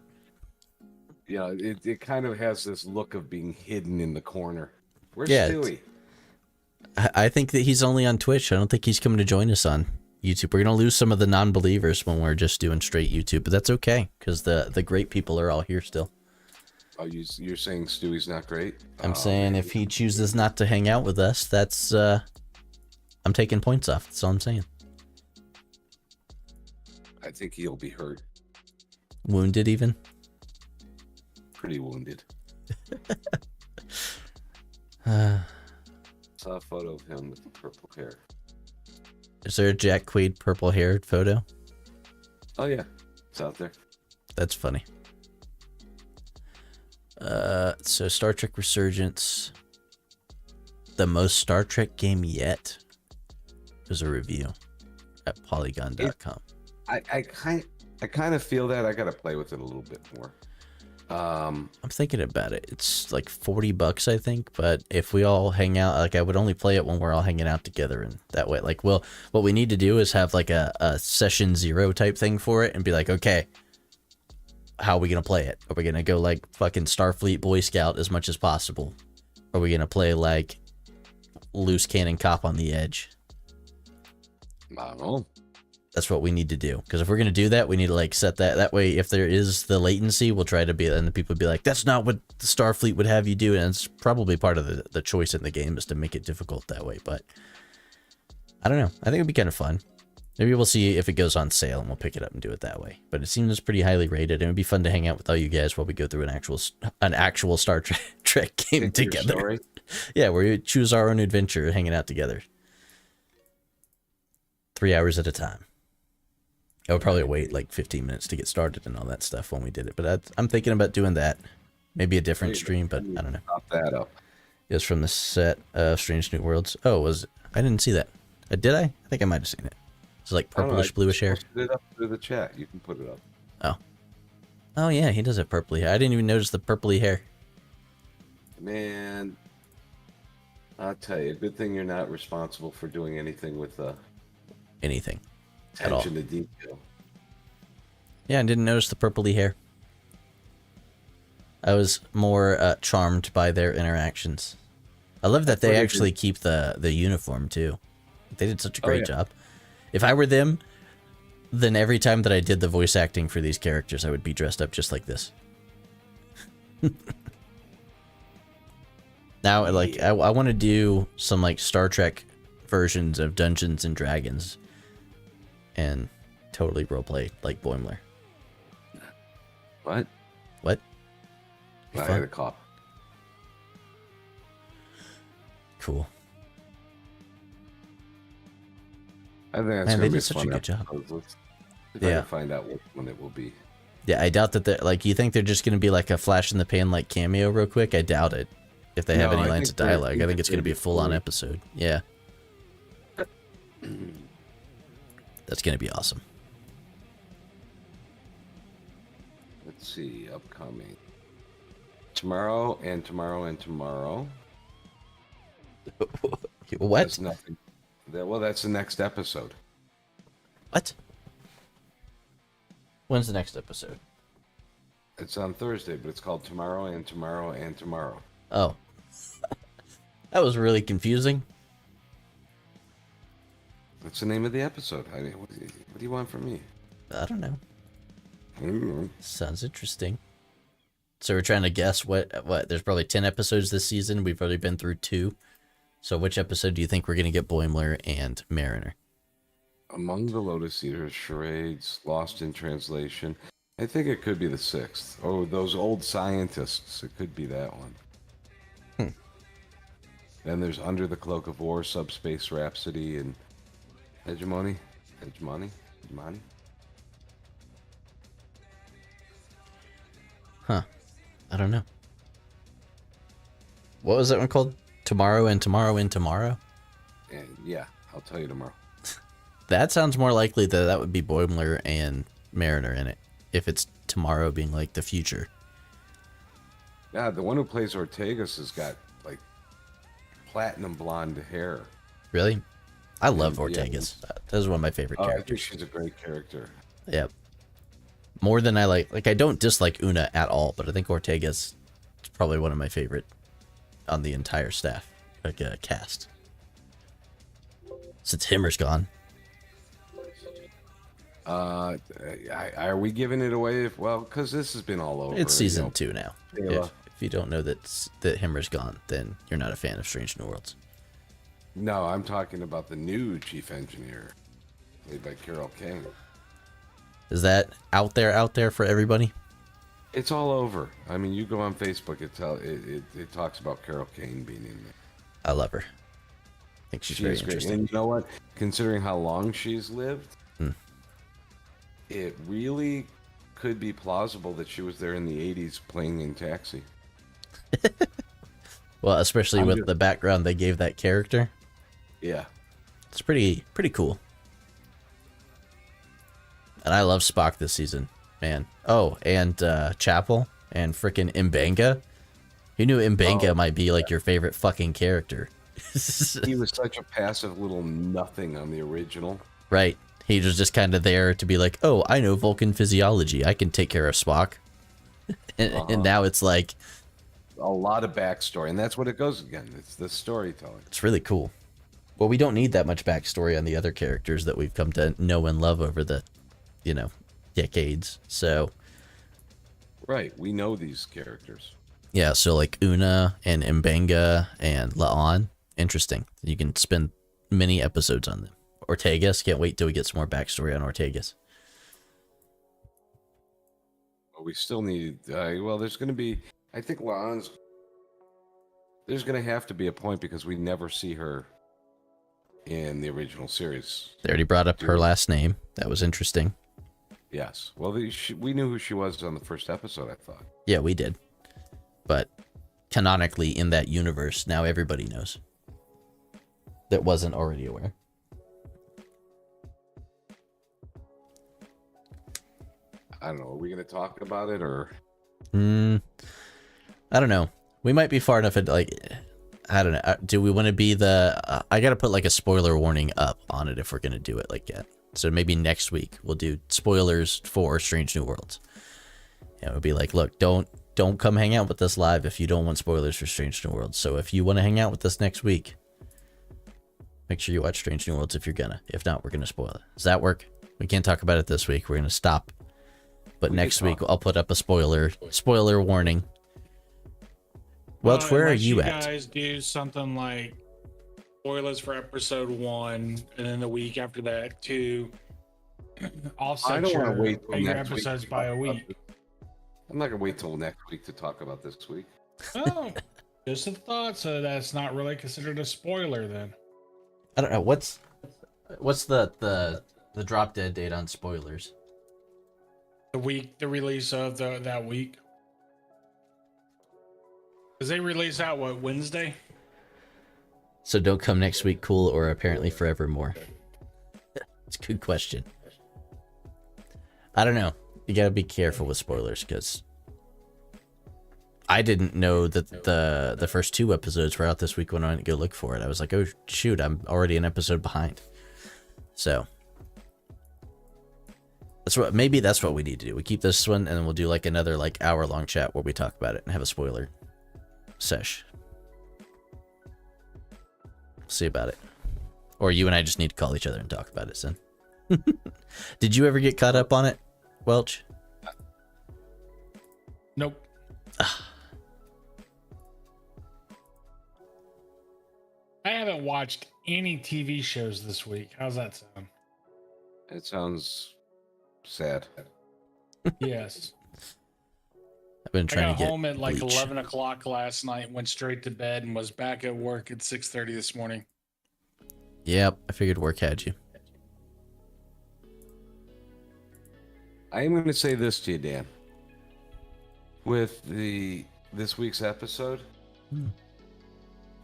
Yeah, it kind of has this look of being hidden in the corner. Where's Stewie? I think that he's only on Twitch. I don't think he's coming to join us on YouTube. We're going to lose some of the non-believers when we're just doing straight YouTube, but that's okay, because the great people are all here still. Oh, you're saying Stewie's not great? I'm saying if he chooses not to hang out with us, that's... I'm taking points off. That's all I'm saying. I think he'll be hurt. Wounded even? Pretty wounded. Saw a photo of him with the purple hair. Is there a Jack Quaid purple haired photo? Oh yeah, it's out there. That's funny. So Star Trek Resurgence, the most Star Trek game yet. There's a review at Polygon.com. I kind of feel that. I gotta play with it a little bit more. I'm thinking about it. It's like $40, I think. But if we all hang out, like I would only play it when we're all hanging out together, and that way, like, well, what we need to do is have like a session 0 type thing for it, and be like, okay, how are we gonna play it? Are we gonna go like fucking Starfleet Boy Scout as much as possible? Are we gonna play like loose cannon cop on the edge? I don't know. That's what we need to do. Because if we're going to do that, we need to like set that. That way, if there is the latency, we'll try to be, and the people would be like, that's not what the Starfleet would have you do. And it's probably part of the choice in the game is to make it difficult that way. But I don't know. I think it'd be kind of fun. Maybe we'll see if it goes on sale and we'll pick it up and do it that way. But it seems pretty highly rated, and it'd be fun to hang out with all you guys while we go through an actual Star Trek game together. Yeah, where we choose our own adventure, hanging out together. 3 hours at a time. I would probably wait like 15 minutes to get started and all that stuff when we did it. But I'm thinking about doing that. Maybe a different stream, but I don't know. Pop that up. It was from the set of Strange New Worlds. Oh, I didn't see that. Did I? I think I might have seen it. It's like purplish, bluish hair. Put it up through the chat. You can put it up. Oh. Oh, yeah, he does have purpley hair. I didn't even notice the purpley hair. Man, I'll tell you, good thing you're not responsible for doing anything with anything. At all. Attention to detail. Yeah, I didn't notice the purpley hair. I was more charmed by their interactions. I love that they actually keep the uniform too. They did such a great job. If I were them, then every time that I did the voice acting for these characters, I would be dressed up just like this. Now, like, I want to do some like Star Trek versions of Dungeons and Dragons. and totally roleplay like Boimler. What? What? I had a cough. Cool. I think that's Man, gonna they be did such a fun good job. episode. Let's see if I Yeah. can find out which one it will be. Yeah, I doubt that they're like. You think they're just gonna be like a flash in the pan like cameo real quick? I doubt it. If they have No, any I lines of think they're- dialogue, I think it's gonna be a full-on fully- episode. Yeah. That's gonna be awesome. Let's see, upcoming. Tomorrow and tomorrow and tomorrow. What? That's nothing. Well, that's the next episode. What? When's the next episode? It's on Thursday, but it's called Tomorrow and Tomorrow and Tomorrow. Oh. That was really confusing. That's the name of the episode. I mean, what do you want from me? I don't know. I don't know. Sounds interesting. So we're trying to guess what there's probably 10 episodes this season. We've already been through 2. So which episode do you think we're going to get Boimler and Mariner? Among the Lotus Eaters, Charades, Lost in Translation. I think it could be the 6th. Oh, those old scientists. It could be that one. Then there's Under the Cloak of War, Subspace Rhapsody, and Hegemony. Hegemony? Huh. I don't know. What was that one called? Tomorrow and Tomorrow and Tomorrow? And yeah, I'll tell you tomorrow. That sounds more likely that would be Boimler and Mariner in it. If it's tomorrow being like the future. Yeah, the one who plays Ortegas has got like platinum blonde hair. Really? I love Yeah. Ortegas. That is one of my favorite Oh, I characters. think she's a great character. Yep. More than I like. Like, I don't dislike Una at all, but I think Ortega's probably one of my favorite on the entire staff, like cast. Since Himmer's gone. Are we giving it away? Well, because this has been all over. It's season 2 now. Kayla. If you don't know that Himmer's gone, then you're not a fan of Strange New Worlds. No, I'm talking about the new chief engineer, played by Carol Kane. Is that out there for everybody? It's all over. I mean, you go on Facebook, it talks about Carol Kane being in there. I love her. I think she's very She's great. interesting. And you know what? Considering how long she's lived, it really could be plausible that she was there in the 80s playing in Taxi. Well, especially with the background they gave that character. Yeah. It's pretty cool. And I love Spock this season, man. Oh, and Chapel and frickin' M'Benga. You knew M'Benga might be like your favorite fucking character. He was such a passive little nothing on the original. Right. He was just kind of there to be like, oh, I know Vulcan physiology. I can take care of Spock. And now it's like... A lot of backstory, and that's what it goes again. It's the storytelling. It's really cool. Well, we don't need that much backstory on the other characters that we've come to know and love over the, decades. So... Right, we know these characters. Yeah, so like Una and M'Benga and La'an, interesting. You can spend many episodes on them. Ortegas, can't wait till we get some more backstory on Ortegas. But we still need, there's going to be, I think there's going to have to be a point because we never see her in the original series. They already brought up her last name. That was interesting. Yes. Well, we knew who she was on the first episode, I thought. Yeah, we did. But canonically in that universe, now everybody knows. That wasn't already aware. I don't know. Are we going to talk about it or? I don't know. We might be far enough at I don't know. Do we want to be the? I gotta put like a spoiler warning up on it if we're gonna do it like that. So maybe next week we'll do spoilers for Strange New Worlds. And it would be like, look, don't come hang out with us live if you don't want spoilers for Strange New Worlds. So if you want to hang out with us next week, make sure you watch Strange New Worlds if you're gonna. If not, we're gonna spoil it. Does that work? We can't talk about it this week. We're gonna stop. But next week I'll put up a spoiler warning. Welch, where are you at? You guys do something like spoilers for episode 1, and then the week after that 2, offset I don't want to wait till your next week. episodes by a week. I'm not gonna wait till next week to talk about this week. Oh, just a thought. So that's not really considered a spoiler then. I don't know what's the drop dead date on spoilers. The release of that week. Because they release out what, Wednesday? So don't come next week, cool, or apparently forevermore. It's a good question. I don't know. You gotta be careful with spoilers because I didn't know that the first 2 episodes were out this week when I went to go look for it. I was like, oh shoot, I'm already an episode behind. So maybe that's what we need to do. We keep this one and then we'll do like another like hour-long chat where we talk about it and have a spoiler sesh. See about it. Or you and I just need to call each other and talk about it, son. Did you ever get caught up on it, Welch? Nope. I haven't watched any TV shows this week. How's that sound? It sounds sad. Yes. I've been I trying got to get home at like Bleach. 11 o'clock last night, went straight to bed, and was back at work at 6:30 this morning. Yep, I figured work had you. I am going to say this to you, Dan. With this week's episode,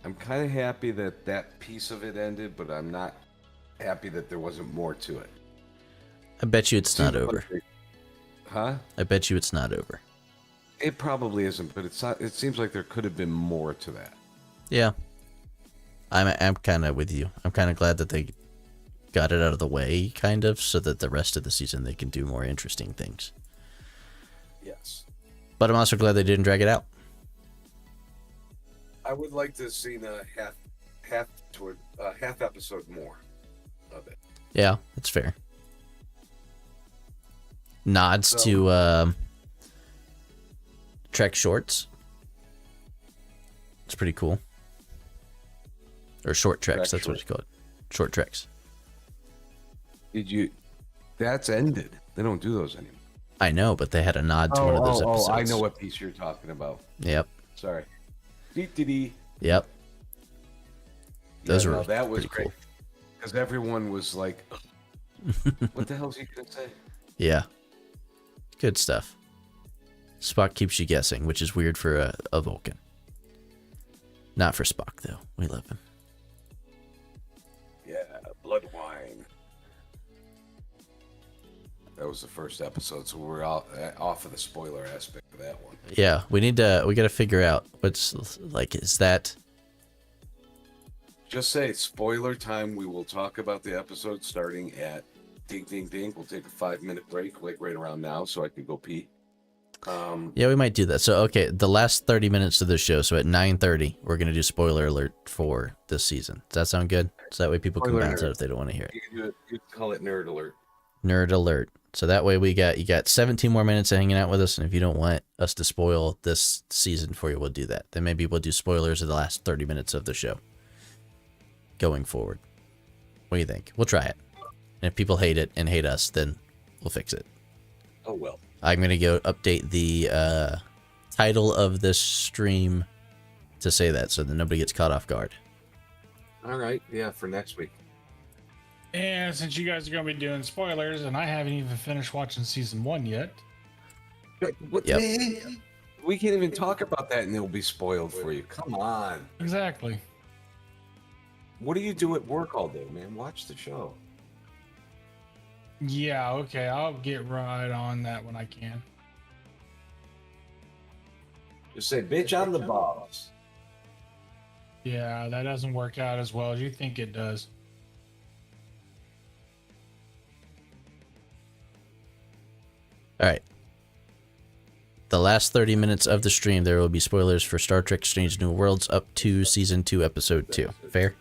I'm kind of happy that piece of it ended, but I'm not happy that there wasn't more to it. I bet you it's not over. Huh? I bet you it's not over. It probably isn't, but it's not. It seems like there could have been more to that. Yeah. I'm kind of with you. I'm kind of glad that they got it out of the way, kind of, so that the rest of the season they can do more interesting things. Yes. But I'm also glad they didn't drag it out. I would like to have seen a half episode more of it. Yeah, that's fair. Nods to Trek shorts. It's pretty cool. Or short treks, that's what it's called. Short treks. That's ended. They don't do those anymore. I know, but they had a nod to one of those episodes. Oh, I know what piece you're talking about. Yep. Sorry. Dee. Yep. Those were that was pretty great. cool. Because everyone was like, what the hell is he going to say? Yeah. Good stuff. Spock keeps you guessing, which is weird for a Vulcan. Not for Spock, though. We love him. Yeah, blood wine. That was the first episode, so we're off of the spoiler aspect of that one. Yeah, we gotta figure out what's, like, is that... Just say, spoiler time, we will talk about the episode starting at ding, ding, ding. We'll take a 5-minute break, like right around now, so I can go pee. Yeah, we might do that. So, okay, the last 30 minutes of the show, so at 9:30, we're going to do spoiler alert for this season. Does that sound good? So that way people can bounce out if they don't want to hear it. You can do it. You can call it nerd alert. Nerd alert. So that way you got 17 more minutes of hanging out with us, and if you don't want us to spoil this season for you, we'll do that. Then maybe we'll do spoilers of the last 30 minutes of the show going forward. What do you think? We'll try it. And if people hate it and hate us, then we'll fix it. Oh, well. I'm going to go update the title of this stream to say that so that nobody gets caught off guard. All right. Yeah, for next week. And since you guys are going to be doing spoilers, and I haven't even finished watching season 1 yet. What, Yep. man? We can't even talk about that and it'll be spoiled for you. Come on. Exactly. What do you do at work all day, man? Watch the show. Yeah, okay, I'll get right on that when I can. Just say, bitch, I'm the boss. Yeah, that doesn't work out as well as you think it does. All right. The last 30 minutes of the stream, there will be spoilers for Star Trek Strange New Worlds up to Season 2, Episode 2. Fair?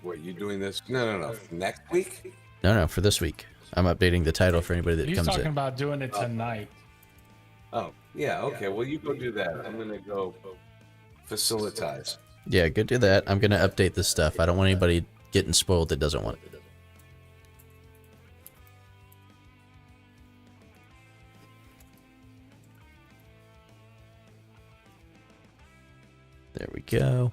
What, you doing this? No. Next week? No, for this week. I'm updating the title for anybody that He's comes talking in. about doing it tonight. Oh, yeah, okay. Well, you go do that. I'm going to go facilitize. Yeah, go do that. I'm going to update this stuff. I don't want anybody getting spoiled that doesn't want it. There we go.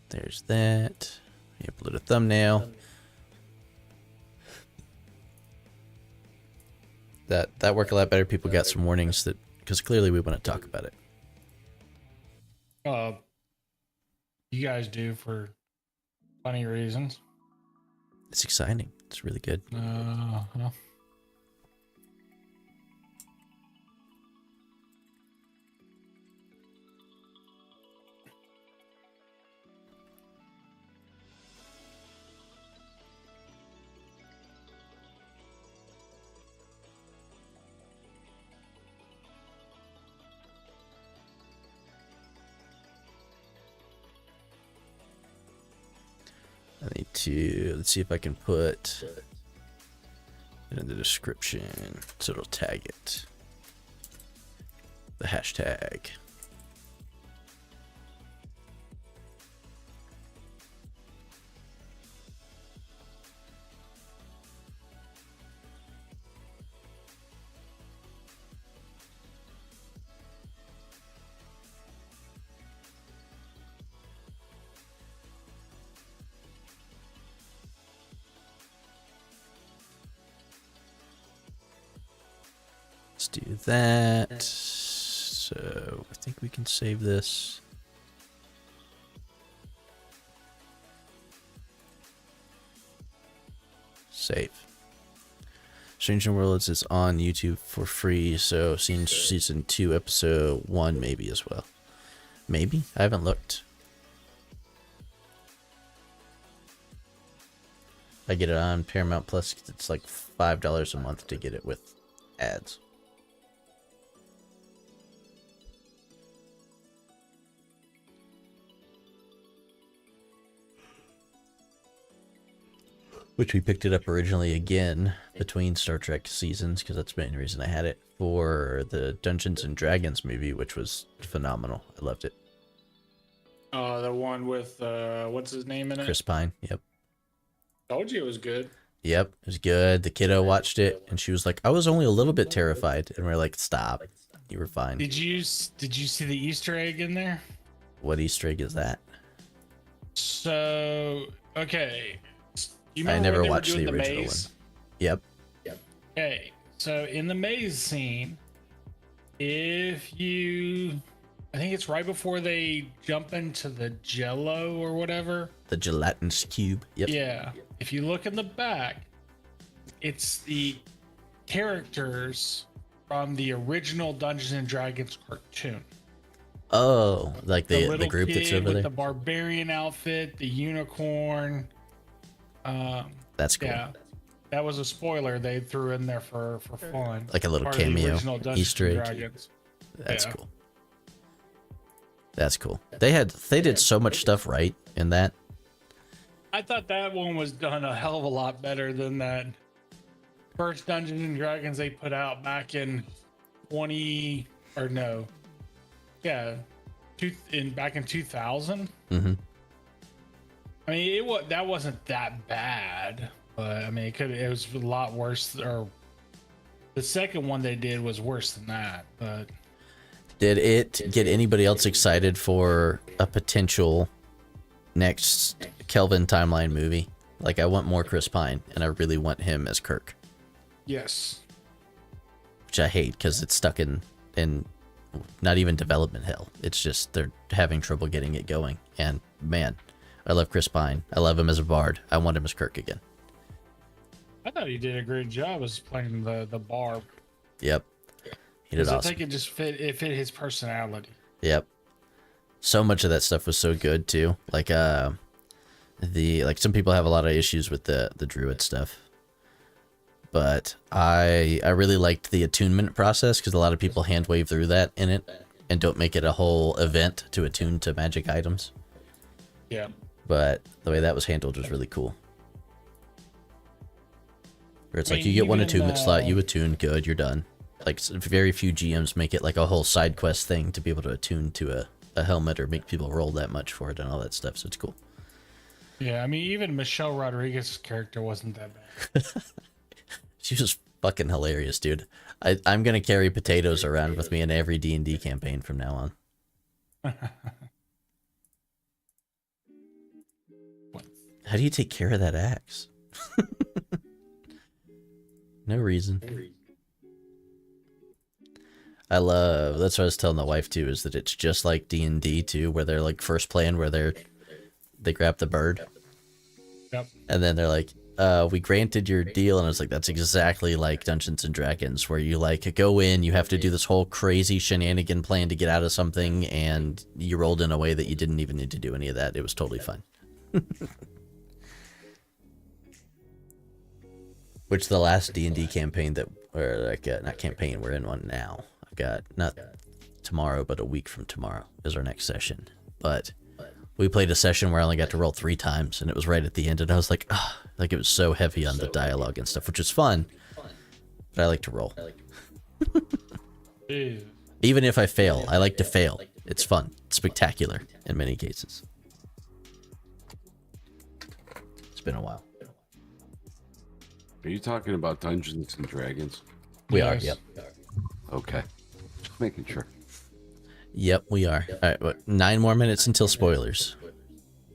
There's that. Upload a thumbnail. That worked a lot better. People got some warnings that because clearly we want to talk about it. You guys do for funny reasons. It's exciting. It's really good. I need to, let's see if I can put it in the description so it'll tag it. The hashtag. Let's do that. So I think we can save this. Save. Stranger Worlds is on YouTube for free, so season 2, episode 1 maybe as well. Maybe? I haven't looked. I get it on Paramount Plus 'cause it's like $5 a month to get it with ads. Which we picked it up originally again between Star Trek seasons because that's the main reason I had it for the Dungeons and Dragons movie, which was phenomenal. I loved it. The one with what's his name in it? Chris Pine. Yep. Told you it was good. Yep, it was good. The kiddo watched it and she was like, "I was only a little bit terrified," and we're like, "Stop, you were fine." Did you see the Easter egg in there? What Easter egg is that? So okay. You I remember never when they were watched the doing original maze? one. Yep. Okay, so in the maze scene, if you, I think it's right before they jump into the jello or whatever. The gelatinous cube. Yep. Yeah. If you look in the back, it's the characters from the original Dungeons and Dragons cartoon. Oh, like the little group kid that's over with there. the barbarian outfit, the unicorn. That's cool. Yeah. That was a spoiler they threw in there for fun. Like a little Part of the cameo original Dungeons Easter and egg. Dragons. That's Yeah. cool. That's cool. They did so much stuff right in that. I thought that one was done a hell of a lot better than that first Dungeons and Dragons they put out back in 20 or no. Yeah. Back in 2000. Mm-hmm. I mean, that wasn't that bad, but I mean, it was a lot worse. Or the second one they did was worse than that. But Did it get anybody else excited for a potential next Kelvin timeline movie? Like, I want more Chris Pine, and I really want him as Kirk, yes, which I hate because it's stuck in not even development hell. It's just they're having trouble getting it going. And man, I love Chris Pine. I love him as a bard. I want him as Kirk again. I thought he did a great job as playing the barb. Yep. He did I awesome. think it just fit his personality. Yep. So much of that stuff was so good too. Like some people have a lot of issues with the druid stuff. But I really liked the attunement process because a lot of people hand wave through that in it and don't make it a whole event to attune to magic items. Yeah. But the way that was handled was really cool. Where it's I like mean, you get one even, attunement slot, you attune, good, you're done. Like very few GMs make it like a whole side quest thing to be able to attune to a helmet or make people roll that much for it and all that stuff. So it's cool. Yeah, I mean, even Michelle Rodriguez's character wasn't that bad. She was fucking hilarious, dude. I'm gonna carry potatoes around with me in every D&D campaign from now on. How do you take care of that axe? No reason. I love, that's what I was telling the wife too, is that it's just like D&D too, where they're like first playing where they grab the bird. Yep. And then they're like, we granted your deal, and I was like, that's exactly like Dungeons and Dragons, where you like go in, you have to do this whole crazy shenanigan plan to get out of something, and you rolled in a way that you didn't even need to do any of that. It was totally fun. Which the last D&D campaign that, or like, not campaign, we're in one now. I've got, not tomorrow, but a week from tomorrow is our next session. But we played a session where I only got to roll 3 times, and it was right at the end, and I was like, ah, like it was so heavy on the dialogue and stuff, which is fun, but I like to roll. Even if I fail, I like to fail. It's fun. It's spectacular in many cases. It's been a while. Are you talking about Dungeons and Dragons? We are, yep. Okay. Just making sure. Yep, we are. All right, what, 9 more minutes until spoilers.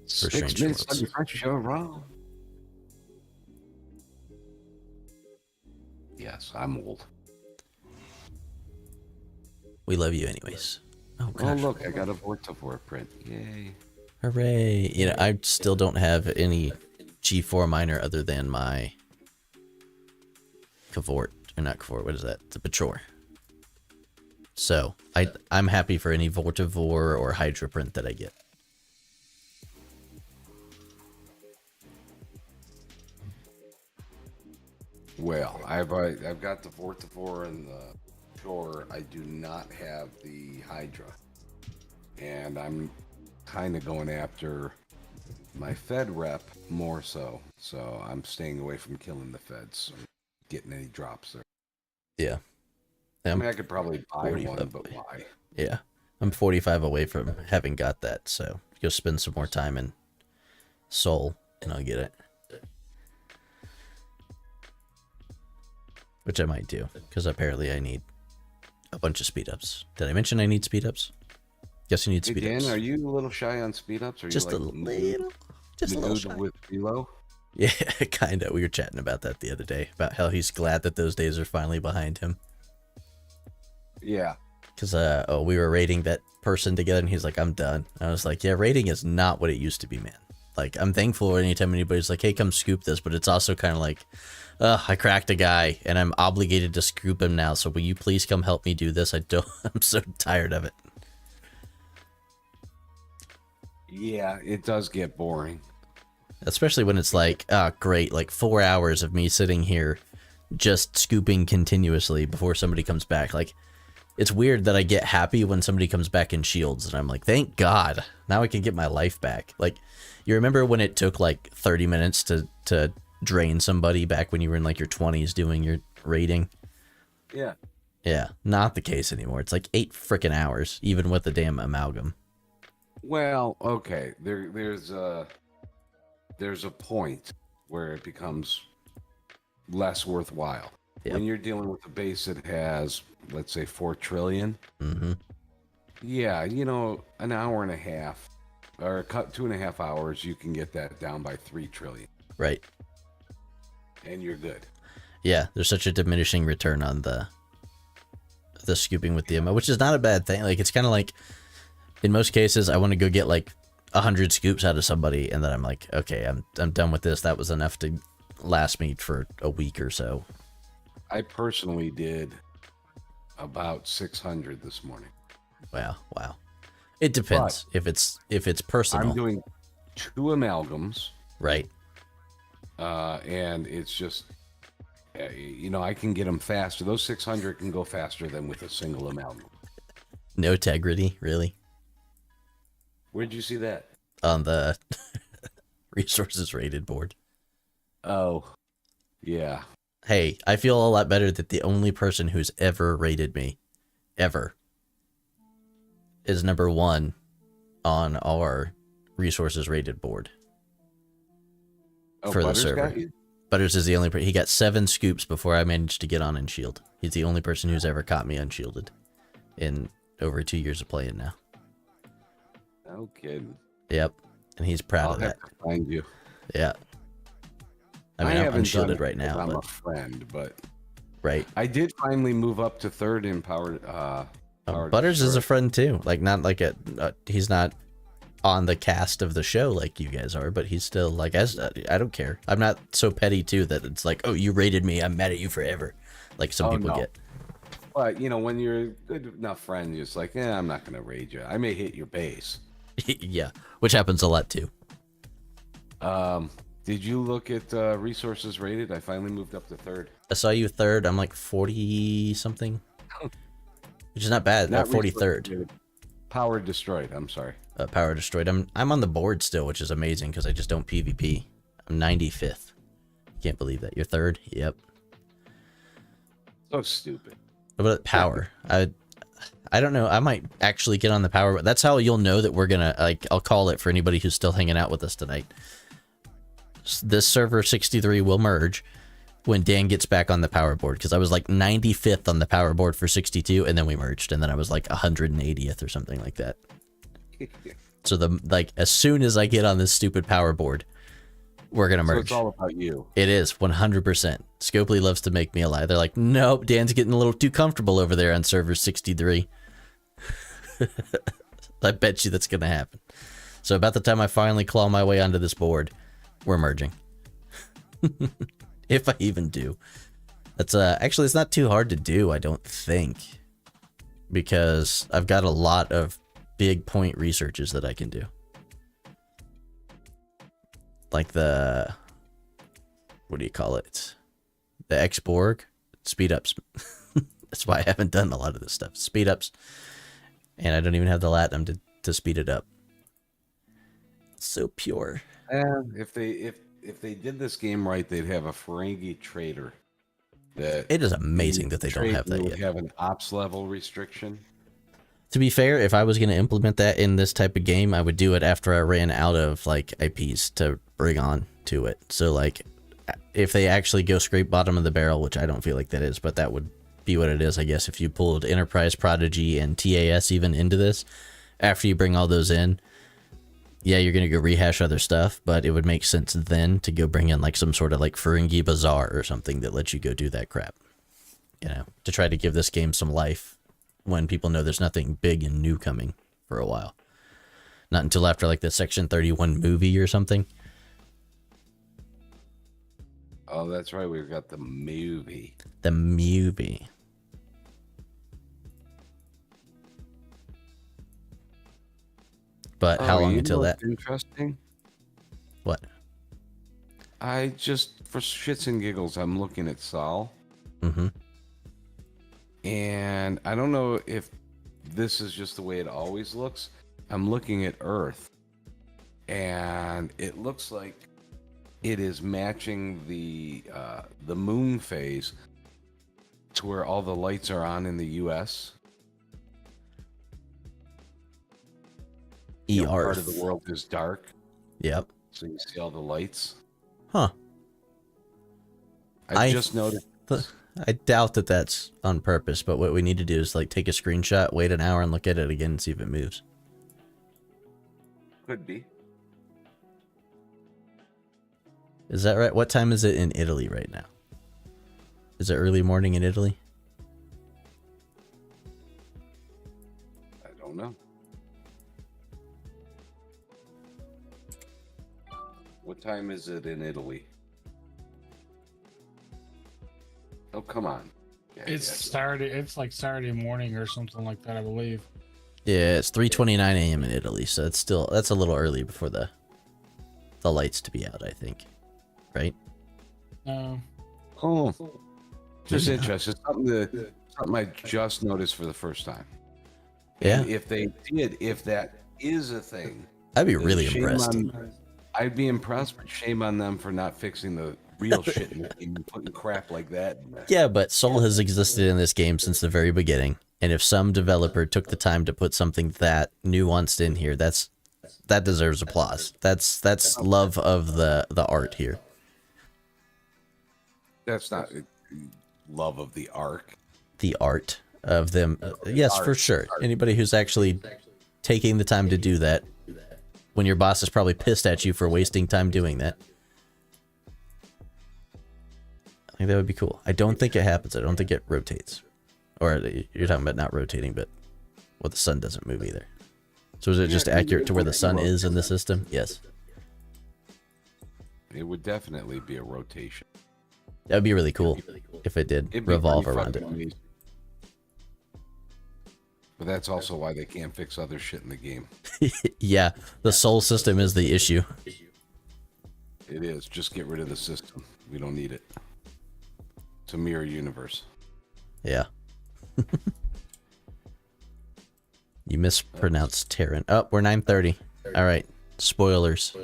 For 6 Strange minutes Worlds. on the French show wrong. Yes, I'm old. We love you anyways. Oh, Oh, gosh. look, I got a Vortivore print. Yay. Hooray. You know, I still don't have any G4 minor other than my Cavort. Or not Cavort, what is that? The Pachor. So, I'm happy for any Vortivore or Hydra print that I get. Well, I've got the Vortivore and the Shore. I do not have the Hydra. And I'm kind of going after my Fed rep more so. So I'm staying away from killing the Feds. I'm getting any drops there. Yeah. I mean, I could probably buy 45 one, but away. why? Yeah. I'm 45 away from having got that, so go spend some more time in Soul, and I'll get it. Which I might do, because apparently I need a bunch of speed ups. Did I mention I need speed ups? Guess you need Hey, speed Dan, ups. are you a little shy on speed ups? Are Just you a like little. Just a little nude shy. with Philo? Yeah, kind of. We were chatting about that the other day, about how he's glad that those days are finally behind him. Yeah. Because we were rating that person together, and he's like, I'm done. I was like, yeah, rating is not what it used to be, man. Like, I'm thankful anytime anybody's like, hey, come scoop this, but it's also kind of like, I cracked a guy, and I'm obligated to scoop him now, so will you please come help me do this? I'm so tired of it. Yeah, it does get boring. Especially when it's like, great, like 4 hours of me sitting here just scooping continuously before somebody comes back. Like, it's weird that I get happy when somebody comes back in shields, and I'm like, thank God, now I can get my life back. Like, you remember when it took like 30 minutes to drain somebody back when you were in like your 20s doing your raiding? Yeah. Yeah, not the case anymore. It's like 8 freaking hours, even with the damn amalgam. Well, okay. There's a point where it becomes less worthwhile. Yep. When you're dealing with a base that has, let's say, 4 trillion. Mm-hmm. Yeah, you know, an hour and a half or 2.5 hours, you can get that down by 3 trillion. Right. And you're good. Yeah, there's such a diminishing return on the scooping with the ammo, which is not a bad thing. Like, it's kind of like, in most cases, I want to go get like 100 scoops out of somebody, and then I'm like, okay, I'm done with this. That was enough to last me for a week or so. I personally did about 600 this morning. Wow. It depends if it's personal. I'm doing 2 amalgams, right. And it's just, you know, I can get them faster. Those 600 can go faster than with a single amalgam. No integrity, really, Where'd you see that? on the resources rated board. Oh, yeah. Hey, I feel a lot better that the only person who's ever rated me, ever, is number 1 on our resources rated board Oh, for the Butters server. got you? Butters is the only he got 7 scoops before I managed to get on and shield. He's the only person who's ever caught me unshielded in over 2 years of playing now. No kidding. Yep, and he's proud I'll of have that. to find you. Yeah. I mean, I'm haven't done unshielded it right now, because I'm but a friend, but right. I did finally move up to 3rd in power. Butters is a Destroy. friend too. Like not like he's not on the cast of the show like you guys are, but he's still like I don't care. I'm not so petty too that it's like, oh, you raided me, I'm mad at you forever, like some people get. But you know, when you're a good enough friend, you're just like, I'm not gonna raid you. I may hit your base. Yeah, which happens a lot too. Did you look at resources rated? I finally moved up to 3rd. I saw you 3rd. I'm like 40 something, which is not bad. Not 43rd. Power destroyed. I'm sorry. Power destroyed. I'm on the board still, which is amazing because I just don't PvP. I'm 95th. Can't believe that. You're 3rd. Yep. So stupid. What about power? I don't know. I might actually get on the power, but that's how you'll know that we're gonna like. I'll call it for anybody who's still hanging out with us tonight. This server 63 will merge when Dan gets back on the power board, because I was like 95th on the power board for 62, and then we merged, and then I was like 180th or something like that. So as soon as I get on this stupid power board, we're gonna merge. So it's all about you. It is 100%. Scopely loves to make me a lie. They're like, nope, Dan's getting a little too comfortable over there on server 63. I bet you that's gonna happen. So about the time I finally claw my way onto this board, we're merging. If I even do. That's actually, it's not too hard to do, I don't think, because I've got a lot of big point researches that I can do, like the, what do you call it, the Xborg speed ups. That's why I haven't done a lot of this stuff, speed ups, and I don't even have the latinum to speed it up. It's so pure. If they did this game right, they'd have a Ferengi trader. That it is amazing that they don't have that yet. Have an ops level restriction. To be fair, if I was going to implement that in this type of game, I would do it after I ran out of like IPs to bring on to it. So like, if they actually go scrape bottom of the barrel, which I don't feel like that is, but that would be what it is, I guess. If you pulled Enterprise, Prodigy, and TAS even into this, after you bring all those in, yeah, you're going to go rehash other stuff, but it would make sense then to go bring in like some sort of like Ferengi Bazaar or something that lets you go do that crap, you know, to try to give this game some life when people know there's nothing big and new coming for a while. Not until after like the Section 31 movie or something. Oh, that's right. We've got the movie. The movie. But how long until that? Interesting. What? I just, for shits and giggles, I'm looking at Sol. Mm-hmm. And I don't know if this is just the way it always looks. I'm looking at Earth, and it looks like it is matching the moon phase to where all the lights are on in the U.S. Part of the world is dark. Yep. So you see all the lights. Huh. I just noticed. I doubt that that's on purpose, but what we need to do is like take a screenshot, wait an hour, and look at it again and see if it moves. Could be. Is that right? What time is it in Italy right now? Is it early morning in Italy? I don't know. What time is it in Italy? Oh, come on. Yeah, It's Saturday. It's like Saturday morning or something like that, I believe. Yeah, it's 3:29 a.m. in Italy, so that's a little early before the lights to be out, I think. Right? No. Oh, just interesting. Something I just noticed for the first time. Yeah. And if they did, if that is a thing, I'd be really impressed. I'd be impressed, but shame on them for not fixing the real shit and putting crap like that in there. Yeah, but Soul has existed in this game since the very beginning, and if some developer took the time to put something that nuanced in here, that deserves applause. That's love of the art here. That's not love of the arc. The art of them. Yes, for sure. Anybody who's actually taking the time to do that when your boss is probably pissed at you for wasting time doing that. I think that would be cool. I don't think it happens. I don't think it rotates. Or you're talking about not rotating, but well, the sun doesn't move either. So is it just accurate to where the sun is in the system? Yes. It would definitely be a rotation. That would be really cool if it did revolve around it. Amazing. But that's also why they can't fix other shit in the game. Yeah, the soul system is the issue. It is. Just get rid of the system. We don't need it. It's a mirror universe. Yeah. You mispronounced Terran. Oh, we're 9:30. All right. Spoilers.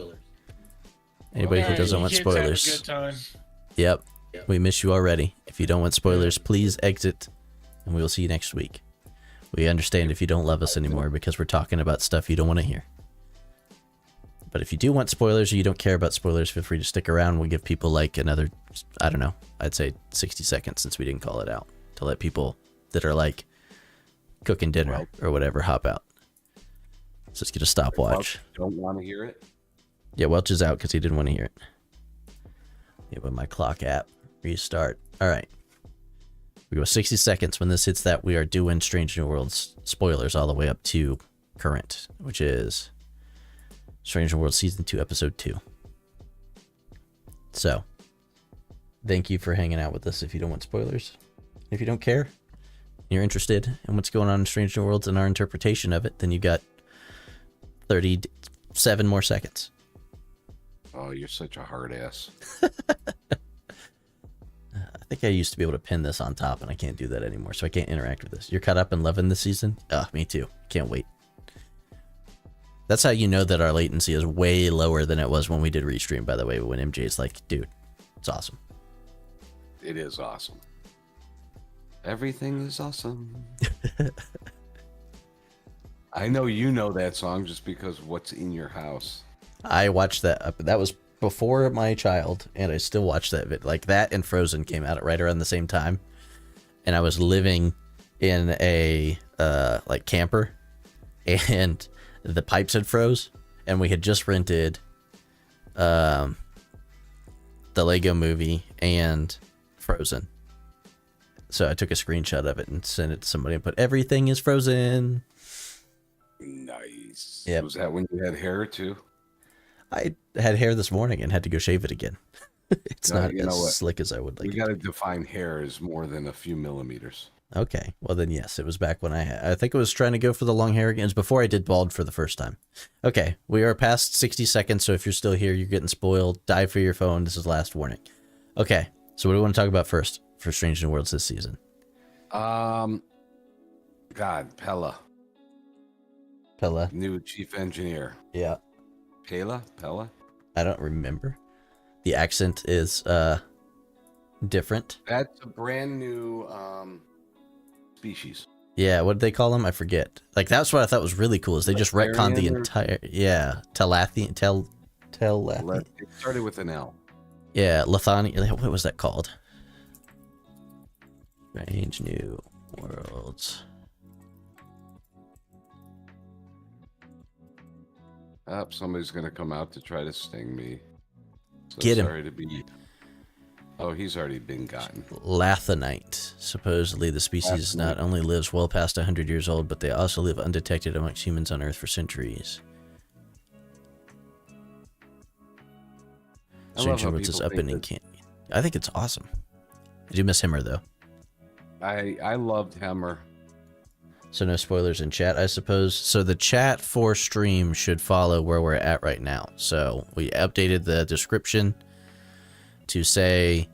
Anybody who doesn't want Kids have a spoilers. good time. Yep. We miss you already. If you don't want spoilers, please exit, and we will see you next week. We understand if you don't love us anymore because we're talking about stuff you don't want to hear. But if you do want spoilers or you don't care about spoilers, feel free to stick around. We'll give people like another, I don't know, I'd say 60 seconds since we didn't call it out, to let people that are like cooking dinner or whatever hop out. So let's get a stopwatch. Don't want to hear it? Yeah, Welch is out because he didn't want to hear it. Yeah, but my clock app. Restart. All right. We go 60 seconds. When this hits that, we are doing Strange New Worlds spoilers all the way up to current, which is Strange New Worlds Season 2, Episode 2. So, thank you for hanging out with us if you don't want spoilers. If you don't care, you're interested in what's going on in Strange New Worlds and our interpretation of it, then you got 37 more seconds. Oh, you're such a hard ass. I think I used to be able to pin this on top, and I can't do that anymore, so I can't interact with this. You're caught up and loving this season? Me too. Can't wait. That's how you know that our latency is way lower than it was when we did Restream, by the way, when MJ's like, dude, it's awesome. It is awesome. Everything is awesome. I know you know that song just because what's in your house. I watched that. That was before my child, and I still watch that. Like that and Frozen came out right around the same time, and I was living in a like camper, and the pipes had froze, and we had just rented the Lego Movie and Frozen. So I took a screenshot of it and sent it to somebody and put everything is frozen. Nice. Yep. Was that when you had hair too? I had hair this morning and had to go shave it again. It's No, not you know as what? slick as I would like. We got to define hair as more than a few millimeters. Okay, well then yes, it was back when I think it was trying to go for the long hair again. It was before I did bald for the first time. Okay, we are past 60 seconds, so if you're still here, you're getting spoiled. Dive for your phone. This is last warning. Okay, so what do we want to talk about first for Strange New Worlds this season? God, Pella, new chief engineer. Yeah. Pella? I don't remember. The accent is different. That's a brand new species. Yeah, what did they call them? I forget. Like that's what I thought was really cool is they just retconned the entire Telathian. It started with an L. Yeah, Lethani. What was that called? Strange New Worlds. Somebody's gonna come out to try to sting me. So Get him. Sorry to be. Oh, he's already been gotten. Lathanite. Supposedly, the species not only lives well past 100 years old, but they also live undetected amongst humans on Earth for centuries. Strange New Worlds is up and can't. I think it's awesome. I do miss Himmer though. I loved Hemmer. So no spoilers in chat, I suppose. So the chat for stream should follow where we're at right now. So we updated the description to say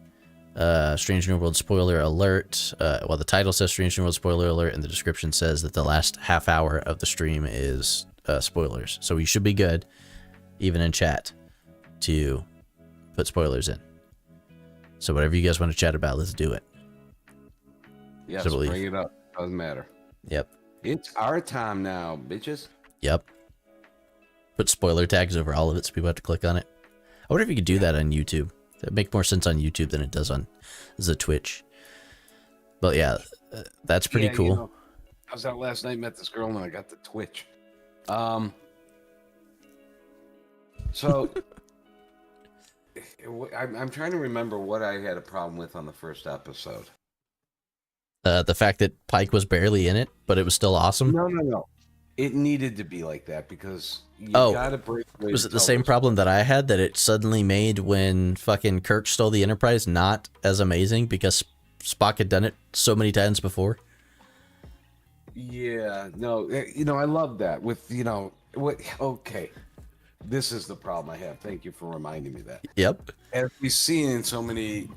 Strange New World spoiler alert. Well, the title says Strange New World spoiler alert, and the description says that the last half hour of the stream is spoilers. So we should be good, even in chat, to put spoilers in. So whatever you guys want to chat about, let's do it. Yes, bring it up. Doesn't matter. Yep. It's our time now, bitches. Yep. Put spoiler tags over all of it so people have to click on it. I wonder if you could do that on YouTube. It make more sense on YouTube than it does on the Twitch. But yeah, that's pretty cool. You know, I was out last night, met this girl, and I got the twitch. So I'm trying to remember what I had a problem with on the first episode. The fact that Pike was barely in it, but it was still awesome. No. It needed to be like that because you gotta break. Was it the same problem that I had, that it suddenly made when fucking Kirk stole the Enterprise not as amazing because Spock had done it so many times before? Yeah, no, you know, I love that with, you know, what, okay. This is the problem I have. Thank you for reminding me that. Yep. As we've seen in so many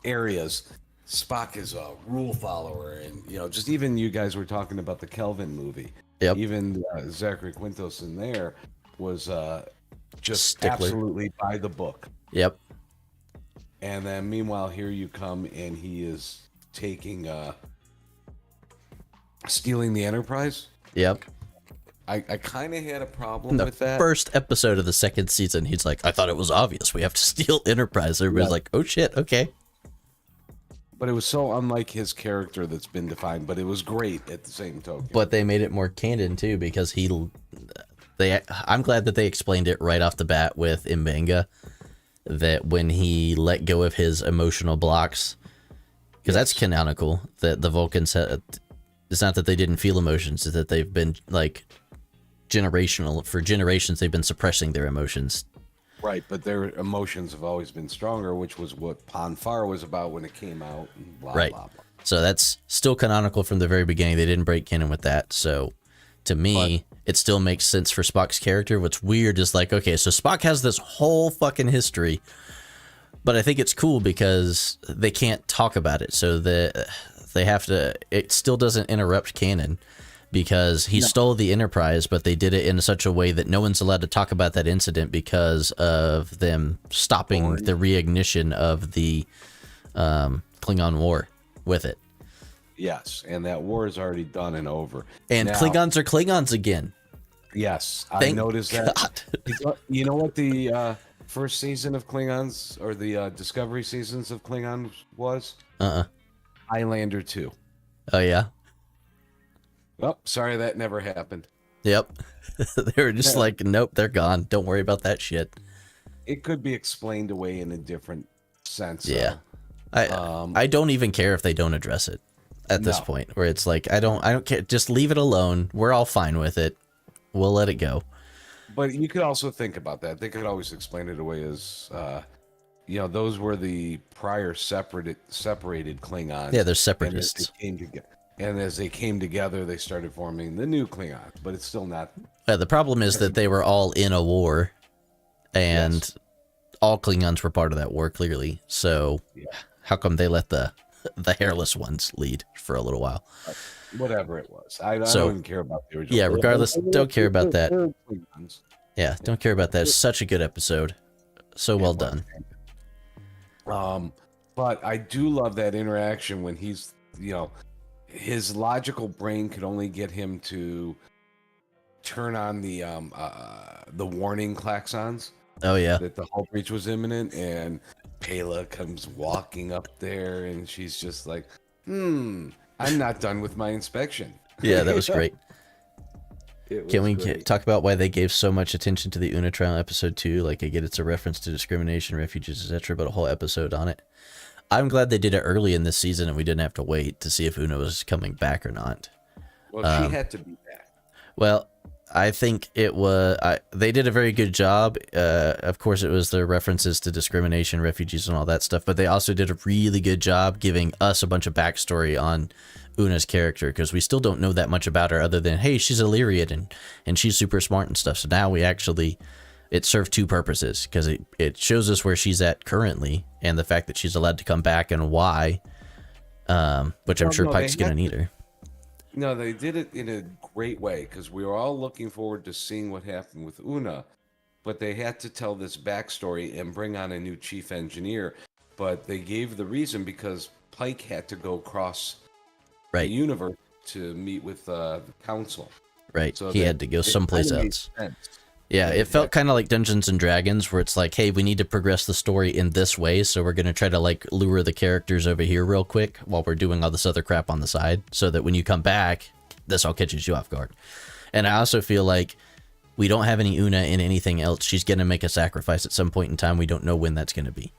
areas, Spock is a rule follower, and you know, just even you guys were talking about the Kelvin movie. Yep. Even Zachary Quintos in there was just Stickler. absolutely by the book. Yep. And then meanwhile, here you come, and he is taking stealing the Enterprise. Yep. I kind of had a problem The with that. first episode of the second season, he's like, I thought it was obvious. We have to steal Enterprise. Everybody's like, oh shit, okay. But it was so unlike his character that's been defined, but it was great at the same token. But they made it more canon too, because I'm glad that they explained it right off the bat with M'Benga, that when he let go of his emotional blocks, because that's canonical, that the Vulcans had, it's not that they didn't feel emotions, it's that they've been like for generations they've been suppressing their emotions. Right, but their emotions have always been stronger, which was what Ponfar was about when it came out. And blah, Right. blah, blah. So that's still canonical from the very beginning. They didn't break canon with that. So to me, it still makes sense for Spock's character. What's weird is like, okay, so Spock has this whole fucking history, but I think it's cool because they can't talk about it. So they have to, it still doesn't interrupt canon because he stole the Enterprise, but they did it in such a way that no one's allowed to talk about that incident because of them stopping the reignition of the Klingon War with it. Yes, and that war is already done and over. And now, Klingons are Klingons again. Yes, Thank I noticed God. that. You know what the first season of Klingons, or the Discovery seasons of Klingons was? Highlander 2. Oh, yeah? Oh, sorry, that never happened. Yep. They were just like, nope, they're gone. Don't worry about that shit. It could be explained away in a different sense. Yeah. though. I don't even care if they don't address it at this No. point, where it's like, I don't care. Just leave it alone. We're all fine with it. We'll let it go. But you could also think about that. They could always explain it away as, you know, those were the prior separated Klingons. Yeah, they're And as separatists. they came together, they came together, they started forming the new Klingons. But it's still not. The problem is that they were all in a war, and Yes. all Klingons were part of that war, clearly. So Yeah. how come they let the hairless ones lead for a little while? Whatever it was. I So, don't even care about the original. yeah, regardless, don't care about that. They're Klingons. Yeah, don't care about that. It's such a good episode. So well done. But I do love that interaction when he's, you know, his logical brain could only get him to turn on the warning klaxons Oh, yeah. that the hull breach was imminent, and Pela comes walking up there, and she's just like, I'm not done with my inspection. Yeah, that was great. It Can was we great. talk about why they gave so much attention to the Una trial episode 2? Like, I get it's a reference to discrimination, refugees, etc., but a whole episode on it. I'm glad they did it early in this season and we didn't have to wait to see if Una was coming back or not. Well, she had to be back. Well, I think it was... they did a very good job. Of course, it was the references to discrimination, refugees, and all that stuff, but they also did a really good job giving us a bunch of backstory on Una's character, because we still don't know that much about her other than, hey, she's Illyrian and she's super smart and stuff. So now we actually... It served two purposes, because it shows us where she's at currently and the fact that she's allowed to come back and why, which I'm Well, sure no, Pike's they going to had need her. No, they did it in a great way, because we were all looking forward to seeing what happened with Una, but they had to tell this backstory and bring on a new chief engineer. But they gave the reason because Pike had to go across the universe to meet with the council. Right. So He that had to go it someplace kinda made else. sense. Yeah, it felt kind of like Dungeons and Dragons, where it's like, hey, we need to progress the story in this way, so we're going to try to like lure the characters over here real quick while we're doing all this other crap on the side, so that when you come back, this all catches you off guard. And I also feel like we don't have any Una in anything else. She's going to make a sacrifice at some point in time. We don't know when that's going to be,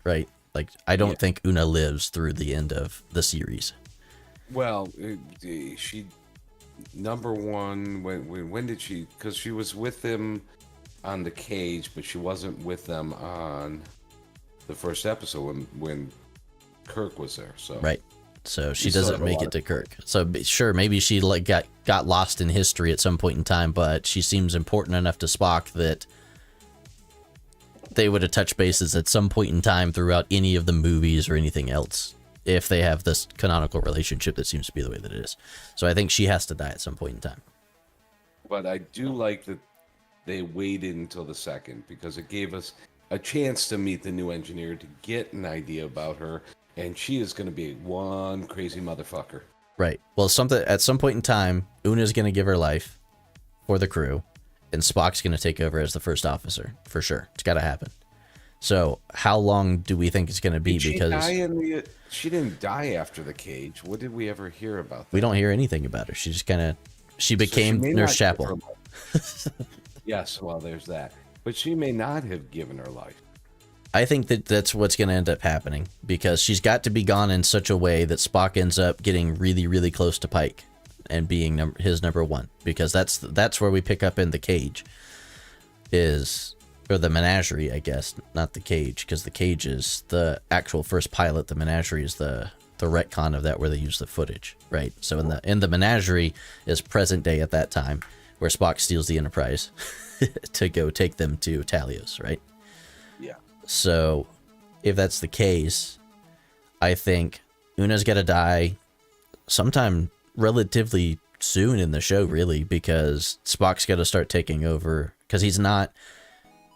right? Like, I don't think Una lives through the end of the series. Well, she... Number one, when did she? Because she was with them on the cage, but she wasn't with them on the first episode when Kirk was there. So right, so she doesn't make it to Kirk. So sure, maybe she like got lost in history at some point in time, but she seems important enough to Spock that they would have touched bases at some point in time throughout any of the movies or anything else, if they have this canonical relationship that seems to be the way that it is. So I think she has to die at some point in time. But I do like that they waited until the second, because it gave us a chance to meet the new engineer, to get an idea about her, and she is going to be one crazy motherfucker. Right. Well, at some point in time, Una's going to give her life for the crew, and Spock's going to take over as the first officer, for sure. It's got to happen. So how long do we think it's going to be? She didn't die after the cage. What did we ever hear about that? We don't hear anything about her. She just she became Nurse Chapel. Yes, well, there's that. But she may not have given her life. I think that's what's going to end up happening, because she's got to be gone in such a way that Spock ends up getting really, really close to Pike and being his number one, because that's where we pick up in the cage or the menagerie, I guess, not the cage, because the cage is the actual first pilot. The menagerie is the retcon of that, where they use the footage, right? So in the menagerie is present day at that time, where Spock steals the Enterprise to go take them to Talios, right? Yeah. So if that's the case, I think Una's got to die sometime relatively soon in the show, really, because Spock's got to start taking over, because it's not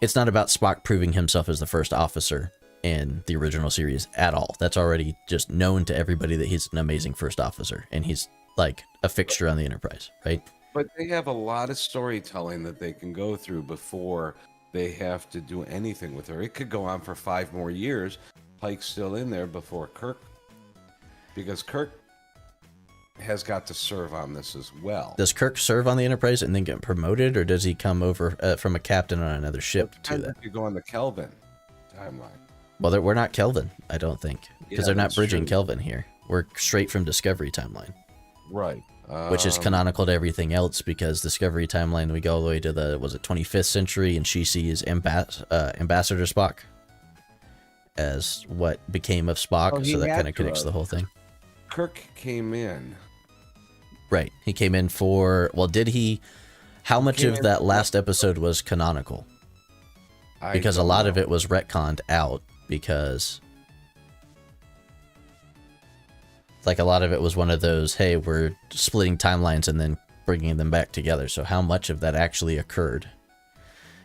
about Spock proving himself as the first officer in the original series at all. That's already just known to everybody that he's an amazing first officer, and he's like a fixture on the Enterprise, right? But they have a lot of storytelling that they can go through before they have to do anything with her. It could go on for 5 more years. Pike's still in there before Kirk, because Kirk has got to serve on this as well. Does Kirk serve on the Enterprise and then get promoted, or does he come over from a captain on another ship to that? You go on the Kelvin timeline. Well, we're not Kelvin, I don't think, because they're not bridging true. Kelvin here. We're straight from Discovery timeline. Right. Which is canonical to everything else, because Discovery timeline, we go all the way to the 25th century, and she sees Ambassador Spock as what became of Spock, so that kind of connects the whole thing. Kirk came in. Right. He came in for... Well, did he... How much of that last episode was canonical? Because a lot of it was retconned out, because... Like, a lot of it was one of those, hey, we're splitting timelines and then bringing them back together. So how much of that actually occurred?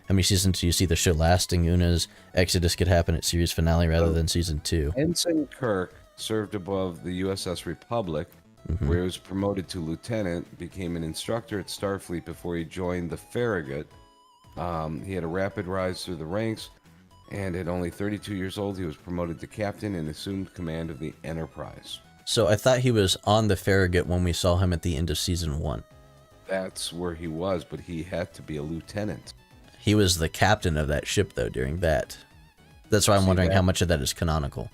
How many seasons do you see the show lasting? Una's exodus could happen at series finale rather than season 2. Ensign Kirk served above the USS Republic, where he was promoted to lieutenant, became an instructor at Starfleet before he joined the Farragut. He had a rapid rise through the ranks, and at only 32 years old, he was promoted to captain and assumed command of the Enterprise. So I thought he was on the Farragut when we saw him at the end of season 1. That's where he was, but he had to be a lieutenant. He was the captain of that ship, though, during that. That's why I'm wondering how much of that is canonical.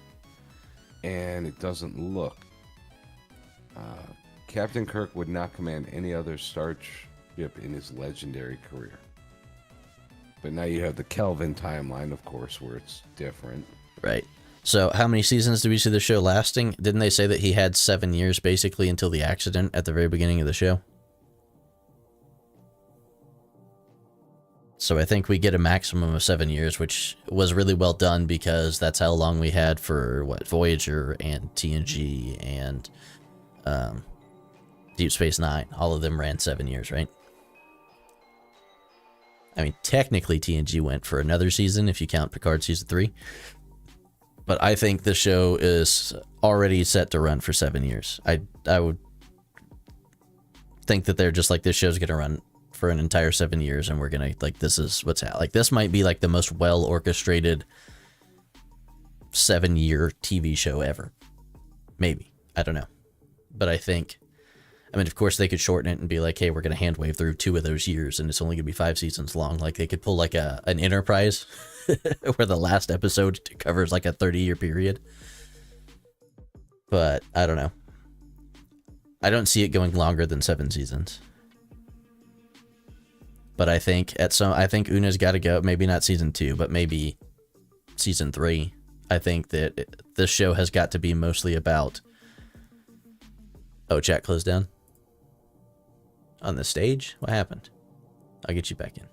And it doesn't look. Captain Kirk would not command any other starship in his legendary career. But now you have the Kelvin timeline, of course, where it's different. Right. So how many seasons do we see the show lasting? Didn't they say that he had 7 years, basically, until the accident at the very beginning of the show? So I think we get a maximum of 7 years, which was really well done, because that's how long we had for, Voyager and TNG and Deep Space Nine. All of them ran 7 years, right? I mean, technically TNG went for another season, if you count Picard Season 3. But I think the show is already set to run for 7 years. I would think that they're just like, this show's going to run for an entire 7 years, and we're gonna like this is what's like this might be like the most well orchestrated 7-year TV show ever. Maybe, I don't know, but I mean, of course they could shorten it and be like, hey, we're gonna hand wave through 2 of those years, and it's only gonna be 5 seasons long. Like they could pull like an Enterprise, where the last episode covers like a 30-year period. But I don't know. I don't see it going longer than 7 seasons. But I think Una's got to go. Maybe not season 2, but maybe season 3. I think that this show has got to be mostly about. Oh, chat closed down. On the stage? What happened? I'll get you back in.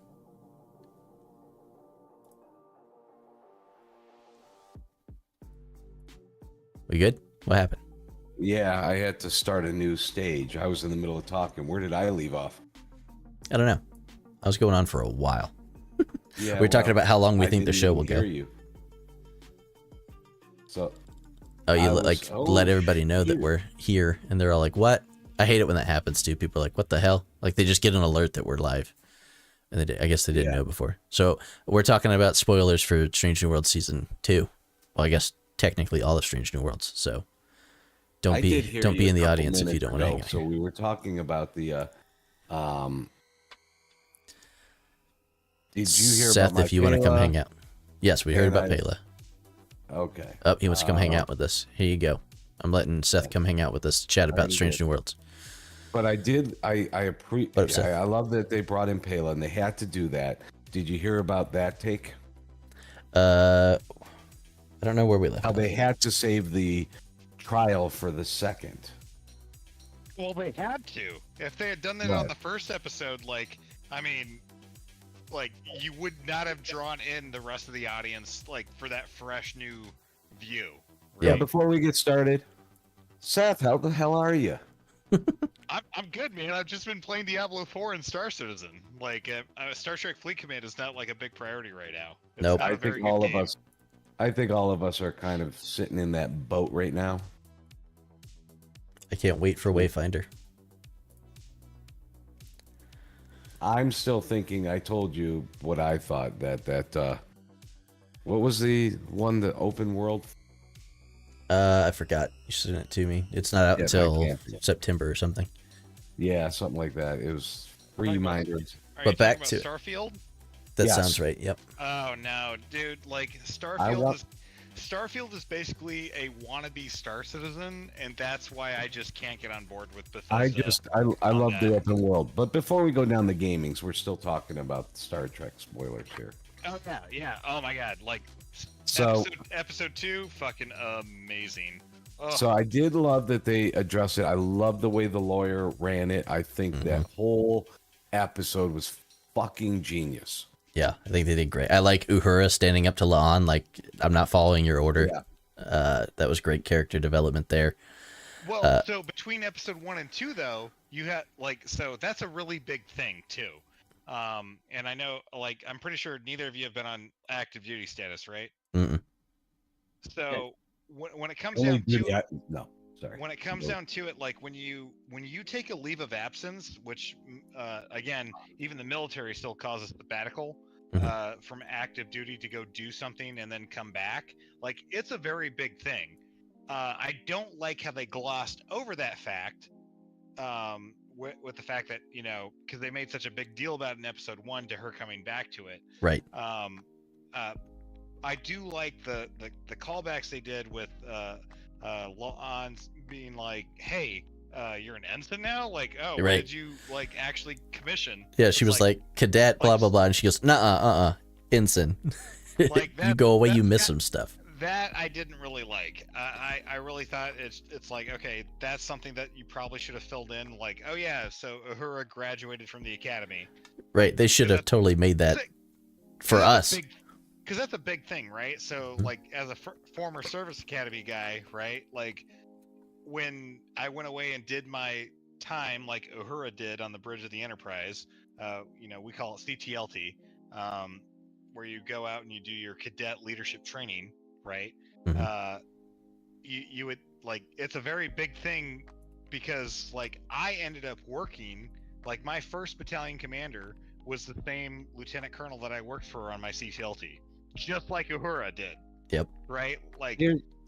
We good? What happened? Yeah, I had to start a new stage. I was in the middle of talking. Where did I leave off? I don't know. I was going on for a while. Yeah, We're talking about how long we think the didn't show even will go. hear you. So, Oh, you I was- let everybody know that shoot. we're here, and they're all like, "What?" I hate it when that happens too. People are like, "What the hell?" Like they just get an alert that we're live, and I guess they didn't Yeah. know before. So we're talking about spoilers for Strange New Worlds season 2. Well, I guess technically all of Strange New Worlds. So don't I did be hear don't you be a in the couple audience if you minutes don't want to ago. hang out So here. we were talking about the. Did you hear Seth, about my if you want to come Pela? hang out. Yes, we heard And about I- Pela. Okay. Oh, he wants to come hang out with us. Here you go. I'm letting Seth come hang out with us to chat about Already Strange did. New Worlds. But I did. I What up, Seth? I love that they brought in Pela, and they had to do that. Did you hear about that take? I don't know where we left How off. they had to save the trial for the second. Well, they had to. If they had done that Right. on the first episode, like, I mean, like, you would not have drawn in the rest of the audience, like, for that fresh new view. Yeah. Right? Before we get started, Seth, how the hell are you? I'm good, man. I've just been playing Diablo 4 and Star Citizen. Like, Star Trek Fleet Command is not, like, a big priority right now. It's Nope. not a I very think good all of game. us. I think all of us are kind of sitting in that boat right now. I can't wait for Wayfinder. I'm still thinking. I told you what I thought. What was the one? The open world. I forgot. You sent it to me. It's not out Yeah, until back then. September or something. Yeah, something like that. It was free Talking about- minded. Are But you back talking to- about Starfield? That Yes. sounds right. Yep. Oh no, dude! Like Starfield is basically a wannabe Star Citizen, and that's why I just can't get on board with Bethesda. I love that. the open world. But before we go down the gamings, we're still talking about Star Trek spoilers here. Oh yeah. Oh my god! Like, So- episode 2, fucking amazing. Oh, So I did love that they addressed it. I love the way the lawyer ran it. I think that whole episode was fucking genius. Yeah, I think they did great. I like Uhura standing up to La'an, like, I'm not following your order. Yeah. That was great character development there. well, so between episode 1 and 2, though, you had so that's a really big thing too. And I know, like, I'm pretty sure neither of you have been on active duty status, right? Mm-mm. So when it comes Only down to duty- no, sorry. when it comes down to it, like when you take a leave of absence, which again, even the military still calls it sabbatical, from active duty to go do something and then come back, like, it's a very big thing. I don't like how they glossed over that fact, with the fact that, you know, because they made such a big deal about it in episode 1 to her coming back to it. Right. I do like the callbacks they did with La'an being like, "Hey, you're an ensign now." Like, oh, what Right. did you like actually commission? Yeah, she It's was like, cadet, blah, blah, blah. And she goes, nuh-uh, ensign. Like You that- go away, you that's miss got- some stuff. that I didn't really like. I really thought it's like, okay, that's something that you probably should have filled in. Like, oh yeah, so Uhura graduated from the academy. Right, they should have totally made that for us. Because that's a big thing, right? So, like, as a former service academy guy, right? Like, when I went away and did my time, like Uhura did on the bridge of the Enterprise, you know, we call it CTLT, where you go out and you do your cadet leadership training, right? You would, like, it's a very big thing because, like, I ended up working, Like my first battalion commander was the same lieutenant colonel that I worked for on my CTLT, just like Uhura did. Yep. Right. Like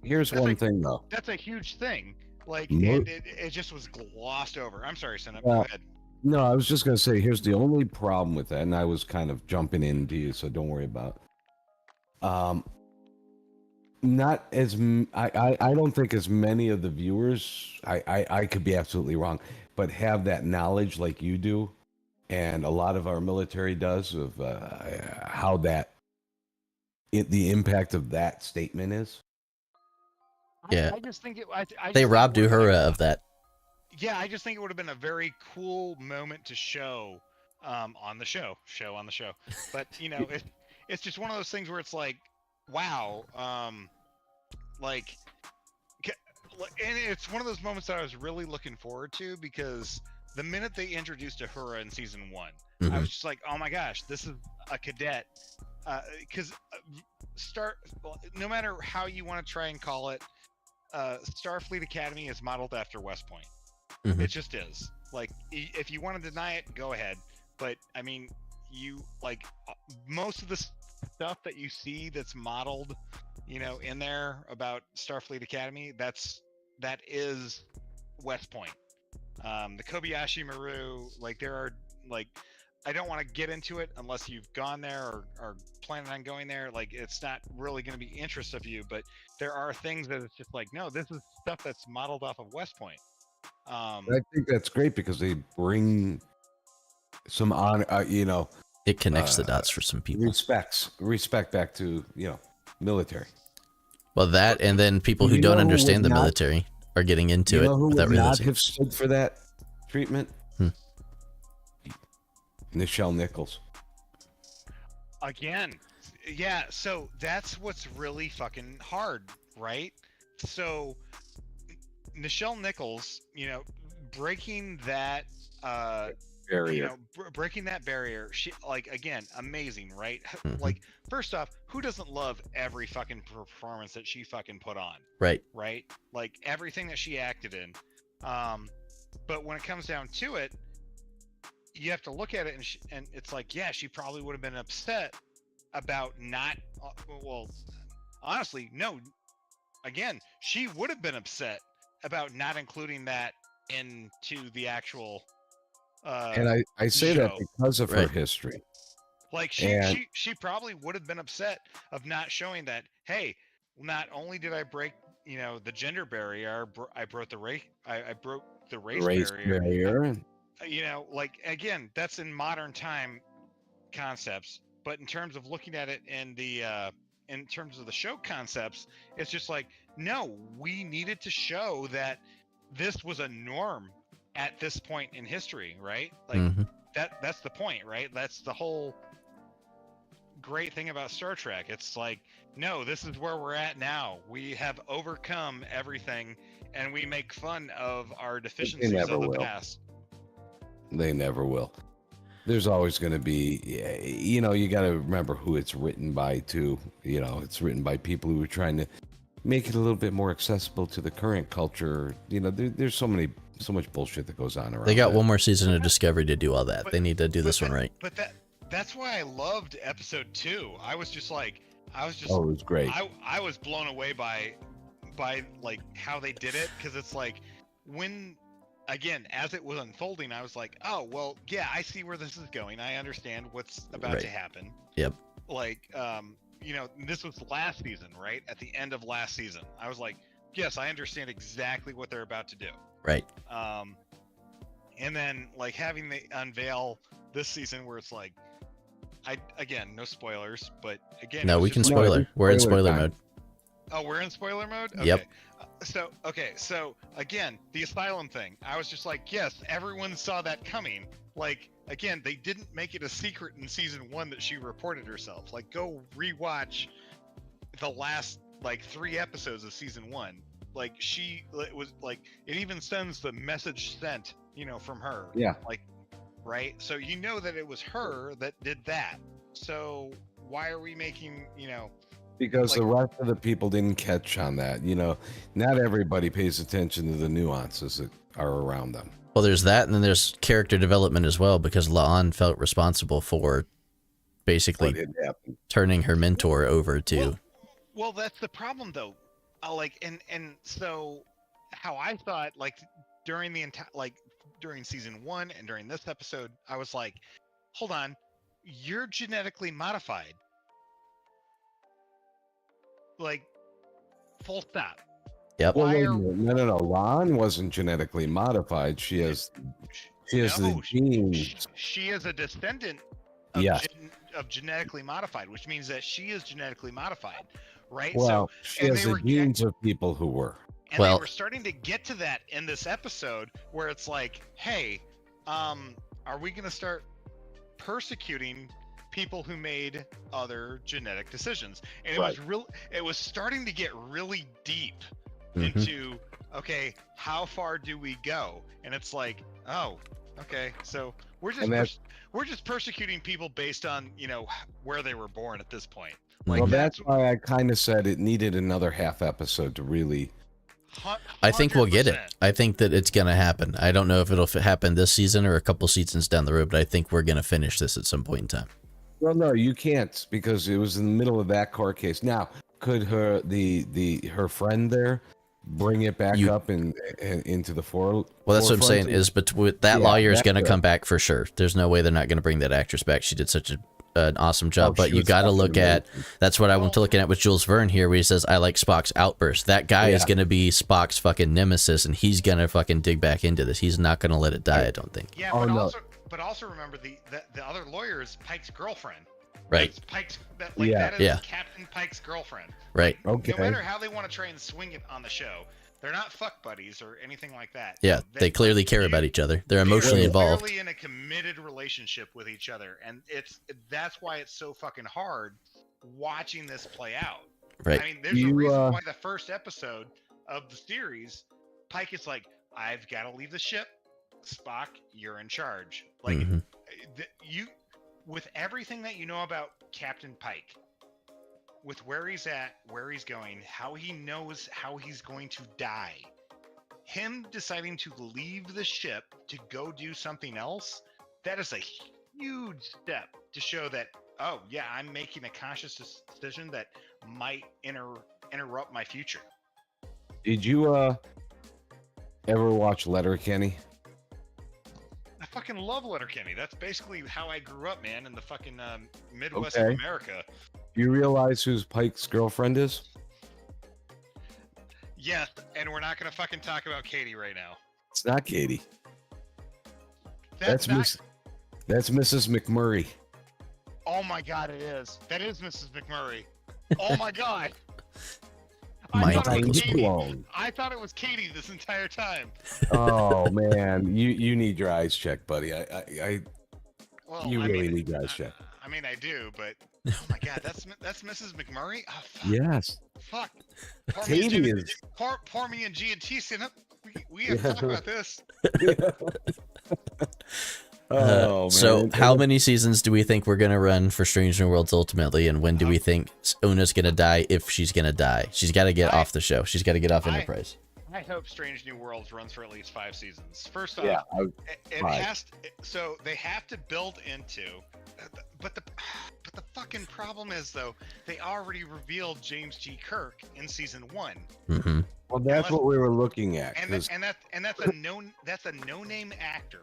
Here's one thing though. that's a huge thing. Like, Mo- and it just was glossed over. I'm sorry, Son. Go Uh, ahead. No, I was just gonna say here's the only problem with that, and I was kind of jumping into you, so don't worry about it. Not as I don't think as many of the viewers, I could be absolutely wrong, but have that knowledge like you do, and a lot of our military does of how the impact of that statement is. Yeah. I just think it. They robbed Uhura of that. Yeah, I just think it would have been a very cool moment to show on the show. But it's just one of those things where it's like, wow, like, and it's one of those moments that I was really looking forward to, because the minute they introduced Uhura in season 1, I was just like, oh my gosh, this is a cadet. Because no matter how you want to try and call it, Starfleet Academy is modeled after West Point. It just is. Like, if you want to deny it, go ahead. But I mean, you like most of the stuff that you see that's modeled, in there about Starfleet Academy, that is West Point. The Kobayashi Maru, like there are like, I don't want to get into it unless you've gone there or are planning on going there. Like, it's not really going to be interest of you, but there are things that it's just like, no, this is stuff that's modeled off of West Point. I think that's great because they bring some honor, It connects the dots for some people. respect back to military. Well, that, and then people who don't understand the military are getting into it Who without would not realizing. have stood for that treatment? Nichelle Nichols. Again, yeah. So that's what's really fucking hard, right? So Nichelle Nichols, breaking that Barrier. breaking that barrier. She, like, again, amazing, right? Like, first off, who doesn't love every fucking performance that she fucking put on? Right. Right? Like, everything that she acted in. But when it comes down to it, you have to look at it and it's like, yeah, she probably would have been upset about not. Well, honestly, no. Again, she would have been upset about not including that into the actual. And I say that show. because of her history. Like, she probably would have been upset of not showing that. Hey, not only did I break the gender barrier, I broke the race. I broke the race barrier. Like, again, that's in modern time concepts, but in terms of looking at it in terms of the show concepts, it's just like, no, we needed to show that this was a norm at this point in history, right? Like, that's the point, right? That's the whole great thing about Star Trek. It's like, no, this is where we're at now. We have overcome everything, and we make fun of our deficiencies of the past. They never will. There's always going to be, you got to remember who it's written by too. It's written by people who are trying to make it a little bit more accessible to the current culture. There's so much bullshit that goes on around. They got one more season of Discovery to do all that. They need to do this one right. But that's why I loved episode 2. I was just oh, it was great. I was blown away by like how they did it, because it's like, when, again, as it was unfolding, I was like, oh, well, yeah, I see where this is going. I understand what's about to happen. Yep. Like, this was last season, right? At the end of last season, I was like, yes, I understand exactly what they're about to do. Right. And then, like, having the unveil this season where it's like, again, no spoilers, but again, no, we can spoiler. We're in spoiler mode. Oh, we're in spoiler mode? Okay. Yep. So again, the asylum thing, I was just like, yes, everyone saw that coming. Like, again, they didn't make it a secret in season 1 that she reported herself. Like, go rewatch the last, like, 3 episodes of season 1. Like, it was like, it even sends the message sent, from her. Yeah. Like, right? So that it was her that did that. So why are we making, Because Like- the rest of the people didn't catch on that. You know, not everybody pays attention to the nuances that are around them. Well, there's that, and then there's character development as well, because La'an felt responsible for What basically had happened. turning her mentor over to. Well, that's the problem though. Like, and so how I thought, like during the entire, like during season 1 and during this episode, I was like, hold on, you're genetically modified. Like, full stop. Yep. Well, Why wait a are- minute. No. Lon wasn't genetically modified. She has the No, genes. she is a descendant of, Yes. of genetically modified, which means that she is genetically modified, right? Well, she and has they the were- genes of people who were. And Well- they were starting to get to that in this episode where it's like, hey, are we going to start persecuting people who made other genetic decisions? And it was real. It was starting to get really deep Mhm. into, okay, how far do we go? And it's like, oh, okay, so we're just And that's- we're just persecuting people based on, you know, where they were born at this point. Like, Well, that's why I kind of said it needed another half episode to really. I think we'll get it. 100%. I think that it's going to happen. I don't know if it'll happen this season or a couple seasons down the road, but I think we're going to finish this at some point in time. Well, no, you can't because it was in the middle of that court case. Now, could her her friend there bring it back up and into the Well, that's what I'm saying is, but that Yeah, lawyer is that's going to good. come back for sure. There's no way they're not going to bring that actress back. She did such an awesome job. Oh, But she you was got to fucking look at, that's what I went to looking at with Jules Verne here, where he says, I like Spock's outburst. That guy is Yeah. going to be Spock's fucking nemesis, and he's going to fucking dig back into this. He's not going to let it die, I don't think. Yeah, Oh, but no. also remember the other lawyer is Pike's girlfriend. Right. That's Pike's that Yeah. is Yeah. Captain Pike's girlfriend. Right. Okay. No matter how they want to try and swing it on the show, they're not fuck buddies or anything like that. Yeah. They clearly care about each other. They're emotionally they're involved. clearly in a committed relationship with each other, and that's why it's so fucking hard watching this play out. Right. I mean, there's a reason why the first episode of the series, Pike is like, I've got to leave the ship. Spock, you're in charge. Like, Mhm. with everything that you know about Captain Pike, with where he's at, where he's going, how he knows how he's going to die, him deciding to leave the ship to go do something else, that is a huge step to show that, oh yeah, I'm making a conscious decision that might interrupt my future. Did you ever watch Letterkenny? I fucking love Letterkenny. That's basically how I grew up, man, in the fucking Midwest Okay. of America. Do you realize who Pike's girlfriend is? Yes, and we're not gonna fucking talk about Katie right now. It's not Katie. That's not. That's Mrs. McMurray. Oh my god, it is. That is Mrs. McMurray. Oh my god. Mind I thought it was blows. Katie. blown. I thought it was Katie this entire time. Oh man, you need your eyes checked, buddy. Well, You I really mean, need your eyes checked. I mean, I do, but oh my god, that's Mrs. McMurray. Oh fuck. Yes. Fuck. Pour me and Katie G- is. pour me and G&T sit up. We have to talk about this. Oh man. So, how many seasons do we think we're going to run for Strange New Worlds ultimately? And when do we think Una's going to die, if she's going to die? She's got to get off the show. She's got to get off Enterprise. I hope Strange New Worlds runs for at least 5 seasons. First off, Yeah. it Right. has to, so they have to build into, but the fucking problem is though, they already revealed James G. Kirk in season 1. Mm-hmm. Well, that's what we were looking at. And 'cause- that's a no-name actor.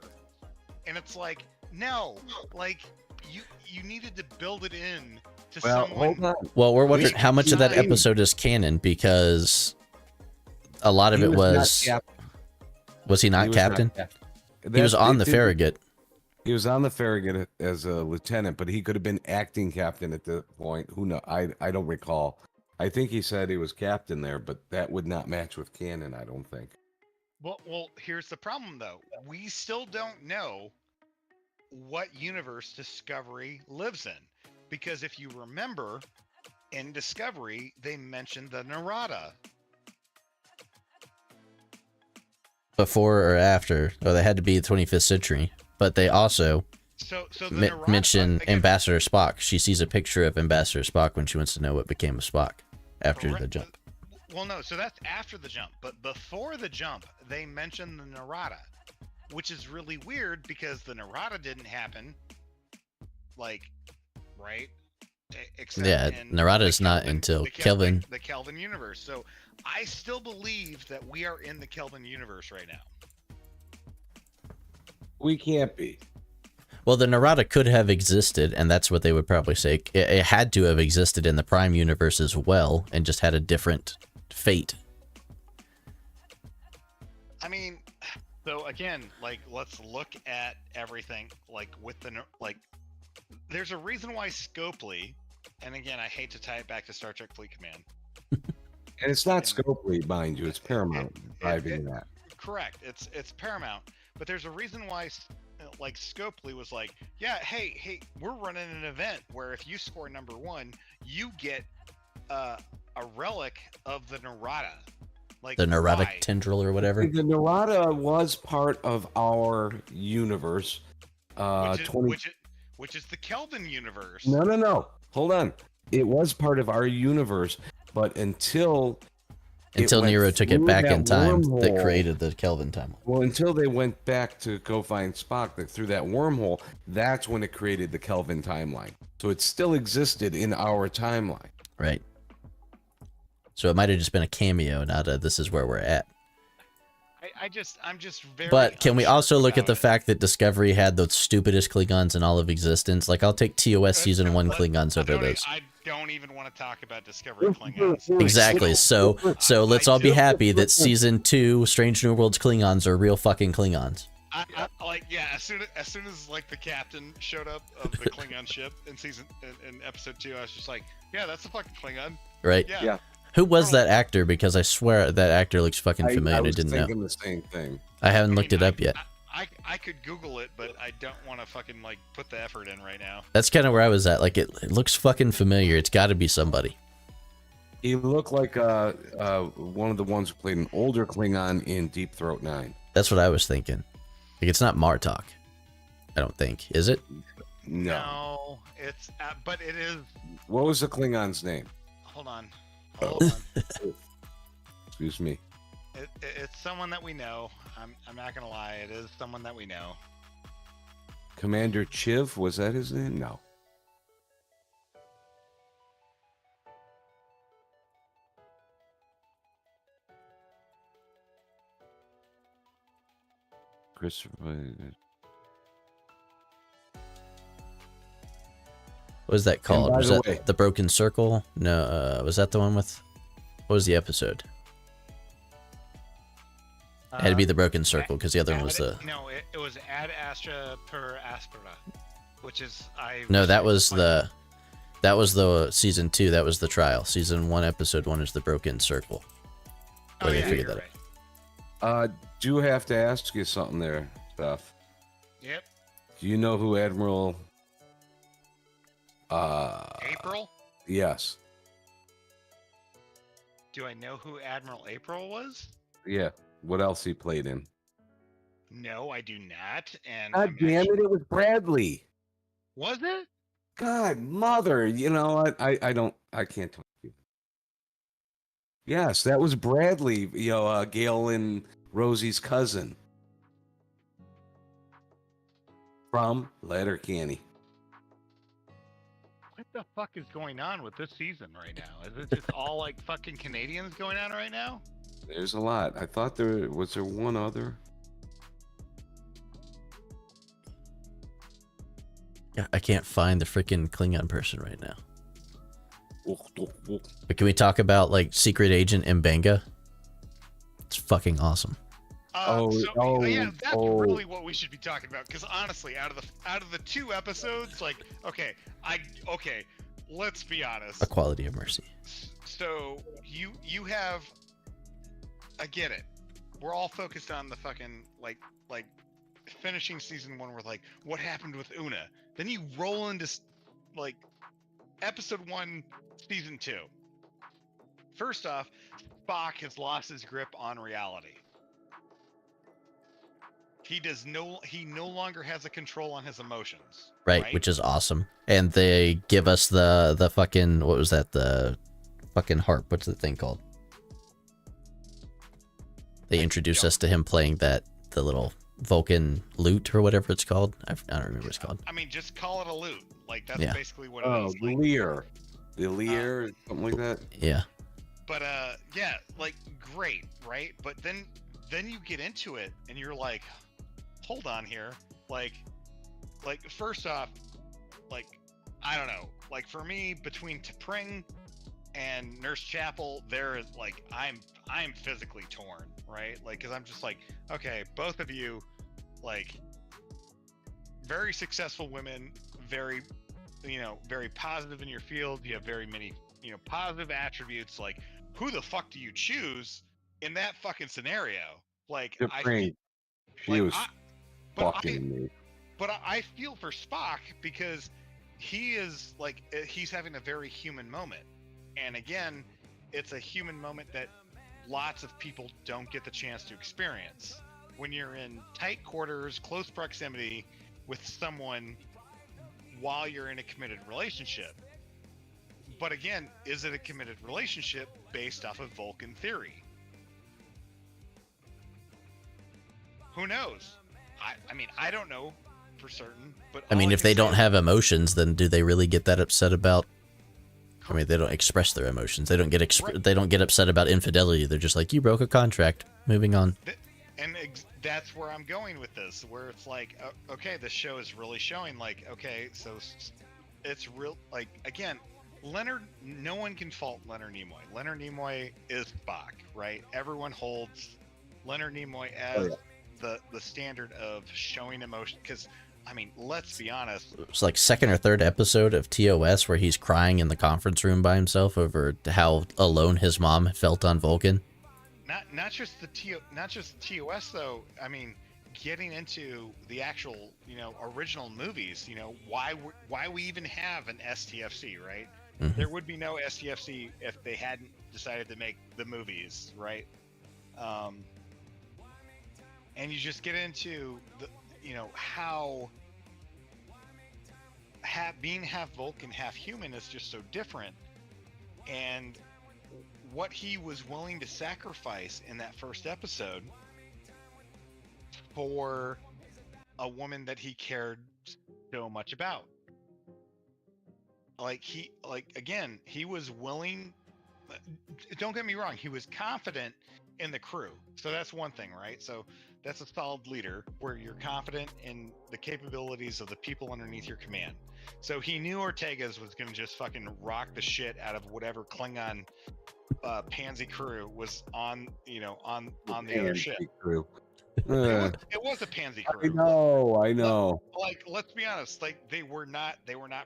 And it's like, no, like you needed to build it in to well, someone. hold on. Well, we're wondering how much of that Nine. episode is canon, because a lot of He it not was. captain. Was he not He was not captain? captain. He was That- on they the did- Farragut. He was on the Farragut as a lieutenant, but he could have been acting captain at the point. Who knows? I don't recall. I think he said he was captain there, but that would not match with canon, I don't think. Well, here's the problem though. We still don't know what universe Discovery lives in, because if you remember, in Discovery they mentioned the Narada. Before or after? Oh, they had to be the 25th century. But they also So the Narada, mention again, Ambassador Spock. She sees a picture of Ambassador Spock when she wants to know what became of Spock after the jump. Well, no, so that's after the jump, but before the jump, they mention the Narada, which is really weird because the Narada didn't happen, like, right? Except Yeah, in Narada the is not until Kelvin. the Kelvin universe. So I still believe that we are in the Kelvin universe right now. We can't be. Well, the Narada could have existed, and that's what they would probably say. It had to have existed in the Prime universe as well, and just had a different fate. I mean, so again, like, let's look at everything, like, with the, like, there's a reason why Scopely, and again, I hate to tie it back to Star Trek Fleet Command. And it's not Scopely, mind you. It's Paramount driving that. Correct. It's Paramount. But there's a reason why, like, Scopely was like, yeah, hey, we're running an event where if you score #1, you get a relic of the Narada. Like, The neurotic why? tendril or whatever. The Narada was part of our universe. Which is the Kelvin universe. No. Hold on. It was part of our universe, but until Nero took it back in time, that wormhole, created the Kelvin timeline. Well, until they went back to go find Spock through that wormhole, that's when it created the Kelvin timeline. So it still existed in our timeline. Right. So it might have just been a cameo, not a this is where we're at. I'm just very. But can we unsure also look at about the it. fact that Discovery had the stupidest Klingons in all of existence? Like, I'll take TOS Season 1 Klingons over those. I don't even want to talk about Discovery Klingons. Exactly. So let's all be happy that Season 2 Strange New Worlds Klingons are real fucking Klingons. I like, yeah. As soon as like the captain showed up of the Klingon ship in episode 2, I was just like, yeah, that's a fucking Klingon. Right? Yeah. Who was that actor? Because I swear that actor looks fucking familiar. I was didn't thinking know. the same thing. I haven't looked it up yet. I could Google it, but I don't want to fucking like put the effort in right now. That's kind of where I was at. Like, it looks fucking familiar. It's got to be somebody. He looked like one of the ones who played an older Klingon in Deep Throat 9. That's what I was thinking. Like, it's not Martok. I don't think. Is it? No. It's but it is. What was the Klingon's name? Hold on. Hold on. Excuse me. It's someone that we know. I'm not gonna lie. It is someone that we know. Commander Chiv, was that his name? No. Christopher. What was that called? by Was the that way- The Broken Circle? No, was that the one with... What was the episode? It had to be The Broken Circle, because the other one was the... No, it was Ad Astra per Aspera, which is No, that was the... That was the Season 2. That was the trial. Season 1, Episode 1 is The Broken Circle. Oh, Where they yeah, figured you're that right. Do have to ask you something there, Steph. Yep. Do you know who Admiral... April? Yes. Do I know who Admiral April was? Yeah. What else he played in? No, I do not. And God damn it, it was Bradley. Was it? God, mother, you know what? I can't tell you. Yes, that was Bradley, Gail and Rosie's cousin. From Letterkenny. What the fuck is going on with this season right now? Is it just all like fucking Canadians going on right now? There's a lot. I thought there was one other. Yeah, I can't find the freaking Klingon person right now. But can we talk about, like, Secret Agent Mbenga? It's fucking awesome. Yeah, that's really what we should be talking about. Because honestly, out of the 2 episodes, like, okay, let's be honest. A Quality of Mercy. So you have, I get it. We're all focused on the fucking like finishing season 1. We're like, what happened with Una? Then you roll into like episode 1, season 2. First off, Spock has lost his grip on reality. he no longer has a control on his emotions. Right, which is awesome. And they give us the fucking, what was that? The fucking harp. What's the thing called? They introduce us to him playing the little Vulcan lute or whatever it's called. I don't remember what it's called. I mean, just call it a lute. Like that's basically what it Oh, is. the Like, Lear. The Lear, something like that. Yeah. but yeah, like great, right? But then you get into it and you're like, hold on here. Like first off, like I don't know. Like for me, between T'Pring and Nurse Chapel, there is like I'm physically torn, right? Like because I'm just like, okay, both of you, like very successful women, very very positive in your field. You have very many positive attributes. Like who the fuck do you choose in that fucking scenario? Like She was fucking me. But I feel for Spock because he is like he's having a very human moment, and again, it's a human moment that lots of people don't get the chance to experience when you're in tight quarters, close proximity with someone while you're in a committed relationship. But again, is it a committed relationship based off of Vulcan theory? Who knows? I mean, I don't know for certain, but I mean, if they don't have emotions, then do they really get that upset about? I mean, they don't express their emotions. They don't get they don't get upset about infidelity. They're just like, you broke a contract. Moving on. And that's where I'm going with this, where it's like, okay, the show is really showing like, okay, so it's real. Like again, Leonard. No one can fault Leonard Nimoy. Leonard Nimoy is Spock, right? Everyone holds Leonard Nimoy as the standard of showing emotion. Because I mean, let's be honest. It's like second or third episode of TOS where he's crying in the conference room by himself over how alone his mom felt on Vulcan. Not just TOS though. I mean, getting into the actual original movies. Why we even have an STFC, right? Mm-hmm. There would be no STFC if they hadn't decided to make the movies, right? And you just get into the how being half Vulcan, half human is just so different, and what he was willing to sacrifice in that first episode for a woman that he cared so much about. He was willing. Don't get me wrong, he was confident in the crew. So that's one thing, right? So that's a solid leader where you're confident in the capabilities of the people underneath your command. So he knew Ortega's was going to just fucking rock the shit out of whatever Klingon pansy crew was on the other ship. Crew. It was a pansy crew. I know. Like, let's be honest. Like, they were not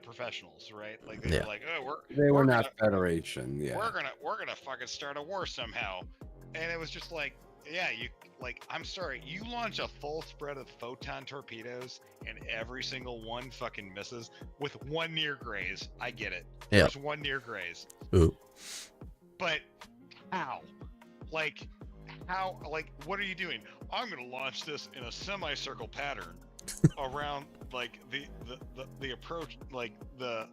professionals, right? Like, they were like, oh, they were not Federation. Yeah, we're gonna fucking start a war somehow, and it was just like, yeah, I'm sorry, you launch a full spread of photon torpedoes, and every single one fucking misses with one near graze. I get it. Yeah. There's one near graze. Ooh. But how? Like, what are you doing? I'm gonna launch this in a semicircle pattern around like the approach, like the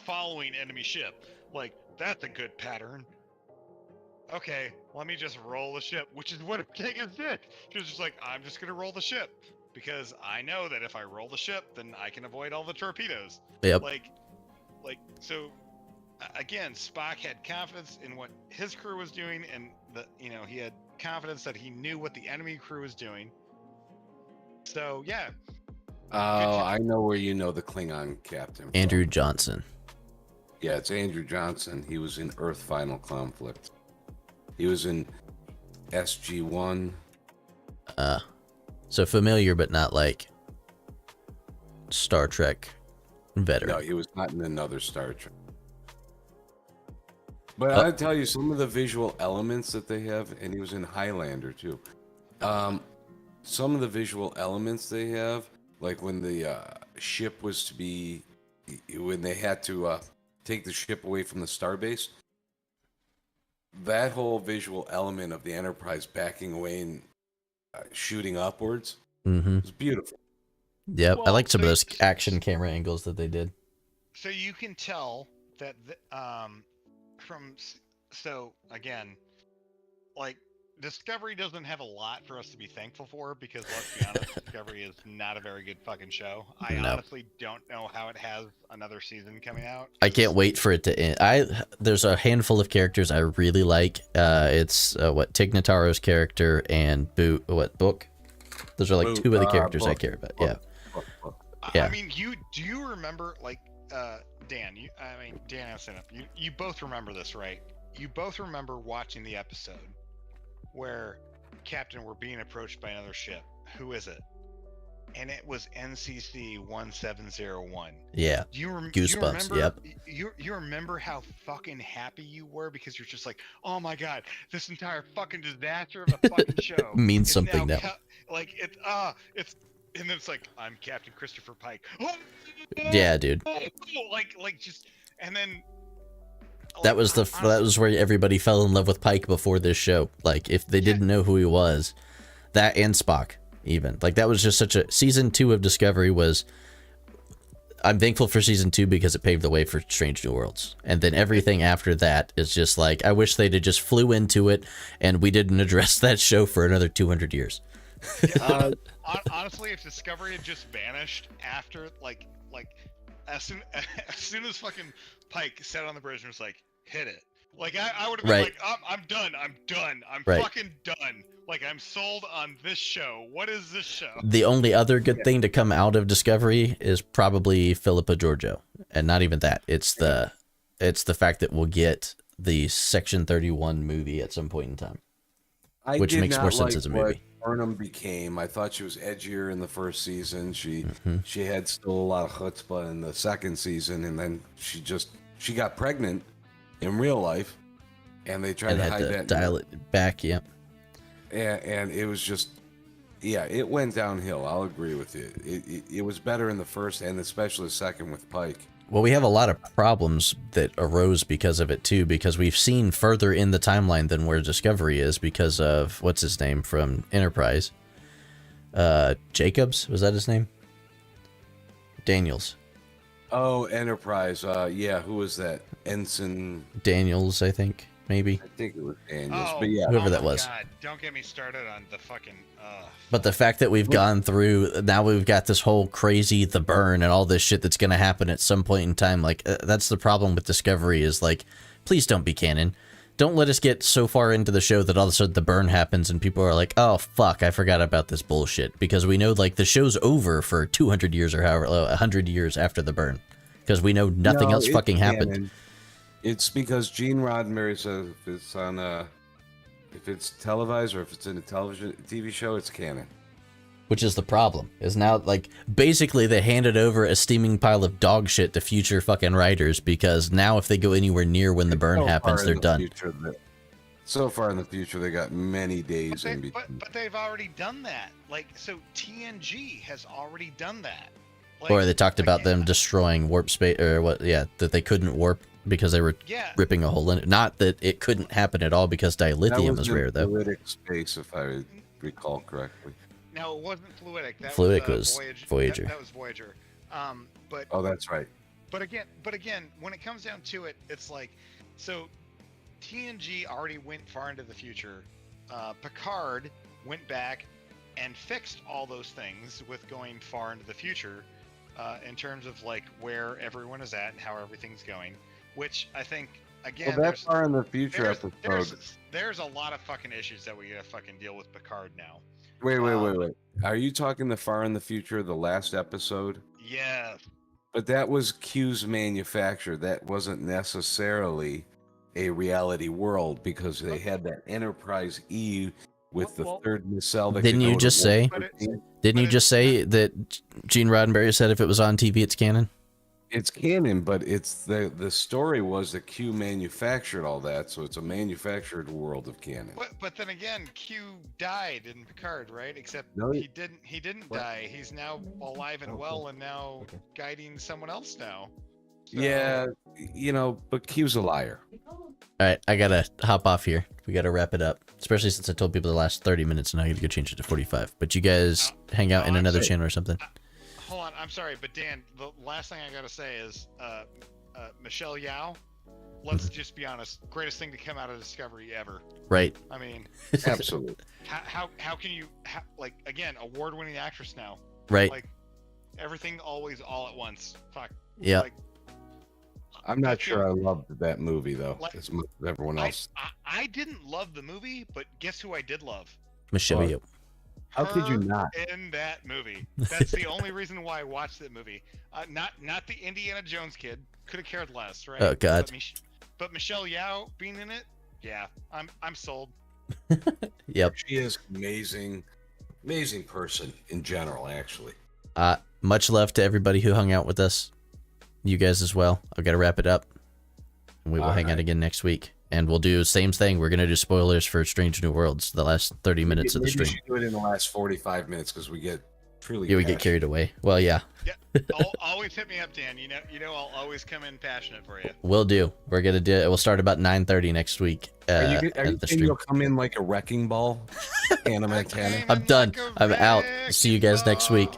following enemy ship. Like, that's a good pattern. Okay, let me just roll the ship, which is what Ortega did. She was just like, I'm just gonna roll the ship because I know that if I roll the ship, then I can avoid all the torpedoes. Yep. So again, Spock had confidence in what his crew was doing, and he had confidence that he knew what the enemy crew was doing. So yeah. Oh, I know where the Klingon captain. Andrew Johnson. Yeah, it's Andrew Johnson. He was in Earth Final Conflict. He was in SG-1. So familiar, but not like Star Trek veteran. No, he was not in another Star Trek. But I'll tell you, some of the visual elements that they have, and he was in Highlander too. Some of the visual elements they have, like when the ship was to be, when they had to take the ship away from the starbase, that whole visual element of the Enterprise backing away and shooting upwards. Mm-hmm. It was beautiful. Yep, I Well, like some of so- those action camera angles that they did. So you can tell that so again, like Discovery doesn't have a lot for us to be thankful for because let's be honest, Discovery is not a very good fucking show. I No. honestly don't know how it has another season coming out. I can't wait for it to end. There's a handful of characters I really like. It's Tig Notaro's character and Book. Those are like two of the characters I care about. Yeah. Yeah. I mean, do you remember like Dan? Dan and Stand Up. You both remember this, right? You both remember watching the episode where Captain were being approached by another ship. Who is it? And it was NCC 1701. Yeah. Goosebumps. Yep. You remember how fucking happy you were because you're just like, oh my god, this entire fucking disaster of a fucking show Means is something now. Like it's and then it's like I'm Captain Christopher Pike. Yeah, dude. Like just and then. That was that was where everybody fell in love with Pike before this show. Like, if they didn't know who he was, that and Spock, even. Like, that was just such a... Season 2 of Discovery was... I'm thankful for Season 2 because it paved the way for Strange New Worlds. And then everything after that is just like, I wish they'd have just flew into it and we didn't address that show for another 200 years. Yeah, honestly, if Discovery had just vanished after, like as soon as fucking Pike sat on the bridge and was like, hit it. Like, I would have been like, I'm done. I'm fucking done. Like, I'm sold on this show. What is this show? The only other good thing to come out of Discovery is probably Philippa Georgiou. And not even that. It's the fact that we'll get the Section 31 movie at some point in time. Which makes more sense as a movie. Burnham became. I thought she was edgier in the first season. She had still a lot of chutzpah in the second season, and then she got pregnant in real life, and they tried to hide that. Dial it back, yeah. And it was just, it went downhill. I'll agree with you. It was better in the first, and especially the second with Pike. Well, we have a lot of problems that arose because of it, too, because we've seen further in the timeline than where Discovery is because of, what's his name from Enterprise? Jacobs? Was that his name? Daniels. Oh, Enterprise. Who was that? Ensign... Daniels, I think, maybe. I think it was Daniels, Oh, but yeah. Whoever that was. God, don't get me started on the fucking... But the fact that we've gone through, now we've got this whole crazy, the burn, and all this shit that's going to happen at some point in time. Like, that's the problem with Discovery is, like, please don't be canon. Don't let us get so far into the show that all of a sudden the burn happens and people are like, oh, fuck, I forgot about this bullshit. Because we know, like, the show's over for 200 years or however, 100 years after the burn. Because we know nothing else fucking happened. It's because Gene Roddenberry says if it's televised or if it's in a TV show, it's canon. Which is the problem. Is now, like, basically they handed over a steaming pile of dog shit to future fucking writers because now if they go anywhere near when the burn happens, they're done. So far in the future, they got many days in between. But they've already done that. Like, so TNG has already done that. Like, or they talked about them destroying warp space, or what, that they couldn't warp because they were ripping a hole in it. Not that it couldn't happen at all because dilithium was rare, though. Fluidic space, if I recall correctly. No, it wasn't fluidic. Fluidic was Voyager. That was Voyager. But oh, that's right. But again, when it comes down to it, it's like, so TNG already went far into the future. Picard went back and fixed all those things with going far into the future, in terms of like where everyone is at and how everything's going. Which I think, again, well, that far in the future there's a lot of fucking issues that we gotta fucking deal with Picard now. Wait. Are you talking the far in the future, the last episode? Yeah. But that was Q's manufacture. That wasn't necessarily a reality world because they had that Enterprise E with the third nacelle. Didn't you just say? Didn't you just say that Gene Roddenberry said if it was on TV, it's canon? It's canon, but it's the story was that Q manufactured all that, so it's a manufactured world of canon. But then again, Q died in Picard, right? Except he didn't die. He's now alive and well, and now guiding someone else now. So... Yeah, but Q's a liar. All right, I gotta hop off here. We gotta wrap it up, especially since I told people the last 30 minutes, and I gotta go change it to 45. But you guys hang out in I'm another sorry. channel or something. Hold on, I'm sorry, but Dan, the last thing I gotta say is, Michelle Yao. Let's just be honest, greatest thing to come out of Discovery ever. Right. I mean, Absolutely. how can you like again award-winning actress now? Right. Like everything always all at once. Fuck. Yeah. Like, I'm not that's sure I the- loved that movie though, Like, as much as everyone else. I didn't love the movie, but guess who I did love? Michelle Well, Yeoh. How could you Her not? in that movie? That's the only reason why I watched that movie. Not the Indiana Jones kid. Could have cared less, right? Oh, God. But Michelle Yao being in it, yeah, I'm sold. Yep. She is amazing, amazing person in general, actually. Much love to everybody who hung out with us. You guys as well. I've got to wrap it up. And we will hang out Alright. again next week. And we'll do the same thing. We're going to do spoilers for Strange New Worlds, the last 30 minutes of the Maybe we stream. should do it in the last 45 minutes because we get truly. Yeah, we get carried away. Well, yeah, Always hit me up, Dan. You know I'll always come in passionate for you. we'll do. We're going to do it. We'll start about 9:30 next week. Are you at the saying stream. you'll come in like a wrecking ball? Anime cannon. I'm done. I'm out. See you guys next week.